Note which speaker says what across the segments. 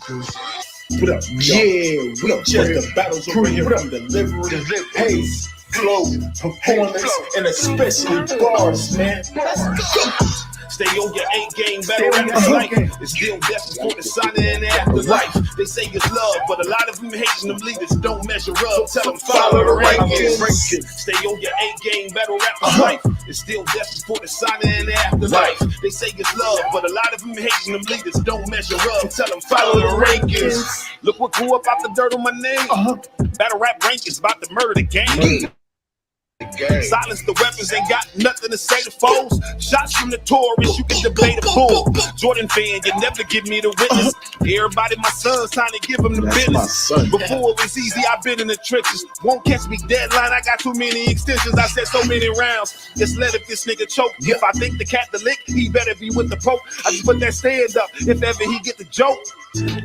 Speaker 1: What up? Yeah, what up? Just the battles over here from delivery, pace, flow, performance, and especially bars, man.
Speaker 2: Stay on your A game, battle rap is life. It's still destined for the sun and the afterlife. They say it's love, but a lot of them hating them leaders don't measure up. Tell them follow the rankings. Stay on your A game, battle rap is life. It's still destined for the sun and the afterlife. They say it's love, but a lot of them hating them leaders don't measure up. Tell them follow the rankings. Look what grew up out the dirt on my name. Battle rap rankings about to murder the game. Silence the weapons, ain't got nothing to say to foes. Shots from the tourists, you can debate a bull. Jordan fan, you never give me the witness. Everybody, my son's trying to give him the business. Before it was easy, I've been in the trenches. Won't catch me deadline, I got too many extensions. I said so many rounds. Just let if this nigga choke. If I think the cat the lick, he better be with the Pope. I just put that stand up, if ever he get the joke.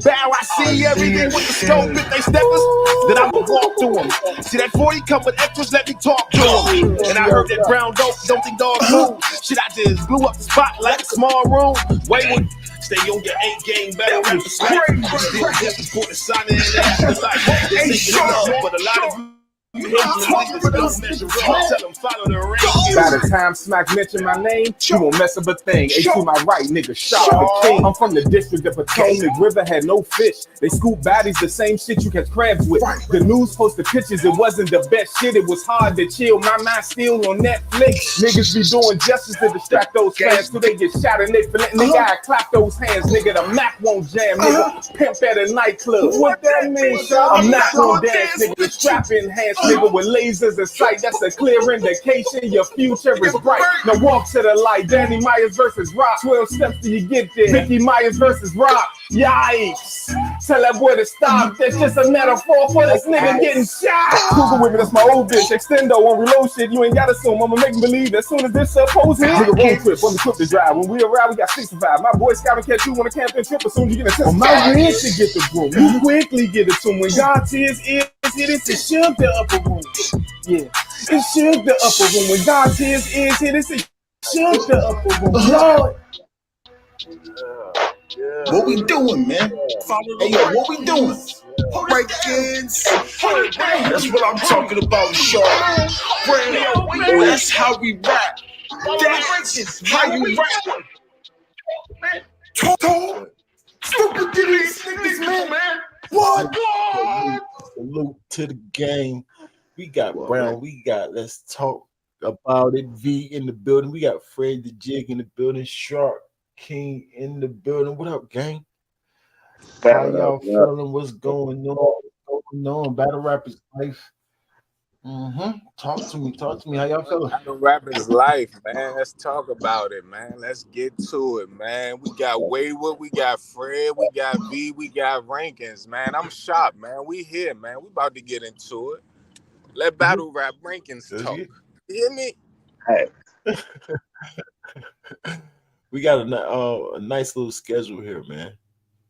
Speaker 2: Bow, I see everything with the scope. If they steppers, then I'ma walk through them. See that 40 come with extras, let me talk to them. And I heard that brown dope, don't think dogs move. Shit, I just blew up the spot like a small room. Wayward, stay on your A game, battle rap is life. Still destined for the sun and the afterlife. They say it's love, but a lot of you don't measure up. Tell them follow the rankings.
Speaker 3: By the time Smack mention my name, you won't mess up a thing. A to my right, nigga, shot the king. I'm from the district of Potomac. River had no fish. They scoop baddies, the same shit you catch crabs with. The news posted pictures, it wasn't the best shit. It was hard to chill. My mind still on Netflix. Niggas be doing justice to distract those fans till they get shot and they feel it. Nigga, I clap those hands. Nigga, the Mac won't jam. Nigga, pimp at a nightclub. What that mean, son? I'm not gonna dance, nigga. The strap in hands. Nigga with lasers in sight, that's a clear indication your future is bright. Now walk to the light. Danny Myers versus Rock. 12 steps till you get there. Mickey Myers versus Rock. Yikes. Tell that boy to stop. That's just a metaphor for this nigga getting shot. Google with me, that's my old bitch. Extendo on reload shit. You ain't gotta assume. I'ma make believe as soon as this supposed hit. Nigga, road trip. When we trip to drive. When we arrive, we got 65. My boy Scout and catch you on a camping trip as soon as you get a tip. My win should get the room. You quickly get it to him. When God's ears is hit, it's to shield the upper room. Yeah, it shook the upper room. When God's ears is hit, it's it shook the upper room. Lord.
Speaker 1: What we doing, man? Hey, yo, what we doing? Rankings. That's what I'm talking about, Sean. That's how we rap. That's how you rap. Tawk. Stupid get these niggas, man. What?
Speaker 4: Salute to the game. We got Brown. We got Let's Talk About It. V in the building. We got Fred the Jig in the building. Shark King in the building. What up, gang? How y'all feeling? What's going on? What's going on? Battle rap is life. Talk to me. Talk to me. How y'all feeling?
Speaker 5: Battle rap is life, man. Let's talk about it, man. Let's get to it, man. We got Wayward, we got Fred, we got V, we got Rankingz, man. I'm shocked, man. We here, man. We about to get into it. Let battle rap Rankingz talk. You hear me?
Speaker 4: Hey. We got a nice little schedule here, man.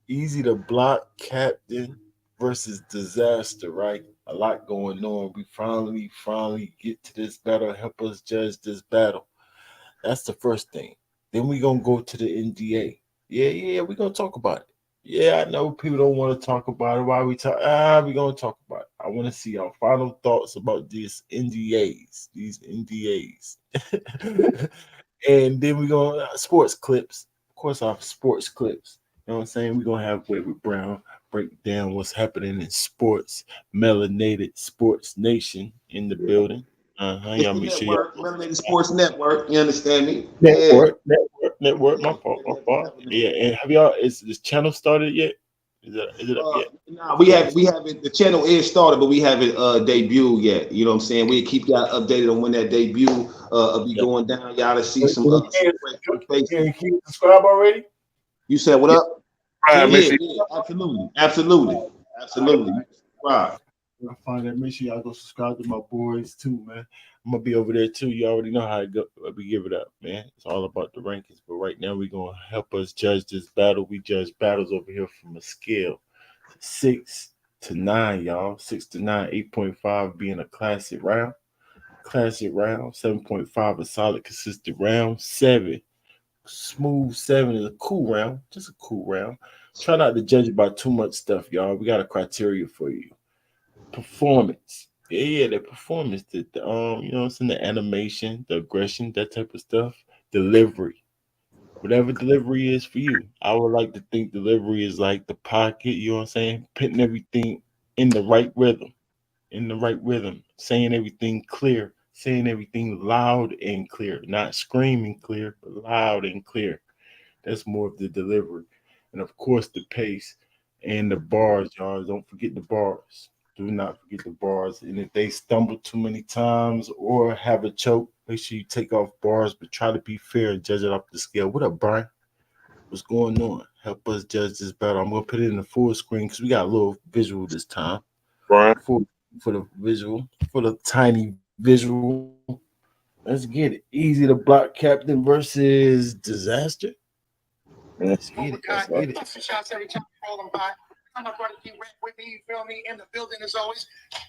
Speaker 4: Eazy the Block Captain versus Disaster, right? A lot going on. We finally get to this battle. Help us judge this battle. That's the first thing. Then we gonna go to the NDA. Yeah, we gonna talk about it. Yeah, I know people don't want to talk about it. Why we talk? We gonna talk about it. I want to see our final thoughts about these NDAs. And then we gonna sports clips. Of course, our sports clips. You know what I'm saying? We're gonna have Wayward Brown break down what's happening in sports, melanated sports nation in the building. Y'all make sure y'all
Speaker 1: Melanated Sports Network. You understand me?
Speaker 4: Network. My fault. Yeah. And have y'all? Is this channel started yet? Is it up yet?
Speaker 1: Nah, we have it. The channel is started, but we haven't debuted yet. You know what I'm saying? We keep y'all updated on when that debut will be going down. Y'all to see some.
Speaker 4: Can you subscribe already?
Speaker 1: You said what up?
Speaker 4: Absolutely.
Speaker 1: Right.
Speaker 4: I find that. Make sure y'all go subscribe to my boys too, man. I'm gonna be over there too. You already know how I go. We give it up, man. It's all about the rankings. But right now, we're gonna help us judge this battle. We judge battles over here from a scale 6 to 9, y'all. 6 to 9, 8.5 being a classic round. 7.5 a solid, consistent round. 7 smooth 7 is a cool round, just a cool round. Try not to judge it by too much stuff, y'all. We got a criteria for you. Performance. Yeah, the performance, you know, it's in the animation, the aggression, that type of stuff. Delivery. Whatever delivery is for you. I would like to think delivery is like the pocket, you know what I'm saying? Putting everything in the right rhythm, saying everything clear, saying everything loud and clear, not screaming clear, but loud and clear. That's more of the delivery. And of course, the pace and the bars, y'all. Don't forget the bars. Do not forget the bars. And if they stumble too many times or have a choke, make sure you take off bars, but try to be fair and judge it off the scale. What up, Brian? What's going on? Help us judge this battle. I'm going to put it in the full screen because we got a little visual this time.
Speaker 1: Brian.
Speaker 4: For the visual, for the tiny visual. Let's get it. Easy to block captain versus disaster. Let's get it. Let's get it.
Speaker 6: Busting shots every time we roll them by. I'm not going to keep with me. You feel me? In the building as always.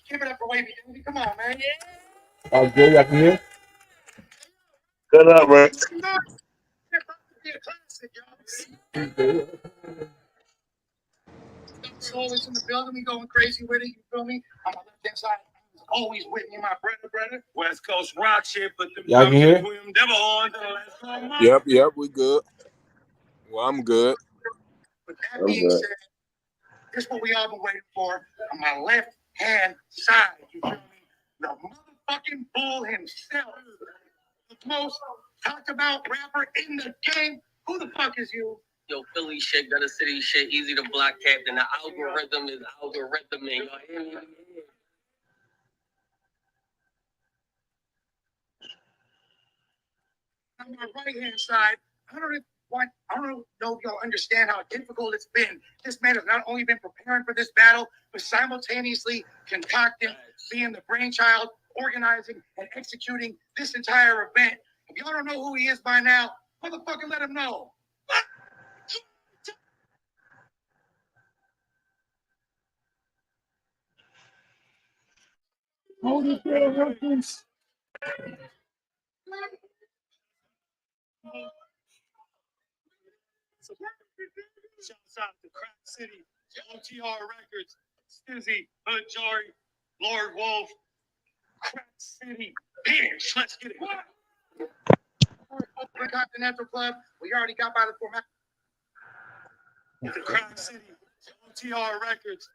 Speaker 6: Give it up for Wavy. Come on, man.
Speaker 3: Oh, good. I can hear.
Speaker 1: Shut up, man.
Speaker 6: Always in the building. We going crazy with it. You feel me? I'm on the left hand side. Always with me, my brother. West Coast rock shit, but the
Speaker 3: Y'all can hear?
Speaker 5: Yep, we good. Well, I'm good.
Speaker 6: With that being said, this is what we all been waiting for. On my left hand side, you feel me? The motherfucking bull himself. The most talked about rapper in the game. Who the fuck is you?
Speaker 7: Yo, Philly shit, gutter city shit, easy to block captain. The algorithm is algorithming. Y'all hear me?
Speaker 6: On my right hand side, I don't know if y'all understand how difficult it's been. This man has not only been preparing for this battle, but simultaneously concocting, being the brainchild, organizing, and executing this entire event. If y'all don't know who he is by now, motherfucker, let him know.
Speaker 3: Holy shit, Rankingz.
Speaker 6: Shouts out to Crack City, OTR Records, Eazy, Hood Jari, Lord Wolf, Crack City, bitch. Let's get it. Open Continental Club. We already got by the format. The Crack City, OTR Records,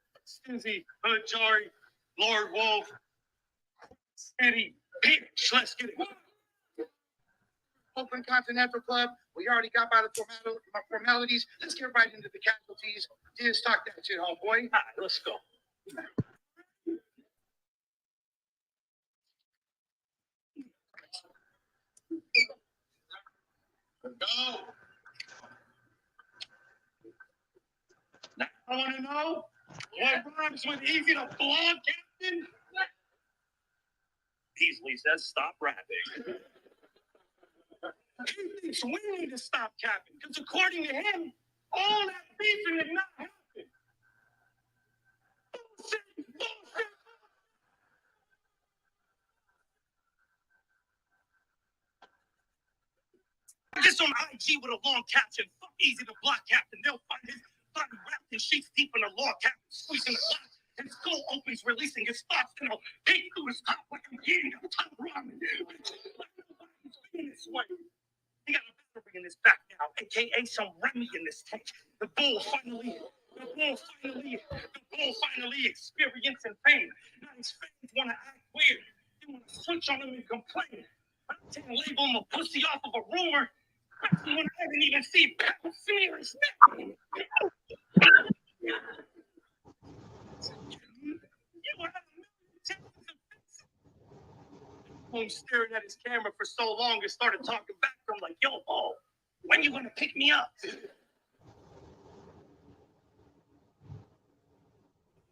Speaker 6: Eazy, Hood Jari, Lord Wolf, City, bitch. Let's get it. Open Continental Club. We already got by the formalities. Let's get right into the casualties. Just talk that shit, homeboy. All right, let's go. Go. Now I want to know what rhymes with Eazy the blog captain. Easily says stop rapping. He thinks we need to stop capping because according to him, all that beefing did not happen. Bullshit. Just on IG with a long caption, fuck Eazy the block captain. They'll find his body wrapped in sheets deep in a law captain, squeezing the block. His skull opens, releasing his thoughts, and I'll peek through his top like I'm eating a top ramen. This way. He got a battery in his back now, aka some Remy in this tank. The bull finally experiencing pain. Now his fans want to act weird. They want to switch on him and complain. I'm taking label him a pussy off of a rumor. Especially when I haven't even seen Pepper smear his neck. I'm staring at his camera for so long and started talking back to him like, yo, Paul, when you gonna pick me up?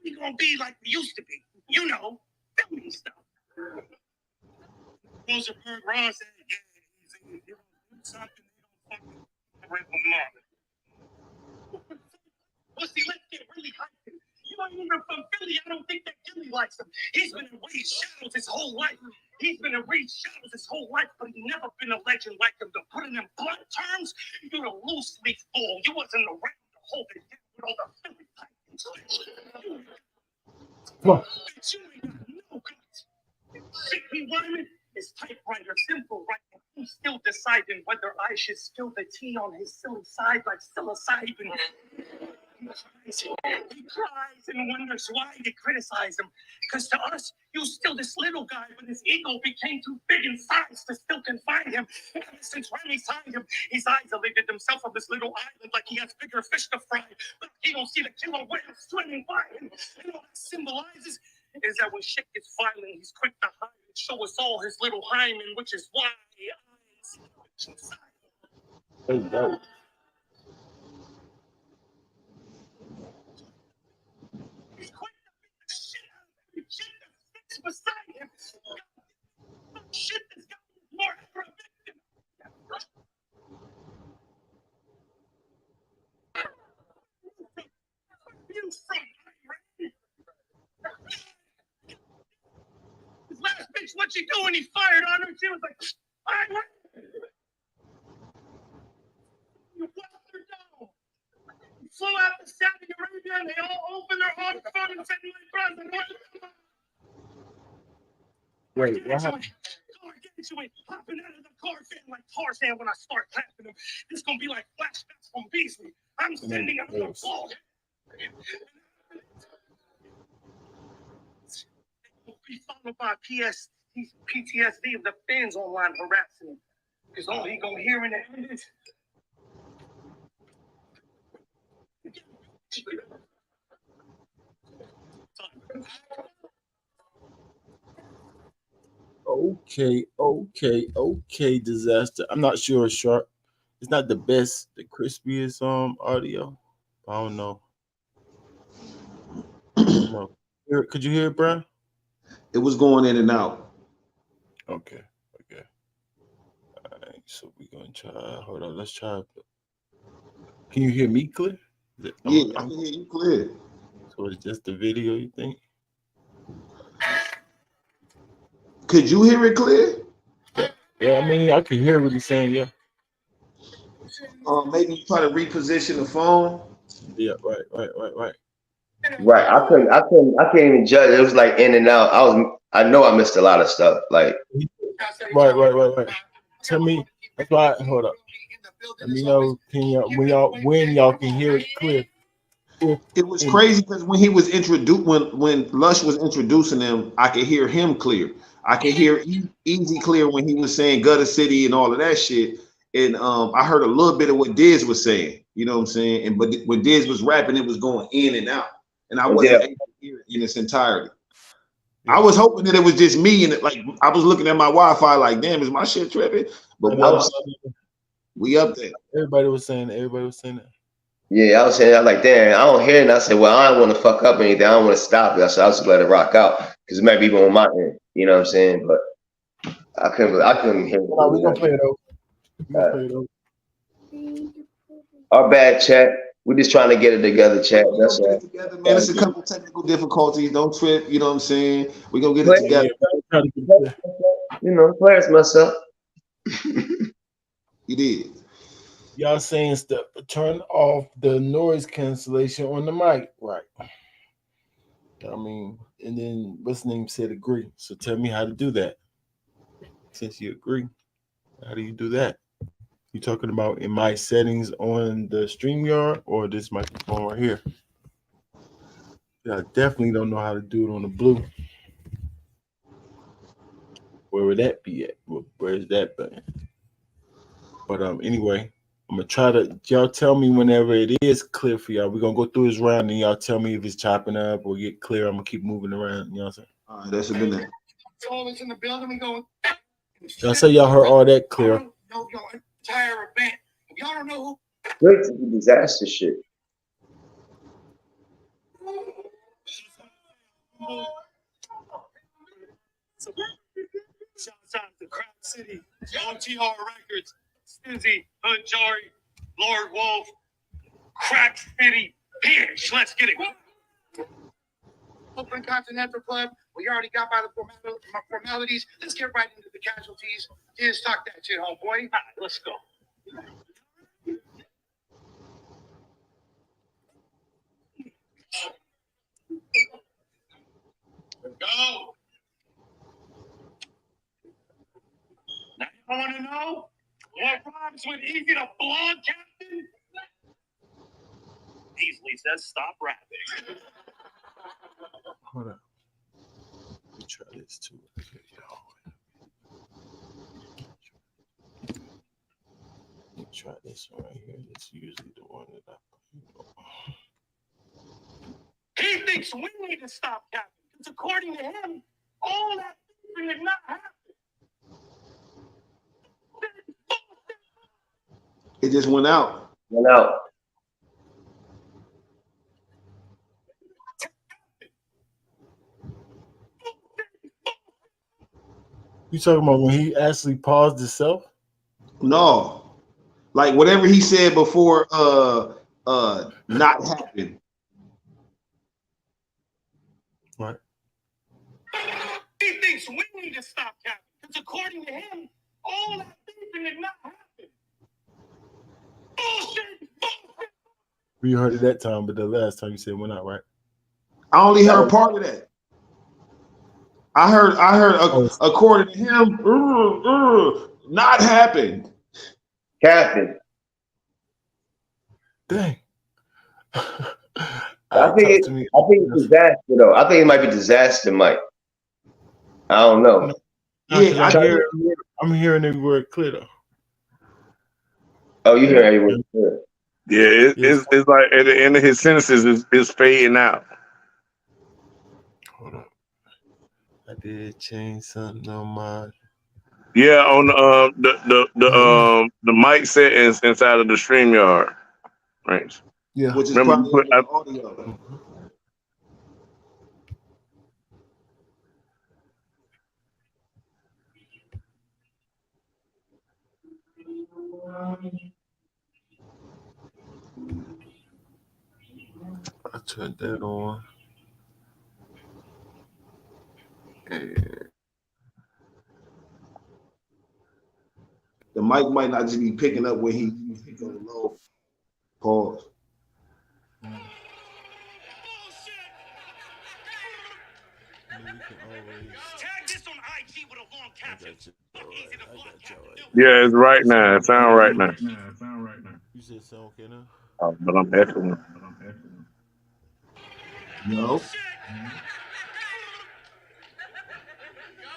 Speaker 6: We gonna be like we used to be, you know, filming stuff. Rosenberg Ron said, yeah, Eazy, you do something, they don't fucking rip them up. Well, see, let's get really hyped. You ain't even from Philly. I don't think that Philly likes him. He's been in Reed's shadows his whole life. But he never been a legend like him. To put it in blunt terms, you're a loose leaf ball. You wasn't around to hold it down called a Philly pipe.
Speaker 4: What?
Speaker 6: Bitch, you ain't got no guts. Shit, me Wyman is typewriter, simple, right? And he's still deciding whether I should spill the tea on his silly side like psilocybin. He cries and wonders why they criticize him. Because to us, he was still this little guy, but his ego became too big in size to still confine him. Ever since Remy signed him, he's isolated himself on this little island like he has bigger fish to fry. But he don't see the killer whale swimming by him. And all that symbolizes is that when shit gets violent, he's quick to hide and show us all his little hymen, which is why I see the bitch inside.
Speaker 4: Hey, yo.
Speaker 6: He's quick to beat the shit out of every shit that fits beside him. Shit that's got more for a victim. You from Iran? His last bitch, what she doing? He fired on her. She was like, Iran. You walked her down. You flew out to Saudi Arabia and they all opened their hearts phone and said, "You ain't brother."
Speaker 4: Wait, what happened?
Speaker 6: Gargantuan, hopping out of the car feeling like Tarzan when I start clapping him. This gonna be like flashbacks from Beasley. I'm sending another ball. Be followed by PTSD of the fans online harassing him. Because all he gonna hear in the end is
Speaker 4: Okay, Disaster. I'm not sure, Sharp. It's not the best, the crispiest audio. I don't know. Could you hear it, Brian?
Speaker 1: It was going in and out.
Speaker 4: Okay. All right, so we're gonna try. Hold on, let's try. Can you hear me clear?
Speaker 1: Yeah, I can hear you clear.
Speaker 4: So it's just the video, you think?
Speaker 1: Could you hear it clear?
Speaker 4: Yeah, I mean, I can hear what he's saying. Yeah.
Speaker 1: Maybe try to reposition the phone.
Speaker 4: Yeah. Right.
Speaker 8: Right. I can't even judge. It was like in and out. I know I missed a lot of stuff. Like
Speaker 4: Right. Tell me. That's why. Hold up. Let me know. When y'all can hear it clear.
Speaker 1: It was crazy because when he was introduced, when Lush was introducing him, I could hear him clear. I could hear Eazy clear when he was saying Gutter City and all of that shit. And I heard a little bit of what Diz was saying. You know what I'm saying? And but when Diz was rapping, it was going in and out, and I wasn't able to hear it in its entirety. I was hoping that it was just me, and like I was looking at my Wi-Fi, like, damn, is my shit tripping? But we up there.
Speaker 4: Everybody was saying that.
Speaker 8: yeah, I was saying, I was like, damn, I don't hear it. And I said, well, I don't want to fuck up anything. I don't want to stop it. I said, I'll just let it rock out because it might be even on my end. You know what I'm saying? But I couldn't hear it.
Speaker 4: No, we're gonna play it over.
Speaker 8: Our bad, chat. We're just trying to get it together, chat. That's all.
Speaker 1: Together, man. It's a couple technical difficulties. Don't trip. You know what I'm saying? We're gonna get it together.
Speaker 8: You know, players mess up.
Speaker 1: You did.
Speaker 4: Y'all saying stuff. Turn off the noise cancellation on the mic, right? I mean, and then what's the name said agree. So tell me how to do that. Since you agree, how do you do that? You talking about in my settings on the StreamYard or this microphone right here? Yeah, I definitely don't know how to do it on the blue. Where would that be at? Where is that button? But anyway, I'm gonna try to y'all tell me whenever it is clear for y'all. We're gonna go through this round and y'all tell me if it's chopping up or get clear. I'm gonna keep moving around. You know what I'm saying?
Speaker 1: All right, that's been that.
Speaker 6: always in the building. We going.
Speaker 4: Y'all say y'all heard all that clear.
Speaker 6: No, entire event. If y'all don't know who.
Speaker 8: Great to be disaster shit.
Speaker 6: Shouts out to Crowd City, OTR Records, Stizzy, Hood Jari, Lord Wolf, Crack City, bitch. Let's get it. Open Continental Club. We already got by the formalities. Let's get right into the casualties. Just talk that shit, homeboy. All right, let's go. Let's go. Now you want to know what rhymes with Eazy the Blonde Captain? Easily says stop rapping.
Speaker 4: Hold on. Let me try this too. Okay, Let me try this one right here. It's usually the one that I.
Speaker 6: He thinks we need to stop capping because according to him, all that thing did not happen.
Speaker 1: It just went out.
Speaker 8: Went out.
Speaker 4: You talking about when he actually paused himself?
Speaker 1: No, like whatever he said before, not happened.
Speaker 4: What?
Speaker 6: He thinks we need to stop capping because according to him, all that thing did not happen. Bullshit!
Speaker 4: We heard it that time, but the last time you said went out, right?
Speaker 1: I only heard part of that. I heard according to him, not happened.
Speaker 8: Captain.
Speaker 4: Dang.
Speaker 8: I think it's disaster though. I think it might be disaster, Mike. I don't know.
Speaker 1: Yeah,
Speaker 4: I'm hearing every word clear though.
Speaker 8: Oh, you hear every word clear.
Speaker 9: Yeah, it's like at the end of his sentences is fading out.
Speaker 4: Hold on. I did change something on my.
Speaker 9: Yeah, on the mic settings inside of the StreamYard. Right.
Speaker 4: Yeah.
Speaker 1: Which is
Speaker 9: Remember,
Speaker 1: probably audio.
Speaker 4: I turned that on.
Speaker 1: The mic might not just be picking up when he go low. Pause.
Speaker 6: Tag this on IG with a long caption. Easy to block captain.
Speaker 9: Yeah, it's right now. It sound right now.
Speaker 4: You said sound okay now?
Speaker 9: But I'm echoing.
Speaker 1: No.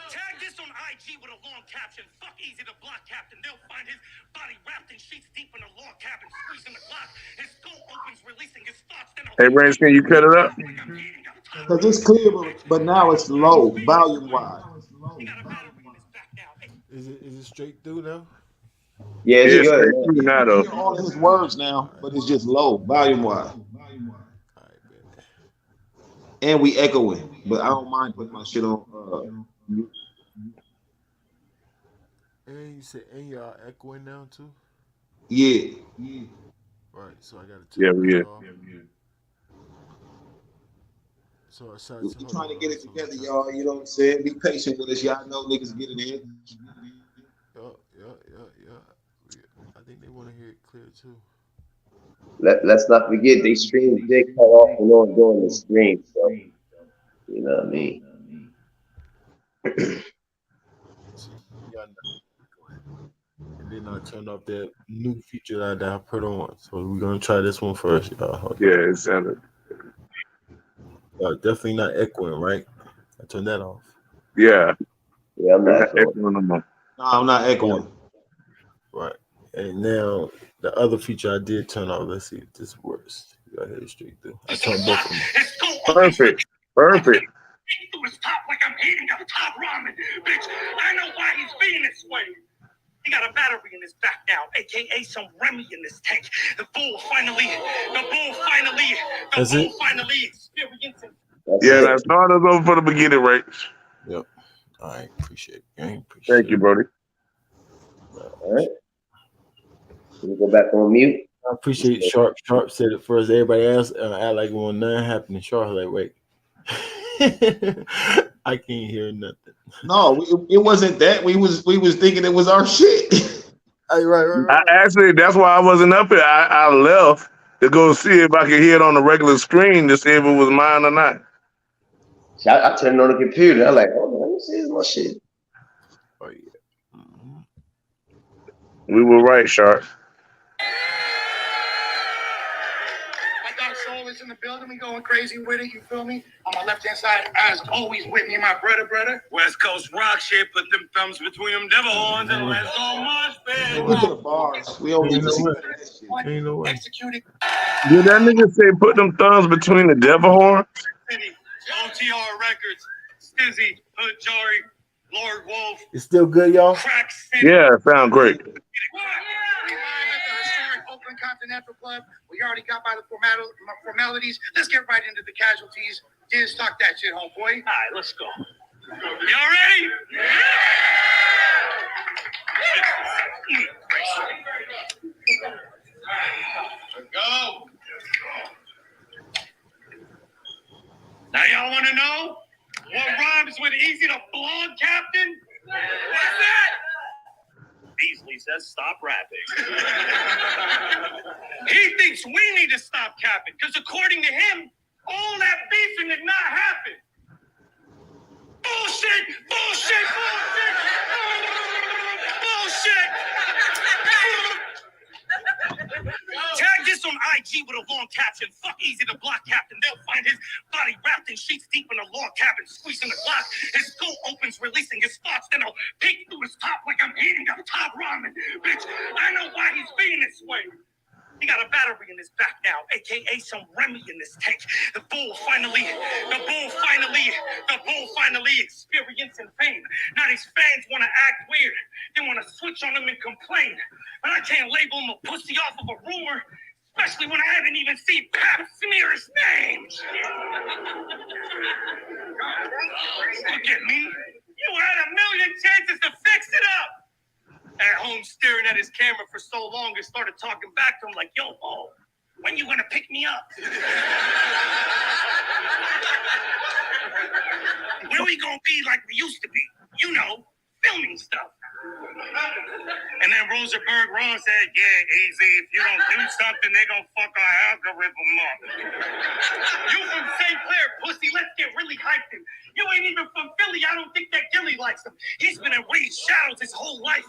Speaker 6: Tag this on IG with a long caption. Fuck Easy the block captain. They'll find his body wrapped in sheets deep in a log cabin, squeezing the clock. His skull opens, releasing his thoughts.
Speaker 9: Hey, Range, can you cut it up?
Speaker 1: Because it's clear, but now it's low, volume wise.
Speaker 4: Is it straight through now?
Speaker 8: Yeah, it's good.
Speaker 9: Straight now,
Speaker 1: You
Speaker 9: though.
Speaker 1: hear all of his words now, but it's just low, volume wise. And we echoing, but I don't mind putting my shit on.
Speaker 4: And you said, and y'all echoing now too?
Speaker 1: Yeah.
Speaker 4: Right, so I gotta
Speaker 9: turn it off.
Speaker 4: So I started
Speaker 1: We trying to get it together, y'all. You know what I'm saying? Be patient with us. Y'all know niggas get it in.
Speaker 4: Yeah. I think they want to hear it clear too.
Speaker 8: Let's not forget they streams did cut off and on during the stream, so you know what I mean.
Speaker 4: And then I turned off that new feature that I put on. So we're gonna try this one first, y'all.
Speaker 9: Yeah, it sounded.
Speaker 4: Definitely not echoing, right? I turned that off.
Speaker 9: Yeah.
Speaker 8: Yeah, I'm not
Speaker 9: echoing no more.
Speaker 1: No, I'm not echoing.
Speaker 4: Right. And now the other feature I did turn off. Let's see if this works. You gotta hit it straight through. I turned both of them.
Speaker 9: Perfect.
Speaker 6: Through his top like I'm eating a top ramen. Bitch, I know why he's being this way. He got a battery in his back now, aka some Remy in this tank. The bull finally experiencing.
Speaker 9: Yeah, that's not us over for the beginning, right?
Speaker 4: Yep. All right, appreciate it.
Speaker 9: Thank you, Brody.
Speaker 8: All right. Can we go back on mute?
Speaker 4: I appreciate Sharp. Sharp said it first. Everybody else act like when nothing happened. Sharp like, wait. I can't hear nothing.
Speaker 1: No, it wasn't that. We was thinking it was our shit.
Speaker 4: Right.
Speaker 9: I actually, that's why I wasn't up here. I left to go see if I could hear it on the regular screen to see if it was mine or not.
Speaker 8: See, I turned it on the computer. I'm like, hold on, let me see my shit.
Speaker 4: Oh yeah.
Speaker 9: We were right, Shark.
Speaker 6: I got Soul is in the building. We going crazy with it. You feel me? On my left hand side, as always, with me, my brother. West Coast rock shit. Put them thumbs between them devil horns and let's go much
Speaker 1: Look at the bars. We don't need to see that shit.
Speaker 4: Ain't no way.
Speaker 6: Executed.
Speaker 9: Did that nigga say put them thumbs between the devil horn?
Speaker 6: City, OTR Records, Stizzy, Hood Jari, Lord Wolf,
Speaker 4: It's still good, y'all.
Speaker 6: Crack City.
Speaker 9: Yeah, it sound great.
Speaker 6: We live at the historic Oakland Continental Club. We already got by the formalities. Let's get right into the casualties. Just talk that shit, homeboy. All right, let's go. Y'all ready? Yeah! Let's go. Now y'all want to know what rhymes with Eazy the Blog Captain? What's that? Beasley says stop rapping. He thinks we need to stop capping because according to him, all that beefing did not happen. Bullshit! Bullshit! Bullshit! Bullshit! Tag this on IG with a long caption. Fuck Eazy the Block Captain. They'll find his body wrapped in sheets deep in a log cabin, squeezing the glass. His skull opens, releasing his thoughts. Then I'll peek through his top like I'm eating a top ramen. Bitch, I know why he's being this way. He got a battery in his back now, aka some Remy in this tank. The bull finally experiencing fame. Now these fans want to act weird. They want to switch on him and complain. But I can't label him a pussy off of a rumor, especially when I haven't even seen Pap smear his name. Look at me. You had a million chances to fix it up. At home staring at his camera for so long, I started talking back to him like, yo, oh, when you gonna pick me up? When we gonna be like we used to be? You know, filming stuff. And then Rosenberg Ron said, yeah, Eazy, if you don't do something, they gonna fuck our algorithm up. You from St. Clair, pussy, let's get really hyped in. You ain't even from Philly, I don't think that Gilly likes him. He's been in Reed Shadows his whole life.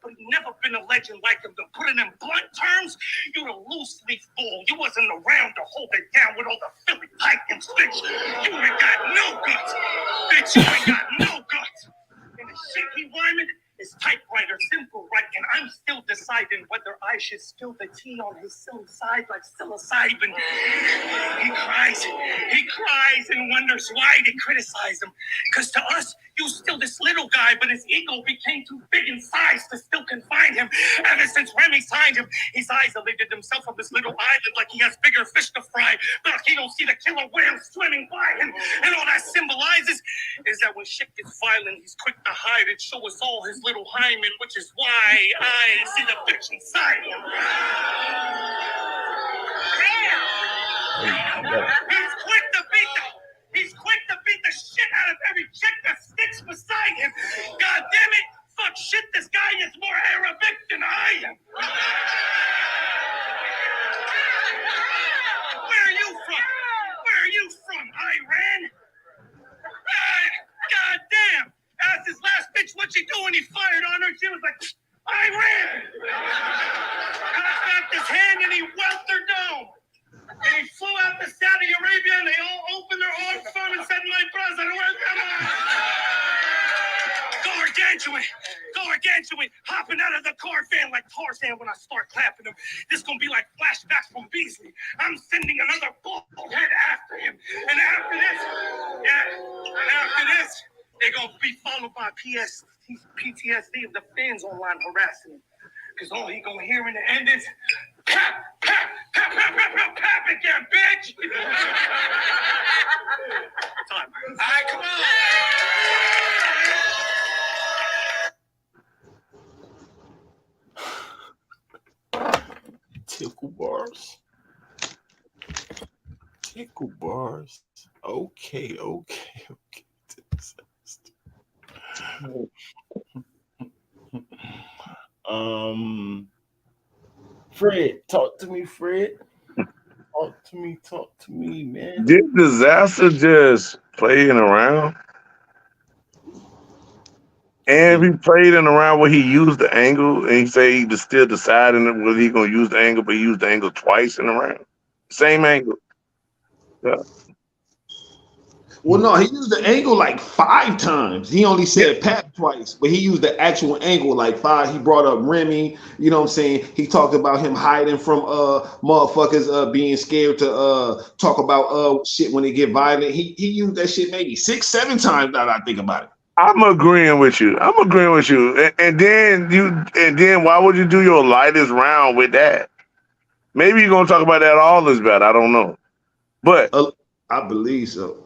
Speaker 6: But he never been a legend like him. To put it in blunt terms, you the loose leaf bull. You wasn't around to hold it down with all the Philly Titans, bitch. You ain't got no guts. Bitch, you ain't got no guts. And the shit he rhyming is typewriter, simple, right? And I'm still deciding whether I should spill the tea on his silly side like psilocybin. He cries and wonders why they criticize him. Because to us, you still this little guy, but his ego became too big in size to still confine him. Ever since Remy signed him, he's isolated himself on this little island like he has bigger fish to fry. But he don't see the killer whale swimming by him. And all that symbolizes is that when shit gets violent, he's quick to hide and show us all his little hymen, which is why I see the bitch inside him. He's quick to beat the shit out of every chick that sticks beside him. God damn it, fuck shit, this guy is more Arabic than I am. Where are you from? Iran? God damn. Asked his last bitch what she doing, he fired on her. She was like, Iran. Cocked his hand and he welt her dome. And he flew out to Saudi Arabia and they all opened their arms for him and said, my brother, welcome on. Gargantuan, hopping out of the car van like Tarzan when I start clapping him. This gonna be like flashbacks from Beasley. I'm sending another bullhead after him. And after this, they're gonna be followed by PTSD of the fans online harassing him. Because all he gonna hear in the end is, pap, pap, pap, pap, pap, pap, pap again, bitch. Time. All right, come
Speaker 4: on. Tickle bars. Okay. Fred, talk to me, Fred. Talk to me, man.
Speaker 9: Did Disaster just playing around? And if he played in around where he used the angle, and he say he still deciding whether he gonna use the angle, but he used the angle twice in a round, same angle. Yeah.
Speaker 1: Well, no, he used the angle like 5 times. He only said Pat twice, but he used the actual angle like 5. He brought up Remy, you know what I'm saying? He talked about him hiding from motherfuckers being scared to talk about shit when they get violent. He used that shit maybe 6, 7 times now that I think about it.
Speaker 9: I'm agreeing with you. And then why would you do your lightest round with that? Maybe you're gonna talk about that all this bad. I don't know. But
Speaker 1: I believe so.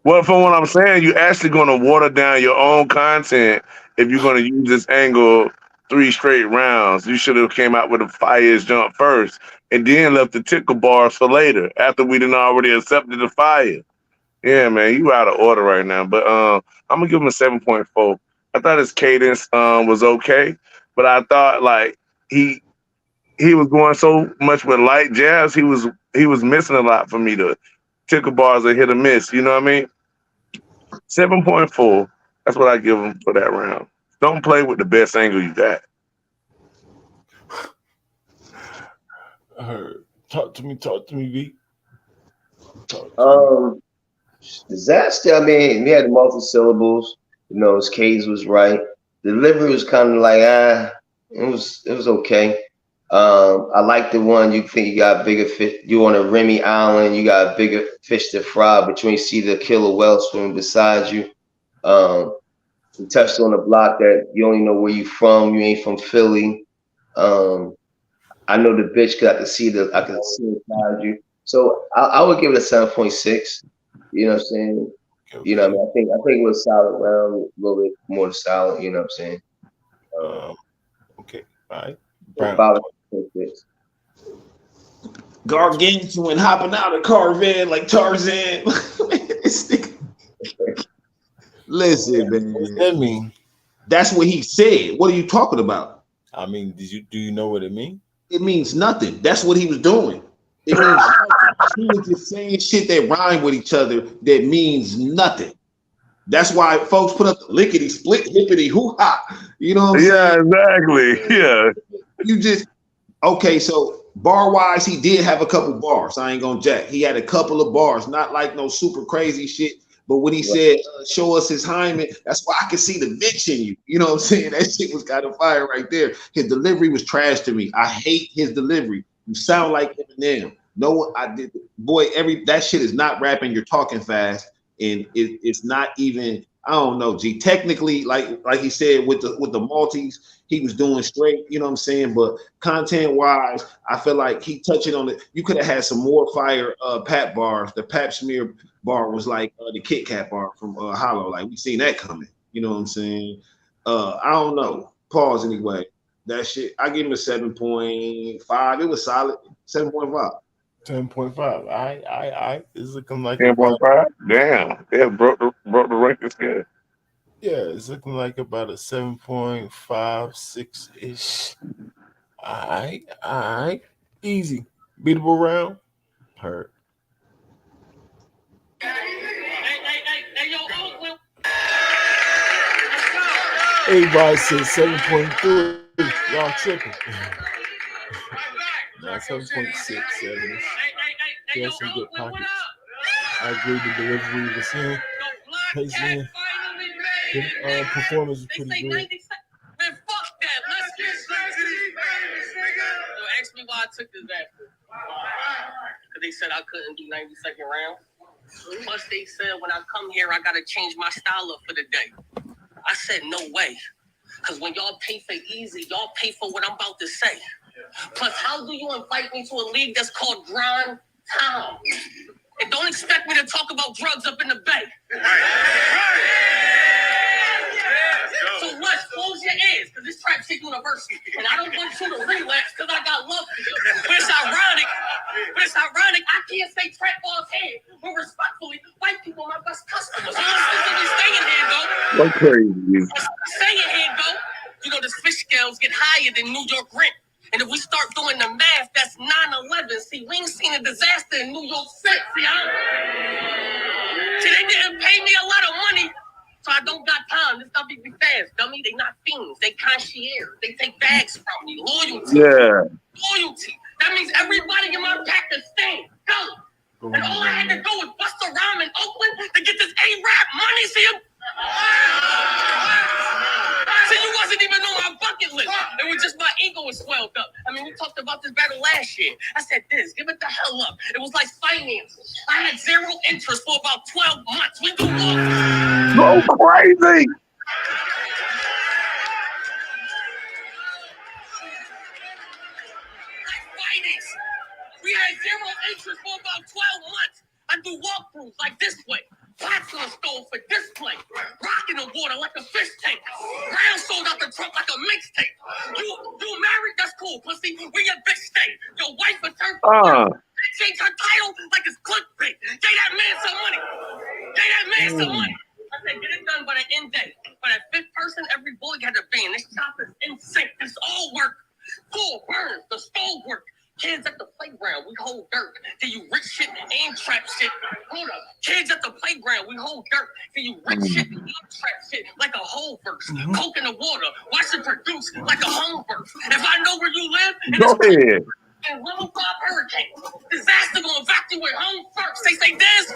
Speaker 9: Well, from what I'm saying, you're actually going to water down your own content if you're going to use this angle 3 straight rounds. You should have came out with a fire's jump first and then left the tickle bars for later after we didn't already accepted the fire. Yeah, man, you out of order right now. But I'm gonna give him a 7.4. I thought his cadence was okay, but I thought like he was going so much with light jazz, he was missing a lot for me to tickle bars or hit or miss. You know what I mean? 7.4. That's what I give him for that round. Don't play with the best angle you got.
Speaker 4: Talk to me, V.
Speaker 8: Disaster. I mean, he had multi syllables. You know, his cadence was right. The delivery was kind of like it was okay. I like the one you think you got bigger fish. You on a Remy Island, you got bigger fish to fry, but you ain't see the killer whale swimming beside you. You touched on the block that you only know where you from. You ain't from Philly. I know the bitch because I can see inside you. So I would give it a 7.6. You know what I'm saying? You know what I mean? I think it was solid round, a little bit more solid. You know what I'm saying?
Speaker 4: Okay, all right.
Speaker 8: About 6.
Speaker 1: Gargantuan hopping out of Carvan like Tarzan. Listen, man.
Speaker 4: What does that mean?
Speaker 1: That's what he said. What are you talking about?
Speaker 4: I mean, do you know what it means?
Speaker 1: It means nothing. That's what he was doing. It means nothing. He was just saying shit that rhyme with each other that means nothing. That's why folks put up the lickety split hippity hoo ha. You know what I'm saying?
Speaker 9: Exactly. Yeah.
Speaker 1: You just okay. So bar wise, he did have a couple bars. I ain't gonna jack. He had a couple of bars, not like no super crazy shit. But when he said, show us his hymen, that's why I can see the bitch in you. You know what I'm saying? That shit was kind of fire right there. His delivery was trash to me. I hate his delivery. You sound like Eminem. No, I did. Boy, that shit is not rapping. You're talking fast. And it's not even, I don't know, G. Technically, like he said, with the multis, he was doing straight, you know what I'm saying? But content-wise, I feel like he touching on it. You could have had some more fire Pap bars. The Pap Smear bar was like the Kit Kat bar from Hollow. Like, we seen that coming. You know what I'm saying? I don't know. Pause anyway. That shit, I give him a 7.5. It was solid. 7.5.
Speaker 4: 10.5. I it's looking like
Speaker 9: 10.5. Damn. Yeah, broke the rankings good.
Speaker 4: Yeah, it's looking like about a 7.56 ish. All right. Easy. Beatable round. Hurt. Everybody says 7.3. Y'all tripping. Nah, 7.6, 7. He has some good pockets. I agree the delivery was in. Pacing. The performance was pretty good.
Speaker 7: Man, fuck that. Let's get straight to these babies, nigga. Ask me why I took this after. Because they said I couldn't do 90-second rounds. Plus, they said when I come here, I got to change my style up for the day. I said, no way. Because when y'all pay for Eazy, y'all pay for what I'm about to say. Plus, how do you invite me to a league that's called Grind Town? And don't expect me to talk about drugs up in the bay. So let's close your ears, because this trap shit university. And I don't want you to relapse, because I got love for you. But it's ironic, I can't say trap ball's head. But respectfully, white people are my best customers. So let's stay in here, though.
Speaker 9: So crazy.
Speaker 7: Stay in here, though. You know, the fish scales get higher than New York rent. And if we start doing the math, that's 9/11. See, we ain't seen a disaster in New York City. See, they didn't pay me a lot of money, so I don't got time. This stuff be fast, dummy. They not fiends. They concierge. They take bags from me. Loyalty.
Speaker 9: Yeah.
Speaker 7: Loyalty. That means everybody in my pack is staying. Go. And all I had to do was bust a rhyme in Oakland to get this A-Rap money. See him? See, you wasn't even on my bucket list. It was just my ego was swelled up. I mean, we talked about this battle last year. I said this, give it the hell up. It was like finance. I had zero interest for about 12 months. We do
Speaker 9: Go crazy.
Speaker 7: finance. We had zero interest for about 12 months. I do walkthroughs like this way. Pots on the stove for display. Rock in the water like a fish tank. Round sold out the trunk like a mixtape. You married? That's cool, pussy. Where your bitch stay? Your wife returned. Change her title like it's clickbait. Gave that man some money. I said, get it done by the end day. By that fifth person, every boy got a band. This shop is in sync. This all work. Full burns. The stove work. Kids at the playground, we hold dirt. Till you rich shit and trap shit. Hold up. Kids at the playground, we hold dirt. Till you rich shit and trap shit like a whole verse. Coke in the water, watch it produce like a home verse. If I know where you live,
Speaker 9: Go ahead.
Speaker 7: and level 5 hurricane, disaster gonna evacuate home first. They say this.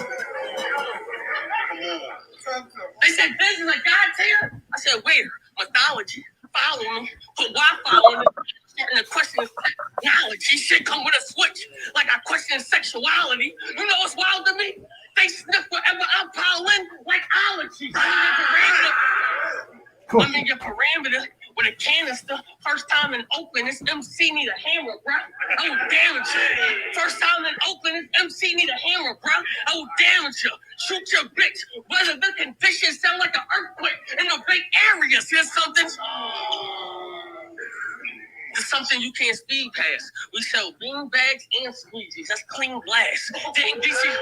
Speaker 7: They said this is a God tier. I said where? Mythology. Follow me. Put Wi-Fi on it. And the question is technology. Shit come with a switch. Like I question sexuality. You know what's wild to me? They sniff wherever I pile in like allergies. I'm in your parameter with a canister. First time in Oakland, this MC need a hammer, bro. I will damage you. First time in Oakland, this MC need a hammer, bro. I will damage you. Shoot your bitch. Whether the conditions sound like an earthquake in the big area. See something? It's something you can't speed past. We sell bean bags and squeegees. That's clean glass. Didn't DC.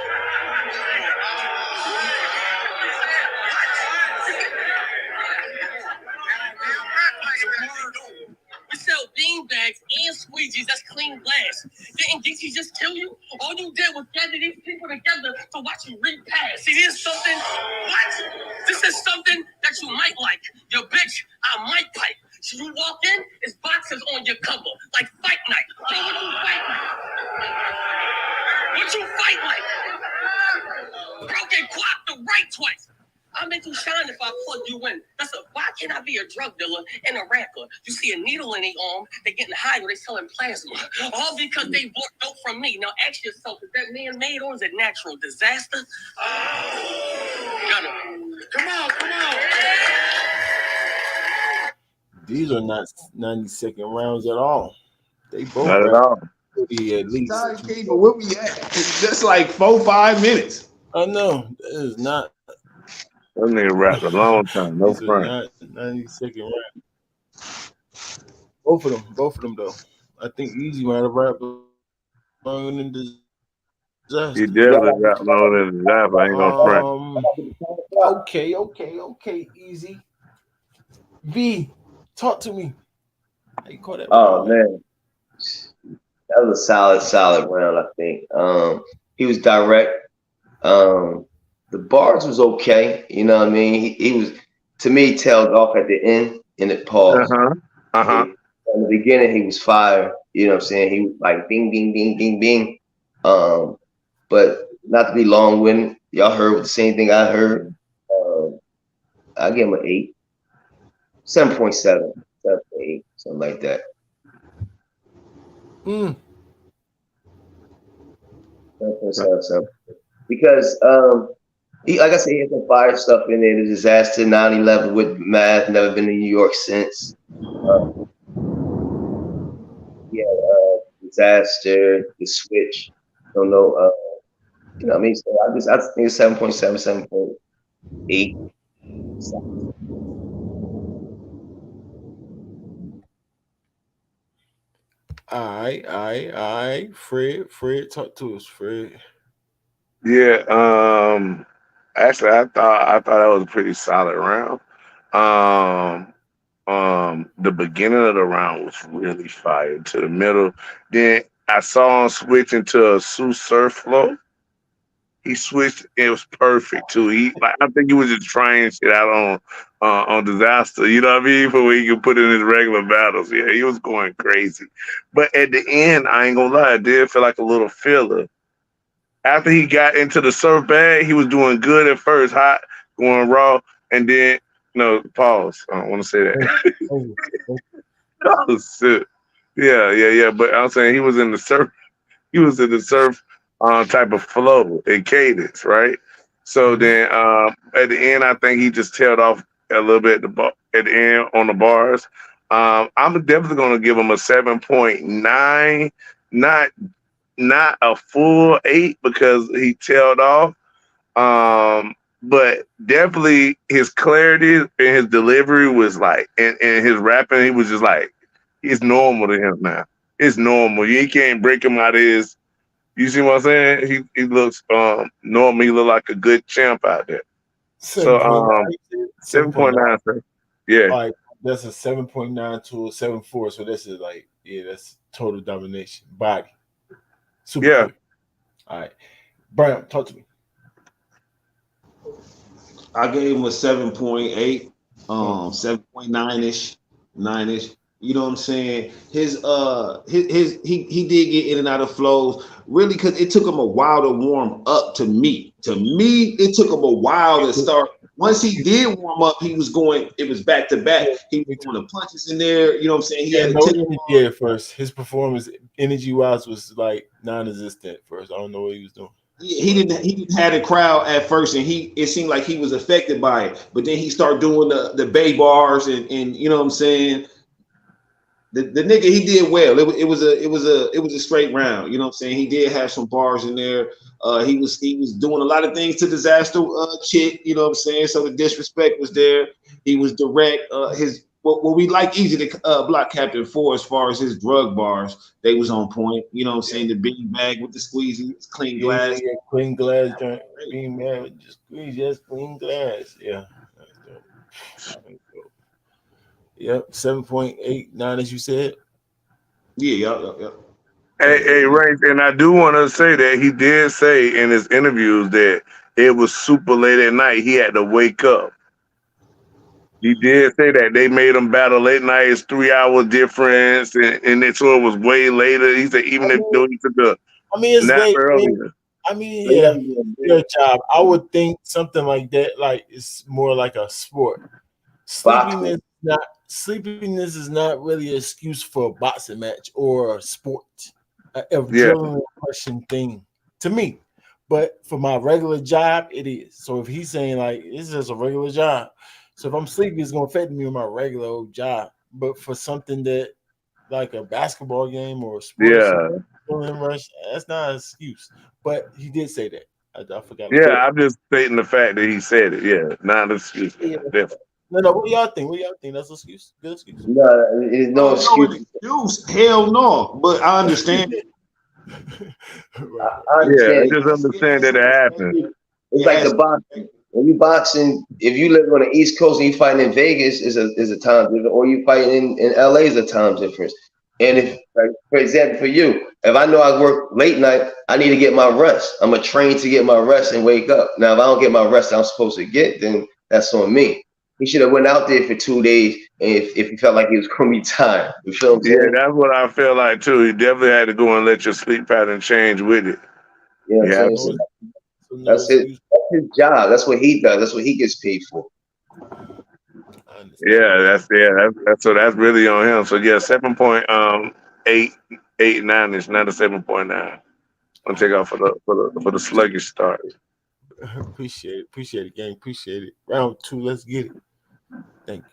Speaker 7: We sell bean bags and squeegees. That's clean glass. Didn't DC just kill you? All you did was gather these people together to watch you repass. See, this is something. What? This is something that you might like. Your bitch, I might pipe. So you walk in, it's boxes on your cover, like fight night. So what you fight like? What you fight like? Broken clock the right twice. I'll make you shine if I plug you in. Why can't I be a drug dealer and a rapper? You see a needle in their arm, they getting high or they selling plasma. All because they bought dope from me. Now ask yourself, is that man-made or is it natural disaster? Come on.
Speaker 4: These are not 90-second rounds at all. They both
Speaker 9: Not at all.
Speaker 4: at least.
Speaker 2: But where we at? It's just like 4-5 minutes.
Speaker 4: I know. That is not.
Speaker 9: That nigga rapped a long time. No
Speaker 4: These are
Speaker 9: front.
Speaker 4: not 90-second rounds. Both of them though. I think Eazy might have rapped longer than Disaster.
Speaker 9: He definitely rapped longer than Disaster. I ain't gonna front.
Speaker 4: Okay, Eazy. V, talk to me. How you call that?
Speaker 8: Oh man, that was a solid round. I think he was direct. The bars was okay. You know what I mean? He was, to me, tailed off at the end and it paused. In the beginning, he was fire. You know what I'm saying? He was like bing, bing, bing, bing, bing. But not to be long-winded, y'all heard the same thing I heard. I give him an 8. 7.7, 7.8, something like that. 7.7. Because he, like I said, he had some fire stuff in there. The Disaster, 9/11 with Math, never been to New York since. Disaster, The Switch. Don't know. You know what I mean? So I think it's 7.7, 7.8.
Speaker 4: All right. Fred, talk to us, Fred.
Speaker 9: Yeah, actually I thought that was a pretty solid round. The beginning of the round was really fire to the middle. Then I saw him switch into a Sue Surf flow. He switched. It was perfect too. I think he was just trying shit out on Disaster. You know what I mean? For where he could put in his regular battles. Yeah, he was going crazy. But at the end, I ain't gonna lie, it did feel like a little filler. After he got into the surf bag, he was doing good at first, hot, going raw, and then no pause. I don't want to say that. Oh shit. Yeah. But I'm saying he was in the surf. He was in the surf type of flow and cadence, right? So then at the end, I think he just tailed off a little bit at the end on the bars. I'm definitely gonna give him a 7.9, not a full 8 because he tailed off. But definitely his clarity and his delivery was like, and his rapping, he was just like, it's normal to him now. It's normal. You can't break him out of his. You see what I'm saying? He looks normal. He look like a good champ out there.
Speaker 4: 7.9.
Speaker 9: 7.9, sir. Yeah.
Speaker 4: All right, that's a 7.9 to a 7.4. So this is like, that's total domination. Body. Super
Speaker 9: Yeah.
Speaker 4: quick. All right. Brian, talk to me.
Speaker 1: I gave him a 7.8, 7.9-ish, 9-ish. You know what I'm saying? He did get in and out of flows, really, because it took him a while to warm up to me. To me, it took him a while to start. Once he did warm up, he was going, it was back to back. He was doing the punches in there. You know what I'm saying? He had
Speaker 4: no energy at first. His performance, energy wise, was like non-existent at first. I don't know what he was doing.
Speaker 1: He didn't have the crowd at first, and it seemed like he was affected by it. But then he started doing the bay bars, and you know what I'm saying. The nigga, he did well. It was a straight round. You know what I'm saying. He did have some bars in there. He was doing a lot of things to Disaster Chick. You know what I'm saying. So the disrespect was there. He was direct. What we like Eazy to block Captain 4 as far as his drug bars, they was on point. You know what I'm saying? The big bag with the squeezy, clean glass.
Speaker 4: Yeah, clean glass joint. Being mad with just squeeze, just clean glass. Yeah. Yep, 7.89 as you said.
Speaker 1: Yeah.
Speaker 9: Hey, Ray, and I do want to say that he did say in his interviews that it was super late at night. He had to wake up. He did say that they made him battle late night. It's 3 hour difference, and so it was way later. He said even if he took a
Speaker 4: it's
Speaker 9: nap
Speaker 4: late.
Speaker 9: earlier.
Speaker 4: Yeah, good job. I would think something like that, like it's more like a sport. Sleepiness is not really an excuse for a boxing match or a sport, adrenaline rushing thing to me. But for my regular job, it is. So if he's saying like it's just a regular job, so if I'm sleepy, it's gonna affect me on my regular old job. But for something that like a basketball game or a sport, adrenaline rush, that's not an excuse. But he did say that. I forgot.
Speaker 9: Yeah, I'm just stating the fact that he said it. Yeah, not an excuse.
Speaker 4: Yeah. No. What y'all think? That's an excuse? Good excuse?
Speaker 8: No, it's no excuse.
Speaker 1: Hell no. But I understand.
Speaker 8: I understand.
Speaker 9: Just understand that it happens.
Speaker 8: It's like the boxing. When you boxing, if you live on the East Coast and you fighting in Vegas, is a time difference, or you fighting in LA is a time difference. And if, like, for example, for you, if I know I work late night, I need to get my rest. I'm a trained to get my rest and wake up. Now, if I don't get my rest I'm supposed to get, then that's on me. He should have went out there for 2 days if he felt like he was going to be tired. You feel what I'm saying?
Speaker 9: Yeah, that's what I feel like too. You definitely had to go and let your sleep pattern change with it.
Speaker 8: Yeah, that's his job. That's what he does. That's what he gets paid for.
Speaker 9: That's really on him. So yeah, 7.89 is not a 7.9. I'm gonna take off for the sluggish start.
Speaker 4: Appreciate it, gang. Appreciate it. Round 2, let's get it. Thank you.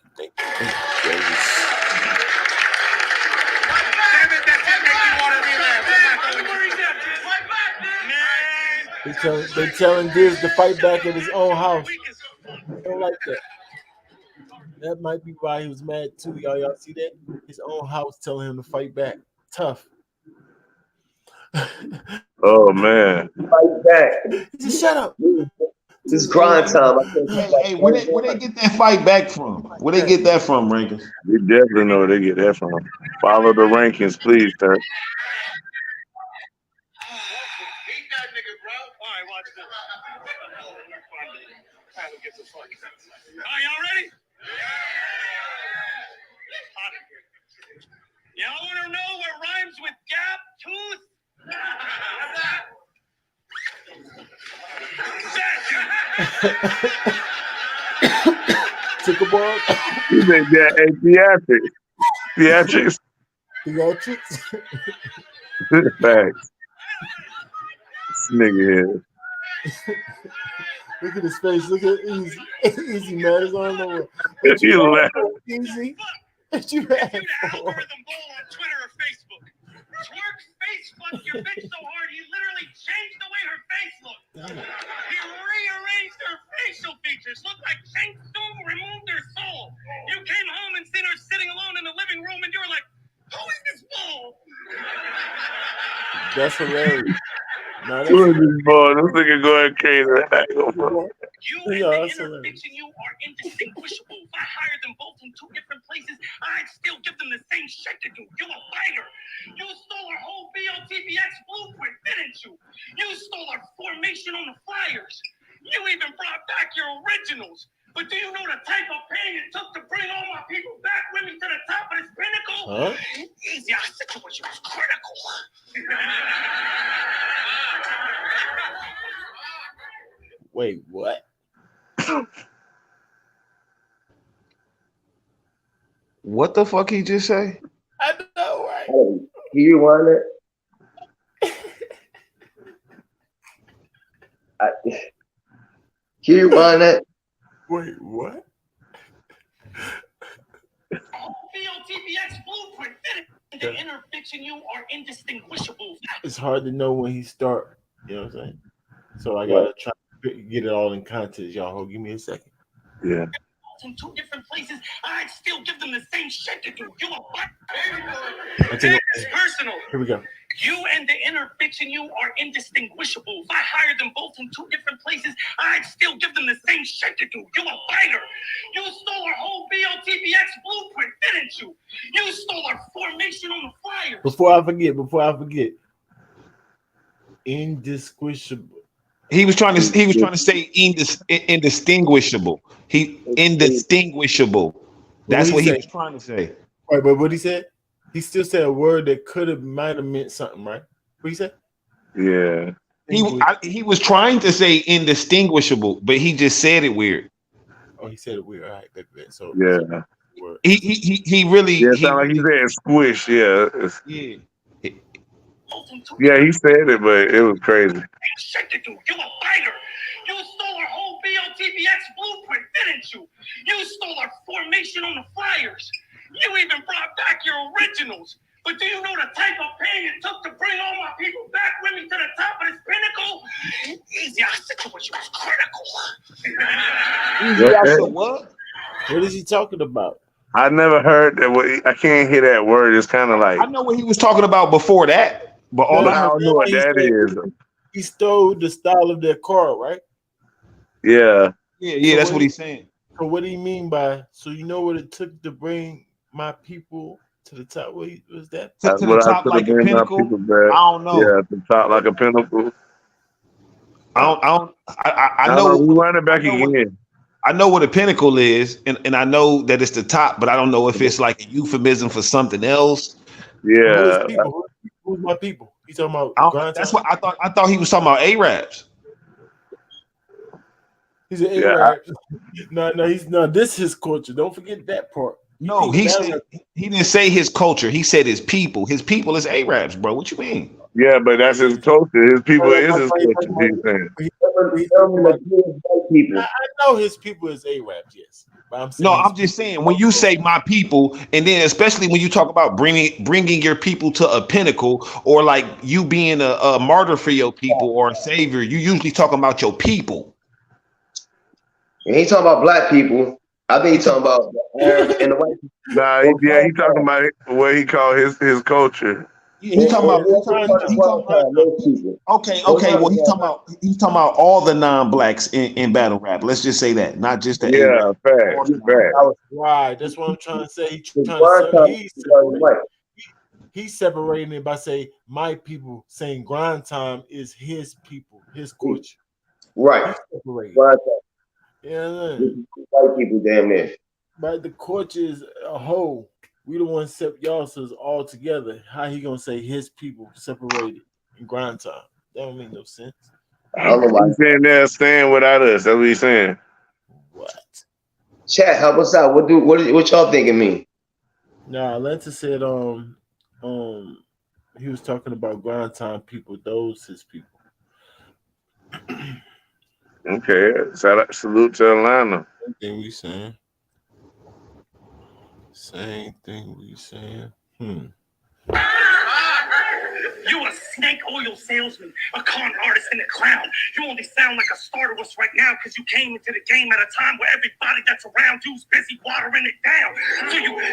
Speaker 4: They telling Diz to fight back at his own house. I don't like that. That might be why he was mad too. Y'all see that? His own house telling him to fight back. Tough.
Speaker 9: Oh man.
Speaker 8: Fight back.
Speaker 4: Just shut up.
Speaker 8: It's grind time. I can't
Speaker 1: Hey, hey, where they get that fight back from? Where they get that from, Rankingz?
Speaker 9: We definitely know where they get that from. Follow the rankings, please, sir.
Speaker 7: Beat that nigga, bro. All right, watch this. All right, y'all ready? Y'all want to know what rhymes with gap tooth?
Speaker 4: Took a ball.
Speaker 9: You think that ain't theatrics? Theatrics?
Speaker 4: Theatrics.
Speaker 9: Facts. This nigga here.
Speaker 4: Look at his face. Look at Eazy. Eazy, man. It's all over.
Speaker 9: You laugh.
Speaker 4: Eazy. What you mad
Speaker 7: You to
Speaker 4: for?
Speaker 7: algorithm bowl on Twitter or Facebook. Twerk face fucked your bitch so hard he literally changed the way her face looked. He rearranged her facial features. Looked like Shang Tsung removed her soul. You came home and seen her sitting alone in the living room and you were like, who is this fool?
Speaker 4: That's hilarious. No, that's
Speaker 9: Look at this boy. This nigga going crazy.
Speaker 7: You
Speaker 4: Yeah,
Speaker 7: and
Speaker 4: that's
Speaker 7: the inner
Speaker 4: hilarious.
Speaker 7: fiction, you are indistinguishable. If I hired them both in two different places, I'd still give them the same shit to do. You a fighter. You stole our whole BOTBX blueprint, didn't you? You stole our formation on the flyers. You even brought back your originals. But do you know the type of pain it took to bring all my people back with me to the top of this pinnacle?
Speaker 4: Huh?
Speaker 7: Easy, our situation was critical.
Speaker 4: Wait, what?
Speaker 1: What the fuck he just say?
Speaker 4: I know, right?
Speaker 8: Hey, can you rewind that? Can you rewind that?
Speaker 4: Wait, what?
Speaker 7: BOTBX blueprint, the inner fiction, you are indistinguishable.
Speaker 4: It's hard to know when he start. You know what I'm saying? So I gotta try to get it all in context, y'all. Hold, give me a second.
Speaker 9: Yeah.
Speaker 7: In two different places, I'd still give them the same shit to do. You a
Speaker 4: Okay,
Speaker 7: It's personal.
Speaker 4: here we go.
Speaker 7: You and the inner fiction, you are indistinguishable. If I hired them both in two different places, I'd still give them the same shit to do. You a fighter. You stole our whole BOTBX blueprint, didn't you? You stole our formation on the flyers.
Speaker 4: Before I forget. Indistinguishable.
Speaker 1: He was trying to say indistinguishable. He indistinguishable. That's what he was trying to say.
Speaker 4: Right, but what he said? He still said a word that might have meant something, right? What he said?
Speaker 9: Yeah.
Speaker 8: He was trying to say indistinguishable, but he just said it weird.
Speaker 4: Oh, he said it weird. All right, so
Speaker 9: Yeah.
Speaker 8: He really
Speaker 9: Yeah, sound like he said squish. Yeah.
Speaker 8: yeah.
Speaker 9: Yeah, he said it, but it was crazy.
Speaker 7: Shit to do. You a fighter. You stole our whole BOTBX blueprint, didn't you? You stole our formation on the flyers. You even brought back your originals. But do you know the type of pain it took to bring all my people back with me to the top of this pinnacle? Easy, our situation was critical.
Speaker 8: Easy, I said what?
Speaker 4: What is he talking about?
Speaker 9: I never heard that. I can't hear that word. It's kind of like
Speaker 8: I know what he was talking about before that, but all
Speaker 9: I don't know what that is.
Speaker 4: He stole the style of their car, right?
Speaker 9: Yeah.
Speaker 8: Yeah, that's what he's saying.
Speaker 4: So what do you mean by? So you know what it took to bring my people to the top? What was that?
Speaker 8: To the top like a pinnacle? I don't know.
Speaker 9: Yeah, to the top like a pinnacle.
Speaker 8: I know.
Speaker 9: We run it back again.
Speaker 8: I know what a pinnacle is, and I know that it's the top, but I don't know if it's like a euphemism for something else.
Speaker 9: Yeah.
Speaker 4: Who's my people? You talking about?
Speaker 8: That's what I thought. I thought he was talking about Arabs.
Speaker 4: He's an Arab. No, he's not. This is his culture. Don't forget that part.
Speaker 8: No, he didn't say his culture. He said his people. His people is Arabs, bro. What you mean?
Speaker 9: Yeah, but that's his culture. His people is his culture. He's saying.
Speaker 4: I know his people is Arabs, yes. But
Speaker 8: I'm just saying when you say my people, and then especially when you talk about bringing your people to a pinnacle, or like you being a martyr for your people or a savior, you usually talking about your people.
Speaker 10: And he talking about black people. I think he talking about the Arabs and the white people.
Speaker 9: Nah, he talking about what he called his culture.
Speaker 1: He talking about. Okay. Well, he's talking about all the non-blacks in battle rap. Let's just say that, not just the
Speaker 9: Yeah, facts.
Speaker 4: Right. That's what I'm trying to say. He's separating it by saying my people, saying grind time is his people, his culture.
Speaker 8: Right.
Speaker 4: He's separating. Yeah.
Speaker 8: White people, damn near.
Speaker 4: But the culture is a whole. We the ones except y'all, so it's all together. How he gonna say his people separated in grind time? That don't make no sense.
Speaker 9: I don't know why he's saying they're staying without us. That's what he's saying.
Speaker 4: What?
Speaker 8: Chat, help us out. What y'all thinking me?
Speaker 4: Nah, Atlanta said he was talking about grind time people, those his people.
Speaker 9: Okay, salute to Atlanta.
Speaker 4: Same thing we saying. Same thing we saying.
Speaker 6: You a snake oil salesman, a con artist, and a clown. You only sound like a starter was right now because you came into the game at a time where everybody that's around you's busy watering it down.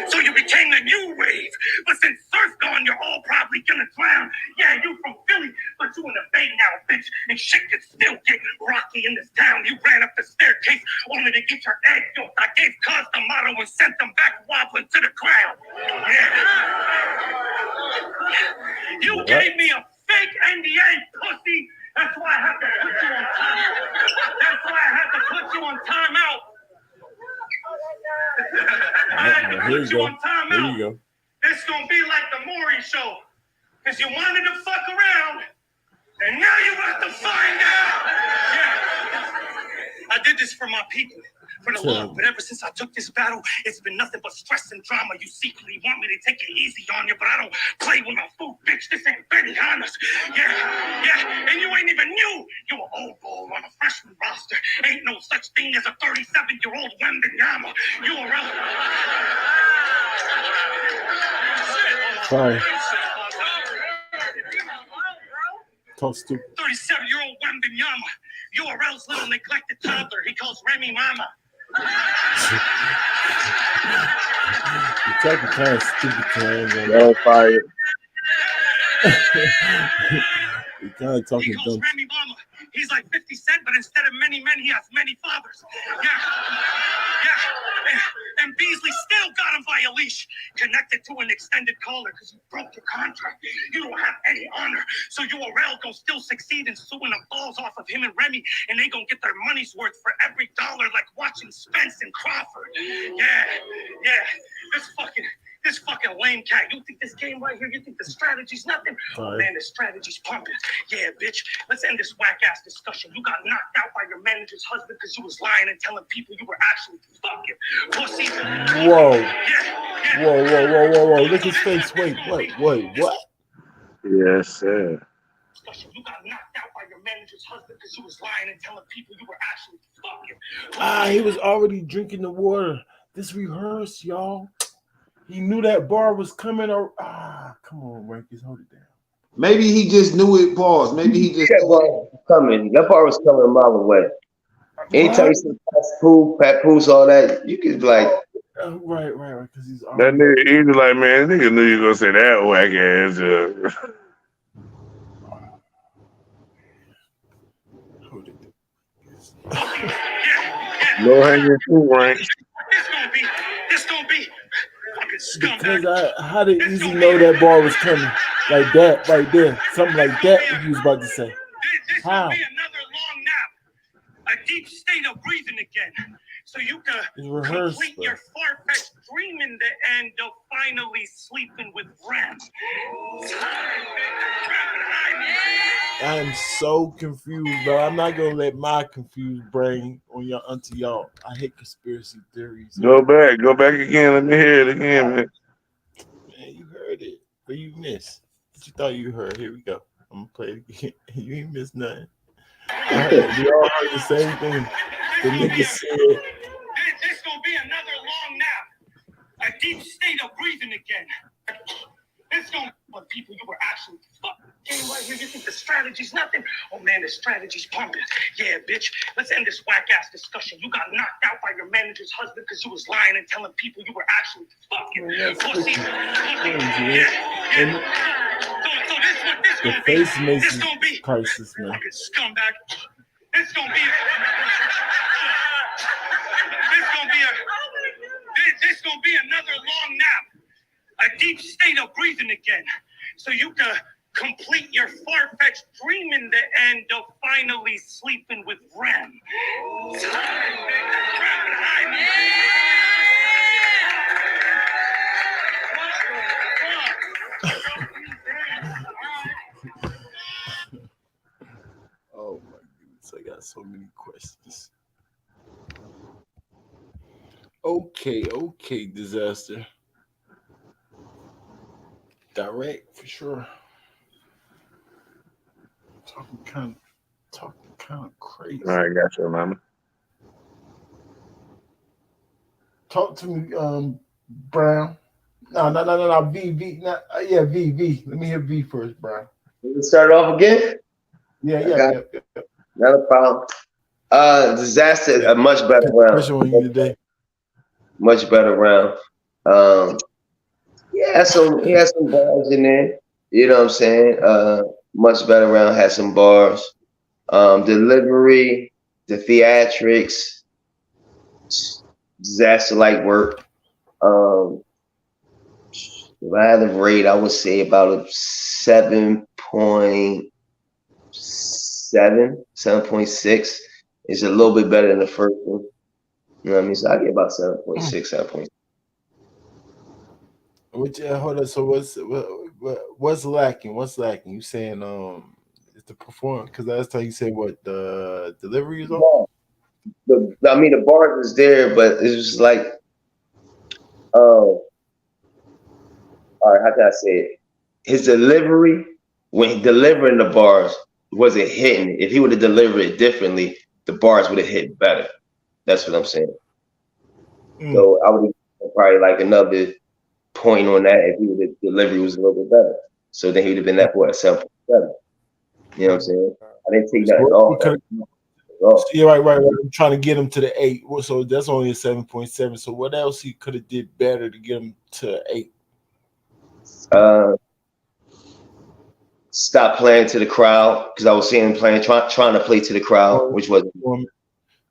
Speaker 6: So you became the new wave. But since Surf gone, you're all probably gonna drown. Yeah, you from Philly, but you in the Bay now, bitch. And shit can still get rocky in this town. You ran up the staircase only to get your egg yolk. I gave Cuz the motto and sent them back wobbling to the ground. Yeah. You gave me a fake NDA, pussy. That's why I have to put you on time. That's why I have to put you on timeout. I had to put you on timeout.
Speaker 4: There you go.
Speaker 6: It's gonna be like the Maury show, because you wanted to fuck around, and now you have to find out. Yeah. I did this for my people. For the love, but ever since I took this battle, it's been nothing but stress and drama. You secretly want me to take it easy on you, but I don't play with my food, bitch. This ain't Benihana's. Yeah, and you ain't even new. You an old bull on a freshman roster. Ain't no such thing as a 37-year-old Wembenyama. You a real...
Speaker 4: Sorry. Talk stupid.
Speaker 6: 37-year-old Wembenyama. URL's little neglected toddler. He calls Remy Mama.
Speaker 4: You're talking kind of stupid time.
Speaker 9: No fire.
Speaker 4: You're kind of talking
Speaker 6: He calls
Speaker 4: dumb.
Speaker 6: Remy Mama. He's like 50 Cent, but instead of many men, he has many fathers. Yeah. And Beasley still got him by a leash, connected to an extended collar because you broke your contract. You don't have any honor. So URL gonna still succeed in suing the balls off of him and Remy, and they gonna get their money's worth for every dollar, like watching Spence and Crawford. Yeah. This fucking lame cat. You think this game right here, you think the strategy's nothing? Oh, man, the strategy's pumping. Yeah, bitch. Let's end this whack-ass discussion. You got knocked out by your manager's husband because you was lying and telling people you were actually fucking pussy.
Speaker 4: Whoa. Whoa. Look at his face. Wait, what?
Speaker 9: Yes, sir.
Speaker 6: You got knocked out by your manager's husband because you was lying and telling people you were actually fucking.
Speaker 4: He was already drinking the water. This rehearsed, y'all. He knew that bar was coming. Come on, Rankingz, hold it down.
Speaker 1: Maybe he just knew it. Pause. Maybe he just
Speaker 8: that bar was coming. That bar was coming a mile away. Anytime you see Pat Poose, all that, you could be like,
Speaker 4: right, because he's
Speaker 9: that nigga. He was like, man, nigga knew you gonna say that whack ass.
Speaker 4: Hold it.
Speaker 9: No hanging fruit, right?
Speaker 6: This gonna be
Speaker 4: because how did Eazy know that bar was coming? Like that, right there. Something like that he was about to say. How?
Speaker 6: This will be another long nap. A deep state of breathing again. So you can complete your far-fetched dream in the end of finally sleeping with Ram.
Speaker 4: I'm so confused, bro. I'm not gonna let my confused brain on onto y'all. I hate conspiracy theories.
Speaker 9: Go back again. Let me hear it again, man.
Speaker 4: Man, you heard it, but you missed. What you thought you heard? Here we go. I'm gonna play it again. You ain't missed nothing. We all heard the same thing. The nigga said.
Speaker 6: This gonna be another long nap. A deep state of breathing again. This gonna be people you were actually fucking right here. You think the strategy's nothing? Oh man, the strategy's pumping. Yeah, bitch. Let's end this whack-ass discussion. You got knocked out by your manager's husband because you was lying and telling people you were actually fucking pussy.
Speaker 4: The face makes it crisis, man.
Speaker 6: Fucking scumbag. It's gonna be another long nap. A deep state of breathing again. So you can complete your far-fetched dream in the end of finally sleeping with Ram.
Speaker 4: Oh my goodness, I got so many questions. Okay, Disaster. Direct for sure. Talking kind of crazy.
Speaker 9: All right, got you, mama.
Speaker 4: Talk to me, Brown. No. V. Yeah, V. Let me hear V first, Brown.
Speaker 8: Let's start off again.
Speaker 4: Yeah.
Speaker 8: Not a problem. Disaster, a much better
Speaker 4: Pressure on you
Speaker 8: round.
Speaker 4: today.
Speaker 8: Much better round. He had some bars in there. You know what I'm saying? Much better round, had some bars. Delivery, the theatrics, Disaster like work. If I had a rate, I would say about a 7.7, 7.6. It's a little bit better than the first one. You know what I mean? So I get about 7.6, 7.6.
Speaker 4: Hold on. So what's lacking? What's lacking? You saying it's the performance? Because last time you said what the delivery is off.
Speaker 8: The bars is there, but it's just like, all right, how can I say it? His delivery, when he delivering the bars, wasn't hitting. If he would have delivered it differently, the bars would have hit better. That's what I'm saying. So I would have probably like another point on that if he would have delivery was a little bit better. So then he would have been at what, 7.7. You know what I'm saying? I didn't take that at all.
Speaker 4: Yeah, right. I'm trying to get him to the 8. So that's only a 7.7. So what else he could have did better to get him to 8?
Speaker 8: Stop playing to the crowd, because I was seeing him playing, trying to play to the crowd, which was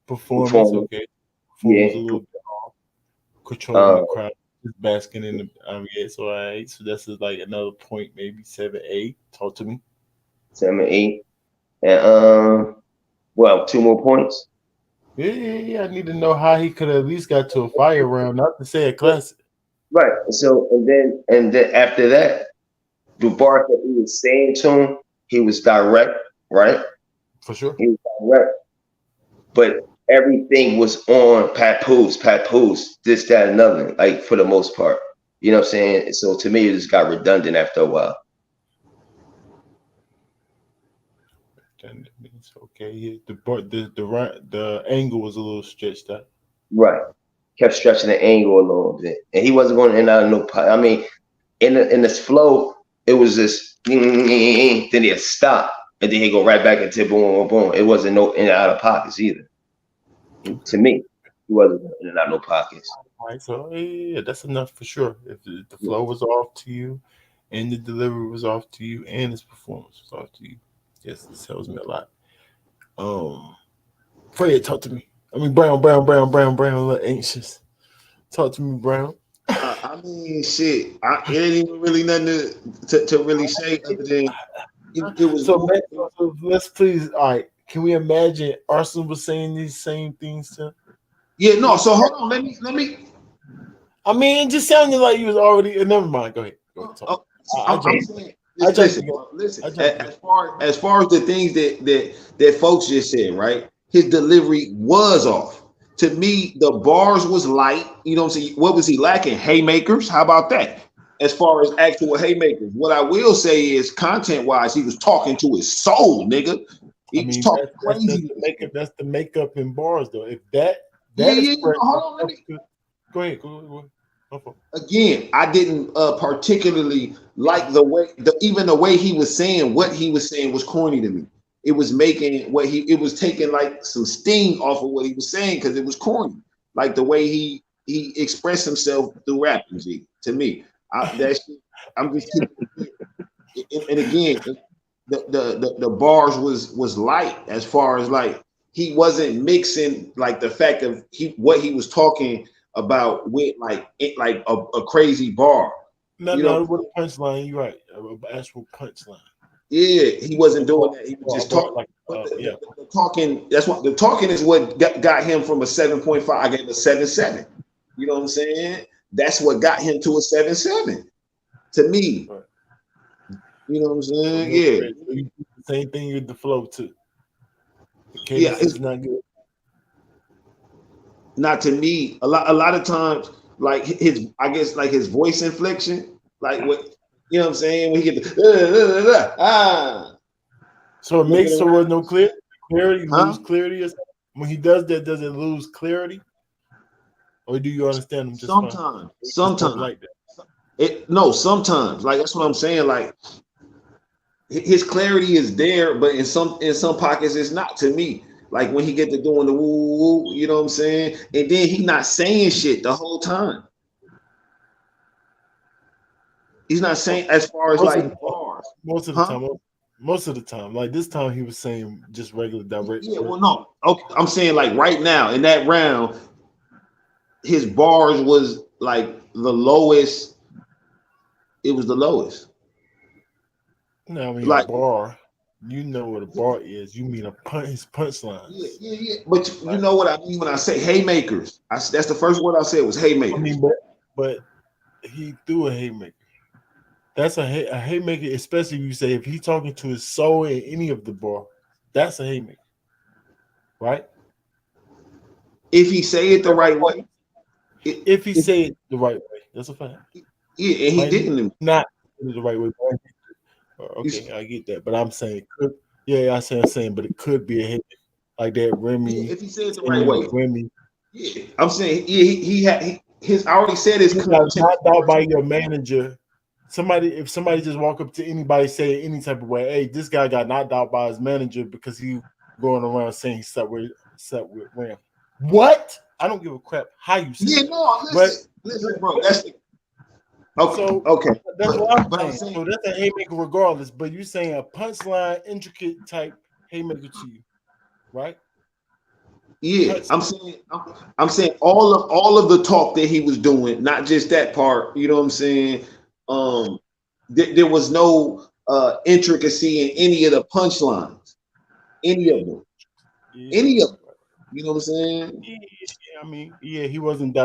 Speaker 4: performance. Okay, performance a little bit off. Controlling the crowd, just basking in the. So all right. So that's like another point, maybe 7, 8. Talk to me.
Speaker 8: 7, 8, and well, 2 more points.
Speaker 4: Yeah. I need to know how he could have at least got to a fire round, not to say a classic.
Speaker 8: Right. So and then after that, the bar that he was saying to him, he was direct, right?
Speaker 4: For sure.
Speaker 8: He was direct. But everything was on papoose, this, that, another, like for the most part. You know what I'm saying? So to me, it just got redundant after a while.
Speaker 4: Okay, the angle was a little stretched out.
Speaker 8: Right. Kept stretching the angle a little bit. And he wasn't going in and out of no pot. I mean, in this flow, it was just then he'd stop, and then he'd go right back into boom, boom, boom. It wasn't no in and out of pockets either. To me, he wasn't in and out of no pockets.
Speaker 4: All right, so yeah, that's enough for sure. If the flow was off to you, and the delivery was off to you, and his performance was off to you, yes, this tells me a lot. Fred, talk to me. I mean, Brown, a little anxious. Talk to me, Brown.
Speaker 2: I mean, shit. It ain't even really nothing to really say other than it was.
Speaker 4: So let's please. All right, can we imagine Arsenal was saying these same things to him?
Speaker 2: Yeah, no. So hold on. Let me.
Speaker 4: I mean, it just sounded like he was already. Never mind. Go ahead. Talk.
Speaker 2: I'm saying, listen. As far as the things that folks just said, right? His delivery was off. To me, the bars was light. You know what I'm saying? What was he lacking? Haymakers. How about that? As far as actual haymakers, what I will say is, content-wise, he was talking to his soul, nigga. He was talking crazy.
Speaker 4: That's the makeup in bars, though. If that
Speaker 2: hold on,
Speaker 4: go ahead.
Speaker 2: Again, I didn't particularly like the way he was saying what he was saying was corny to me. It was making it was taking like some sting off of what he was saying because it was corny. Like the way he expressed himself through rapping, to me. I'm just and again,
Speaker 1: the bars was light as far as like he wasn't mixing like the fact of what he was talking about with like a crazy bar.
Speaker 4: No, with a punchline, you're right. An actual punchline.
Speaker 1: Yeah, he wasn't doing that. He was just talking.
Speaker 4: Like,
Speaker 1: the talking. That's what the talking is. What got him from a 7.5. I gave him a 7.7. You know what I'm saying? That's what got him to a 7.7. To me,
Speaker 4: right.
Speaker 1: You know what I'm saying? Yeah.
Speaker 4: Same thing with the flow too. The
Speaker 1: cadence
Speaker 4: is not good.
Speaker 1: Not to me. A lot of times, like his voice inflection, like what. You know what I'm saying? When he get the
Speaker 4: So it makes so there's no clarity, lose clarity. When he does that, does it lose clarity? Or do you understand him just
Speaker 1: sometimes
Speaker 4: like that?
Speaker 1: Sometimes. Like that's what I'm saying. Like his clarity is there, but in some pockets it's not to me. Like when he get to doing the woo, you know what I'm saying? And then he not saying shit the whole time. He's not saying as far as like bars.
Speaker 4: Most of the time, like this time, he was saying just regular direct.
Speaker 1: Yeah, well, no, okay. I'm saying like right now in that round, his bars was like the lowest. It was the lowest.
Speaker 4: No, I mean like, a bar. You know what a bar is. You mean his punchline.
Speaker 1: Yeah. But you know what I mean when I say haymakers. That's the first word I said was haymakers.
Speaker 4: I mean, but he threw a haymaker. That's a haymaker, especially if you say if he's talking to his soul in any of the bar, that's a haymaker, right?
Speaker 1: If he say it the right way.
Speaker 4: If he say it the right way, that's a fact.
Speaker 1: Yeah, and he didn't.
Speaker 4: Not the right way. Okay, I get that, but I'm saying I'm saying, but it could be a haymaker like that. Remy,
Speaker 1: if he said it the right way.
Speaker 4: Remy.
Speaker 1: Yeah, I'm saying his I already said his
Speaker 4: knocked out by your manager. If somebody just walk up to anybody say any type of way, hey, this guy got knocked out by his manager because he going around saying he slept with Ram. What? I don't give a crap how you say it.
Speaker 1: Yeah, no, listen, bro. That's okay.
Speaker 4: That's what I'm saying. So that's a haymaker regardless, but you saying a punchline, intricate type haymaker to you, right?
Speaker 1: Yeah, I'm saying all of the talk that he was doing, not just that part. You know what I'm saying? There was no intricacy in any of the punchlines, any of them. You know what I'm saying?
Speaker 4: Yeah, I mean, he wasn't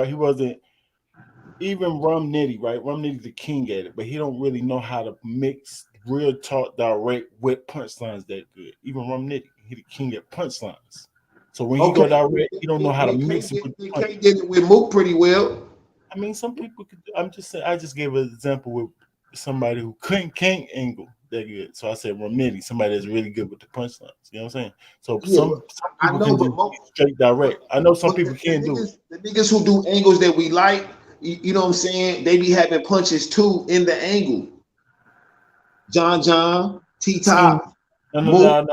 Speaker 4: even Rum Nitty, right? Rum Nitty's the king at it, but he don't really know how to mix real talk direct with punchlines that good. Even Rum Nitty, he the king at punchlines. So when he go direct, he don't know how to mix it with
Speaker 1: punch. He did it with Mook pretty well.
Speaker 4: I mean, some people could. I'm just saying. I just gave an example with somebody who can't angle that good. So I said Romney, somebody that's really good with the punchlines. You know what I'm saying? So some people can do straight direct. I know some people can do it.
Speaker 1: The niggas who do angles that we like, you know what I'm saying? They be having punches too in the angle. John, T-Top.
Speaker 4: No.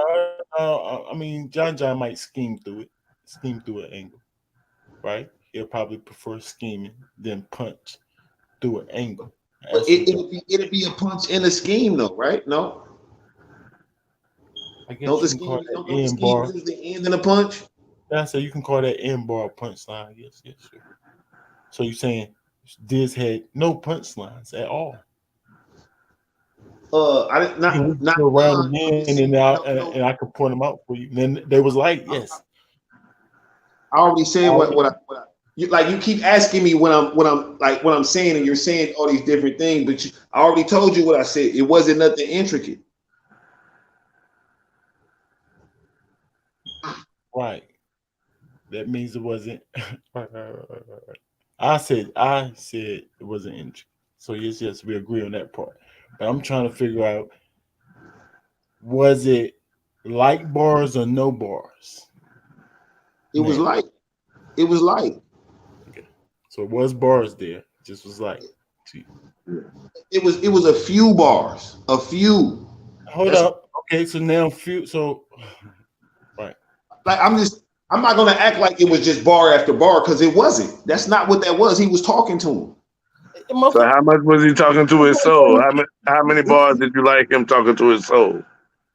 Speaker 4: I mean, John might scheme through an angle, right? He'll probably prefer scheming than punch through an angle.
Speaker 1: But it'll be a punch in a scheme, though, right? No.
Speaker 4: I guess you can call that end bar.
Speaker 1: Is the end in a punch?
Speaker 4: Yeah, so you can call that end bar punchline. Yes, sure. So you're saying Diz had no punchlines at all?
Speaker 1: I did not
Speaker 4: around again, and I could point them out for you. And then they was like, yes.
Speaker 1: I already said what I you keep asking me what I'm saying, and you're saying all these different things, but I already told you what I said. It wasn't nothing intricate.
Speaker 4: Right. That means it wasn't. Right. I said it wasn't intricate. So yes, we agree on that part. But I'm trying to figure out, was it light bars or no bars?
Speaker 1: It was light. It was light.
Speaker 4: Okay. So it was bars there. It just was light.
Speaker 1: It was a few bars. A few.
Speaker 4: Hold up. Okay, so now right.
Speaker 1: Like I'm not gonna act like it was just bar after bar, because it wasn't. That's not what that was. He was talking to him.
Speaker 9: So how much was he talking to his soul? How many bars did you like him talking to his soul?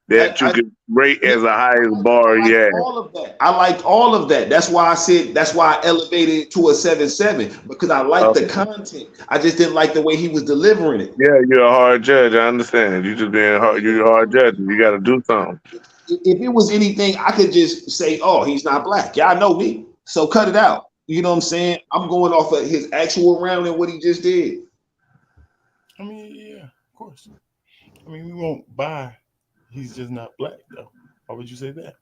Speaker 9: that you could rate as the highest bar he had.
Speaker 1: All of that. I liked all of that. That's why I said. That's why I elevated it to a 7.7 because I liked the content. I just didn't like the way he was delivering it.
Speaker 9: Yeah, you're a hard judge. I understand. You just being hard. You're a hard judge. You got to do something.
Speaker 1: If it was anything, I could just say, "Oh, he's not black." Y'all know me, so cut it out. You know what I'm saying? I'm going off of his actual round and what he just did.
Speaker 4: I mean, yeah, of course. I mean, we won't buy. He's just not black, though. Why would you say that?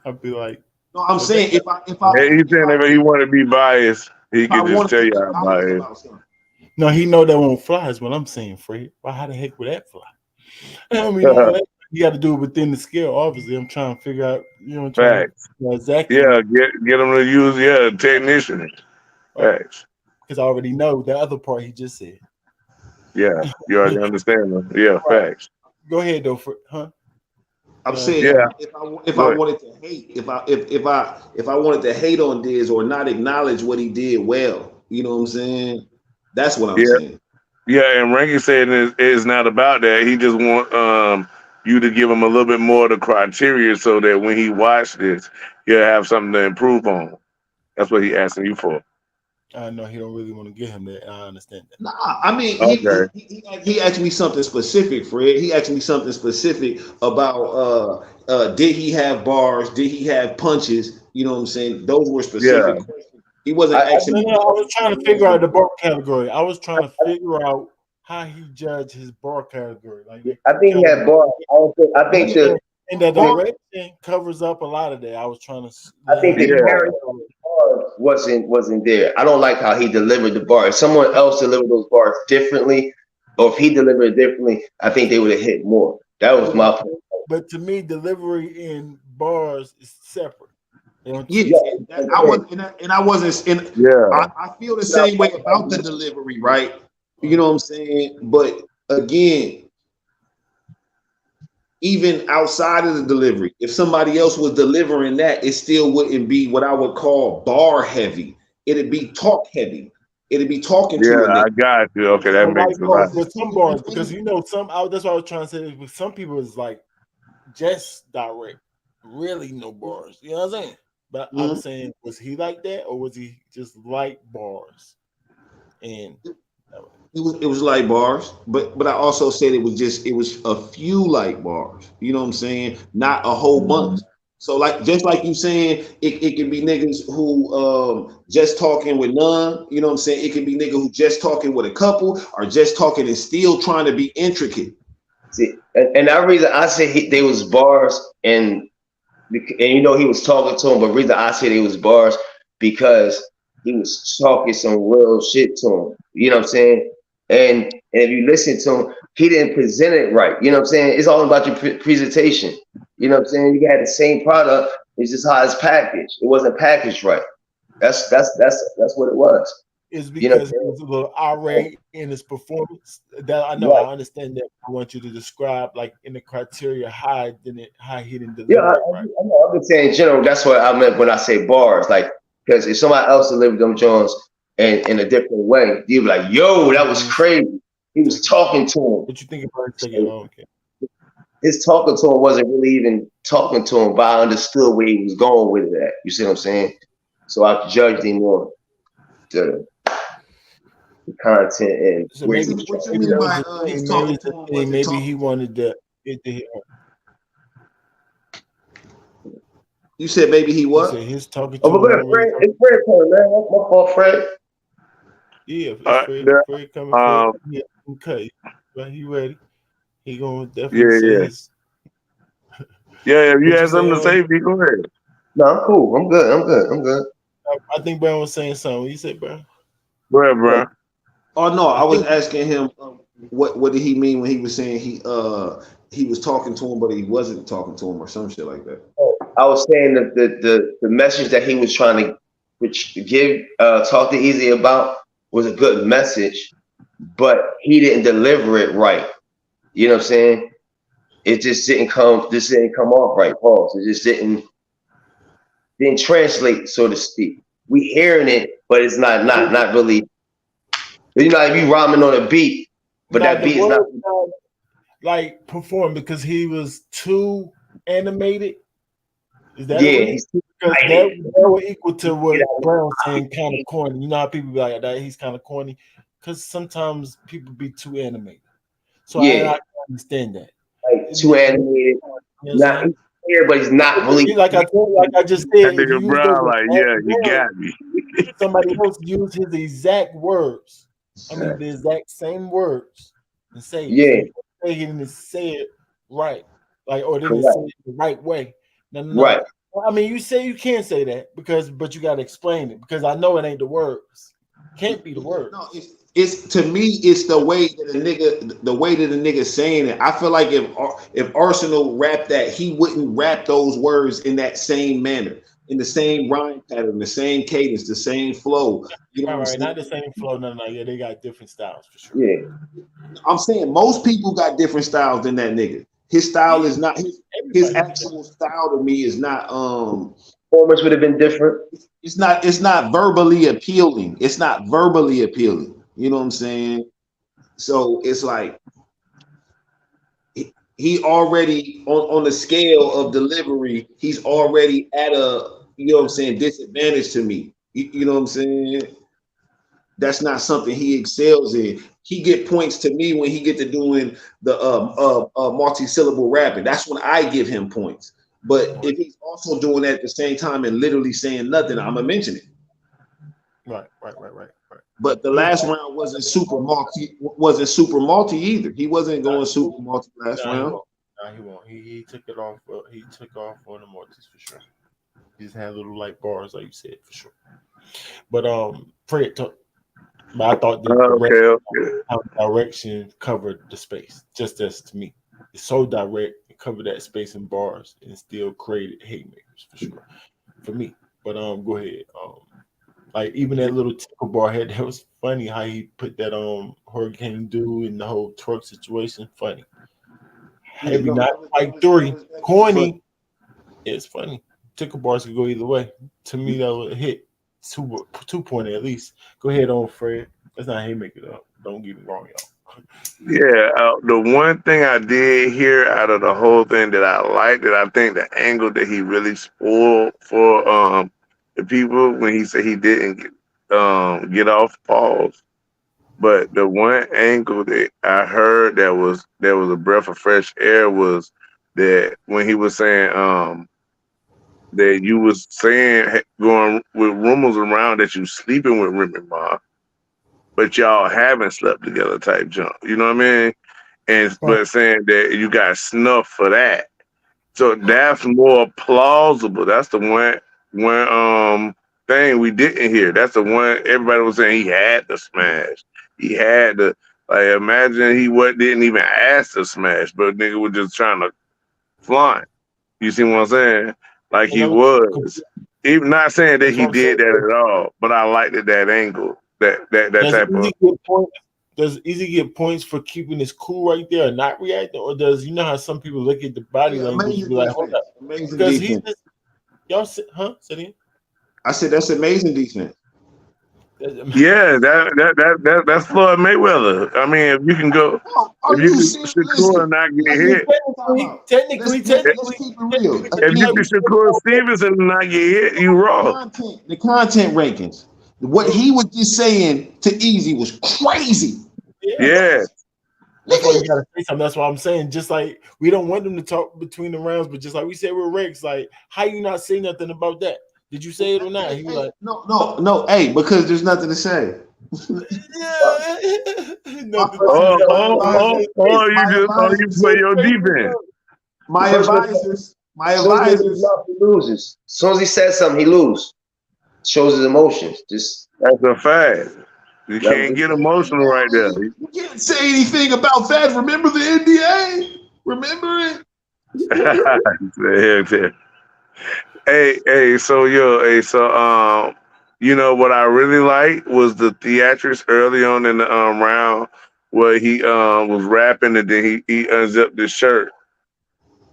Speaker 4: I'd be like,
Speaker 1: no, I'm saying if I
Speaker 9: he's saying if he want to be biased, he can just tell you how biased.
Speaker 4: No, he know that won't fly. Is what I'm saying, Fred. Why? How the heck would that fly? I mean, you got to do it within the scale. Obviously, I'm trying to figure out. You know, exactly.
Speaker 9: Yeah, get him to use technician. Facts.
Speaker 4: Because I already know the other part he just said.
Speaker 1: Yeah,
Speaker 9: you already understand them. Yeah, facts.
Speaker 4: Go ahead though,
Speaker 1: I'm saying if I wanted to hate, if I wanted to hate on Diz or not acknowledge what he did well, you know what I'm saying? That's what I'm saying.
Speaker 9: Yeah, and Rankingz said it's not about that. He just want you to give him a little bit more of the criteria so that when he watch this, he'll have something to improve on. That's what he asking you for.
Speaker 4: I know he don't really want to get him that. I understand that.
Speaker 1: Nah, I mean, he asked me something specific, Fred. He asked me something specific about did he have bars? Did he have punches? You know what I'm saying? Those were specific questions. He wasn't asking.
Speaker 4: I was trying to figure out the bar category. I was trying to figure out how he judged his bar category. Like,
Speaker 8: I think he had bars. I think
Speaker 4: and the direction covers up a lot of that. I was trying to.
Speaker 8: I think the carry wasn't there. I don't like how he delivered the bar. If someone else delivered those bars differently, or if he delivered it differently, I think they would have hit more. That was my point.
Speaker 4: But to me, delivery in bars is separate.
Speaker 1: I feel the same way about the delivery, right? You know what I'm saying? But again, even outside of the delivery, if somebody else was delivering that, it still wouldn't be what I would call bar heavy. It'd be talk heavy. It'd be talking to a nigga.
Speaker 9: I got you. Okay, that makes a lot.
Speaker 4: With some bars, because that's what I was trying to say. With some people, it's like just direct, really no bars. You know what I'm saying? But I'm saying, was he like that, or was he just like bars? And
Speaker 1: it was like bars, but I also said it was a few like bars. You know what I'm saying? Not a whole bunch. So just like you saying, it can be niggas who just talking with none. You know what I'm saying? It can be niggas who just talking with a couple, or just talking and still trying to be intricate.
Speaker 8: See, and that reason I said they was bars, and he was talking to him, but the reason I said it was bars because he was talking some real shit to him. You know what I'm saying? And if you listen to him, he didn't present it right. You know what I'm saying? It's all about your presentation. You know what I'm saying? You got the same product. It's just how it's packaged. It wasn't packaged right. That's what it was.
Speaker 4: It's because it was a little irate in his performance. That I know. Right. I understand that. I want you to describe, like, in the criteria, how he didn't deliver.
Speaker 8: Yeah, I'm just saying in general. That's what I meant when I say bars. Like, because if somebody else delivered them Jones in a different way, you'd be like, "Yo, that was crazy." He was talking to him.
Speaker 4: What you think about it? Okay.
Speaker 8: His talking to him wasn't really even talking to him, but I understood where he was going with it at. You see what I'm saying? So I judged him on the content and
Speaker 4: so maybe he wanted to.
Speaker 1: You said maybe he what?
Speaker 4: He's talking to.
Speaker 8: Oh, but Fred, it's Fred coming, man. That's my fault, Fred.
Speaker 4: Yeah, Fred coming. Okay, but he ready. He gonna definitely say his.
Speaker 9: Yeah, if you have something to say, go ahead.
Speaker 8: No, I'm cool. I'm good.
Speaker 4: I think Brown was saying something. You said, bro.
Speaker 9: Go ahead, bro.
Speaker 1: Oh no, I was asking him what did he mean when he was saying he was talking to him, but he wasn't talking to him or some shit like that.
Speaker 8: I was saying that the message that he was trying to give talk to Eazy about was a good message, but he didn't deliver it right. You know what I'm saying? It just didn't come off right, Paul. It just didn't translate, so to speak. We hearing it, but it's not really. You know, if you rhyming on a beat, but that beat is not.
Speaker 4: like perform because he was too animated? Is that
Speaker 8: Yeah,
Speaker 4: what
Speaker 8: he's
Speaker 4: because
Speaker 8: excited.
Speaker 4: that would equal to what Brown's saying, kind of corny. You know how people be like that? He's kind of corny because sometimes people be too animated. So I
Speaker 8: Yeah,
Speaker 4: can understand that.
Speaker 8: like too animated.
Speaker 4: You know what I'm
Speaker 8: Not
Speaker 4: saying?
Speaker 8: here, but he's not really.
Speaker 4: Like I just said,
Speaker 9: That
Speaker 4: if
Speaker 9: nigga
Speaker 4: you use those
Speaker 9: Brown, like,
Speaker 4: exact
Speaker 9: yeah, you
Speaker 4: words,
Speaker 9: got me.
Speaker 4: somebody else use his exact words. I mean, the exact same words and say it. So
Speaker 8: Yeah,
Speaker 4: you say he didn't say it right, like or didn't
Speaker 8: correct.
Speaker 4: say it the right way. No, no,
Speaker 8: Right.
Speaker 4: no. I mean, you say you can't say that but you got to explain it because I know it ain't the words. Can't be the words.
Speaker 2: No, it's to me, it's the way that the way that the nigga saying it. I feel like if Arsenal rapped that, he wouldn't rap those words in that same manner, in the same rhyme pattern, the same cadence, the same flow. You know what I'm
Speaker 4: Right,
Speaker 2: saying?
Speaker 4: not the same flow. No, yeah, they got different styles for sure.
Speaker 8: Yeah.
Speaker 2: I'm saying most people got different styles than that nigga. His style is not his actual style to me is not
Speaker 8: Performance would have been different.
Speaker 2: it's not verbally appealing. It's not verbally appealing. You know what I'm saying? So it's like he already on the scale of delivery, he's already at a, you know what I'm saying, disadvantage to me. You know what I'm saying? That's not something he excels in. He get points to me when he get to doing the multi-syllable rapping. That's when I give him points. But if he's also doing that at the same time and literally saying nothing, I'm gonna mention it.
Speaker 4: Right.
Speaker 2: But the last round wasn't super multi either. He wasn't going super multi last round.
Speaker 4: He won't. He took it off. He took off on the multis for sure. He just had little light bars, like you said, for sure. But Fred took. But I thought the direction covered the space. Just as to me, it's so direct. It covered that space in bars and still created haymakers for sure. For me. But go ahead. Like even that little tickle bar head, that was funny how he put that Hurricane Dew in the whole twerk situation. Funny. Heavy not like 3. Corny. It's funny. Tickle bars could go either way. To me, that would hit 2 point at least. Go ahead on Fred. Let's not haymaker though. Don't get me wrong, y'all.
Speaker 9: Yeah, the one thing I did hear out of the whole thing that I liked, that I think the angle that he really spoiled for the people when he said he didn't get off pause. But the one angle that I heard that was a breath of fresh air was that when he was saying that you was saying going with rumors around that you sleeping with Remy Ma, but y'all haven't slept together type jump. You know what I mean? And but saying that you got snuff for that. So that's more plausible. That's the one thing we didn't hear. That's the one everybody was saying he had to smash. He had to, like, imagine he didn't even ask to smash, but nigga was just trying to flaunt. You see what I'm saying? Like he was. Even not saying that he did that at all, but I liked that angle. That type of.
Speaker 4: Does Eazy get points for keeping his cool right there and not reacting, or does you know how some people look at the body language and be like, hold up,
Speaker 2: amazing
Speaker 4: because
Speaker 2: defense.
Speaker 4: he's y'all said, huh? Said he?
Speaker 2: I said that's amazing defense.
Speaker 9: Yeah, that's Floyd Mayweather. I mean, if you can go, if you can Shakur and not get hit.
Speaker 4: Technically,
Speaker 2: let's keep it real.
Speaker 9: If you can Shakur Stevenson and not get hit, you wrong.
Speaker 2: The content rankings. What he was just saying to Eazy was crazy.
Speaker 9: Yeah.
Speaker 4: That's why you gotta say something. That's why I'm saying, just like we don't want them to talk between the rounds, but just like we said with Rex, like how you not say nothing about that? Did you say it or not? He was like,
Speaker 2: no, hey, because there's nothing to say.
Speaker 9: You play your defense.
Speaker 2: My advisors.
Speaker 8: Loses. As soon as he says something, he loses. Shows his emotions.
Speaker 9: That's a fact. You can't get emotional right there.
Speaker 2: You can't say anything about that. Remember the NDA? Remember
Speaker 9: it? So you know what I really liked was the theatrics early on in the round where he was rapping and then he unzipped his shirt.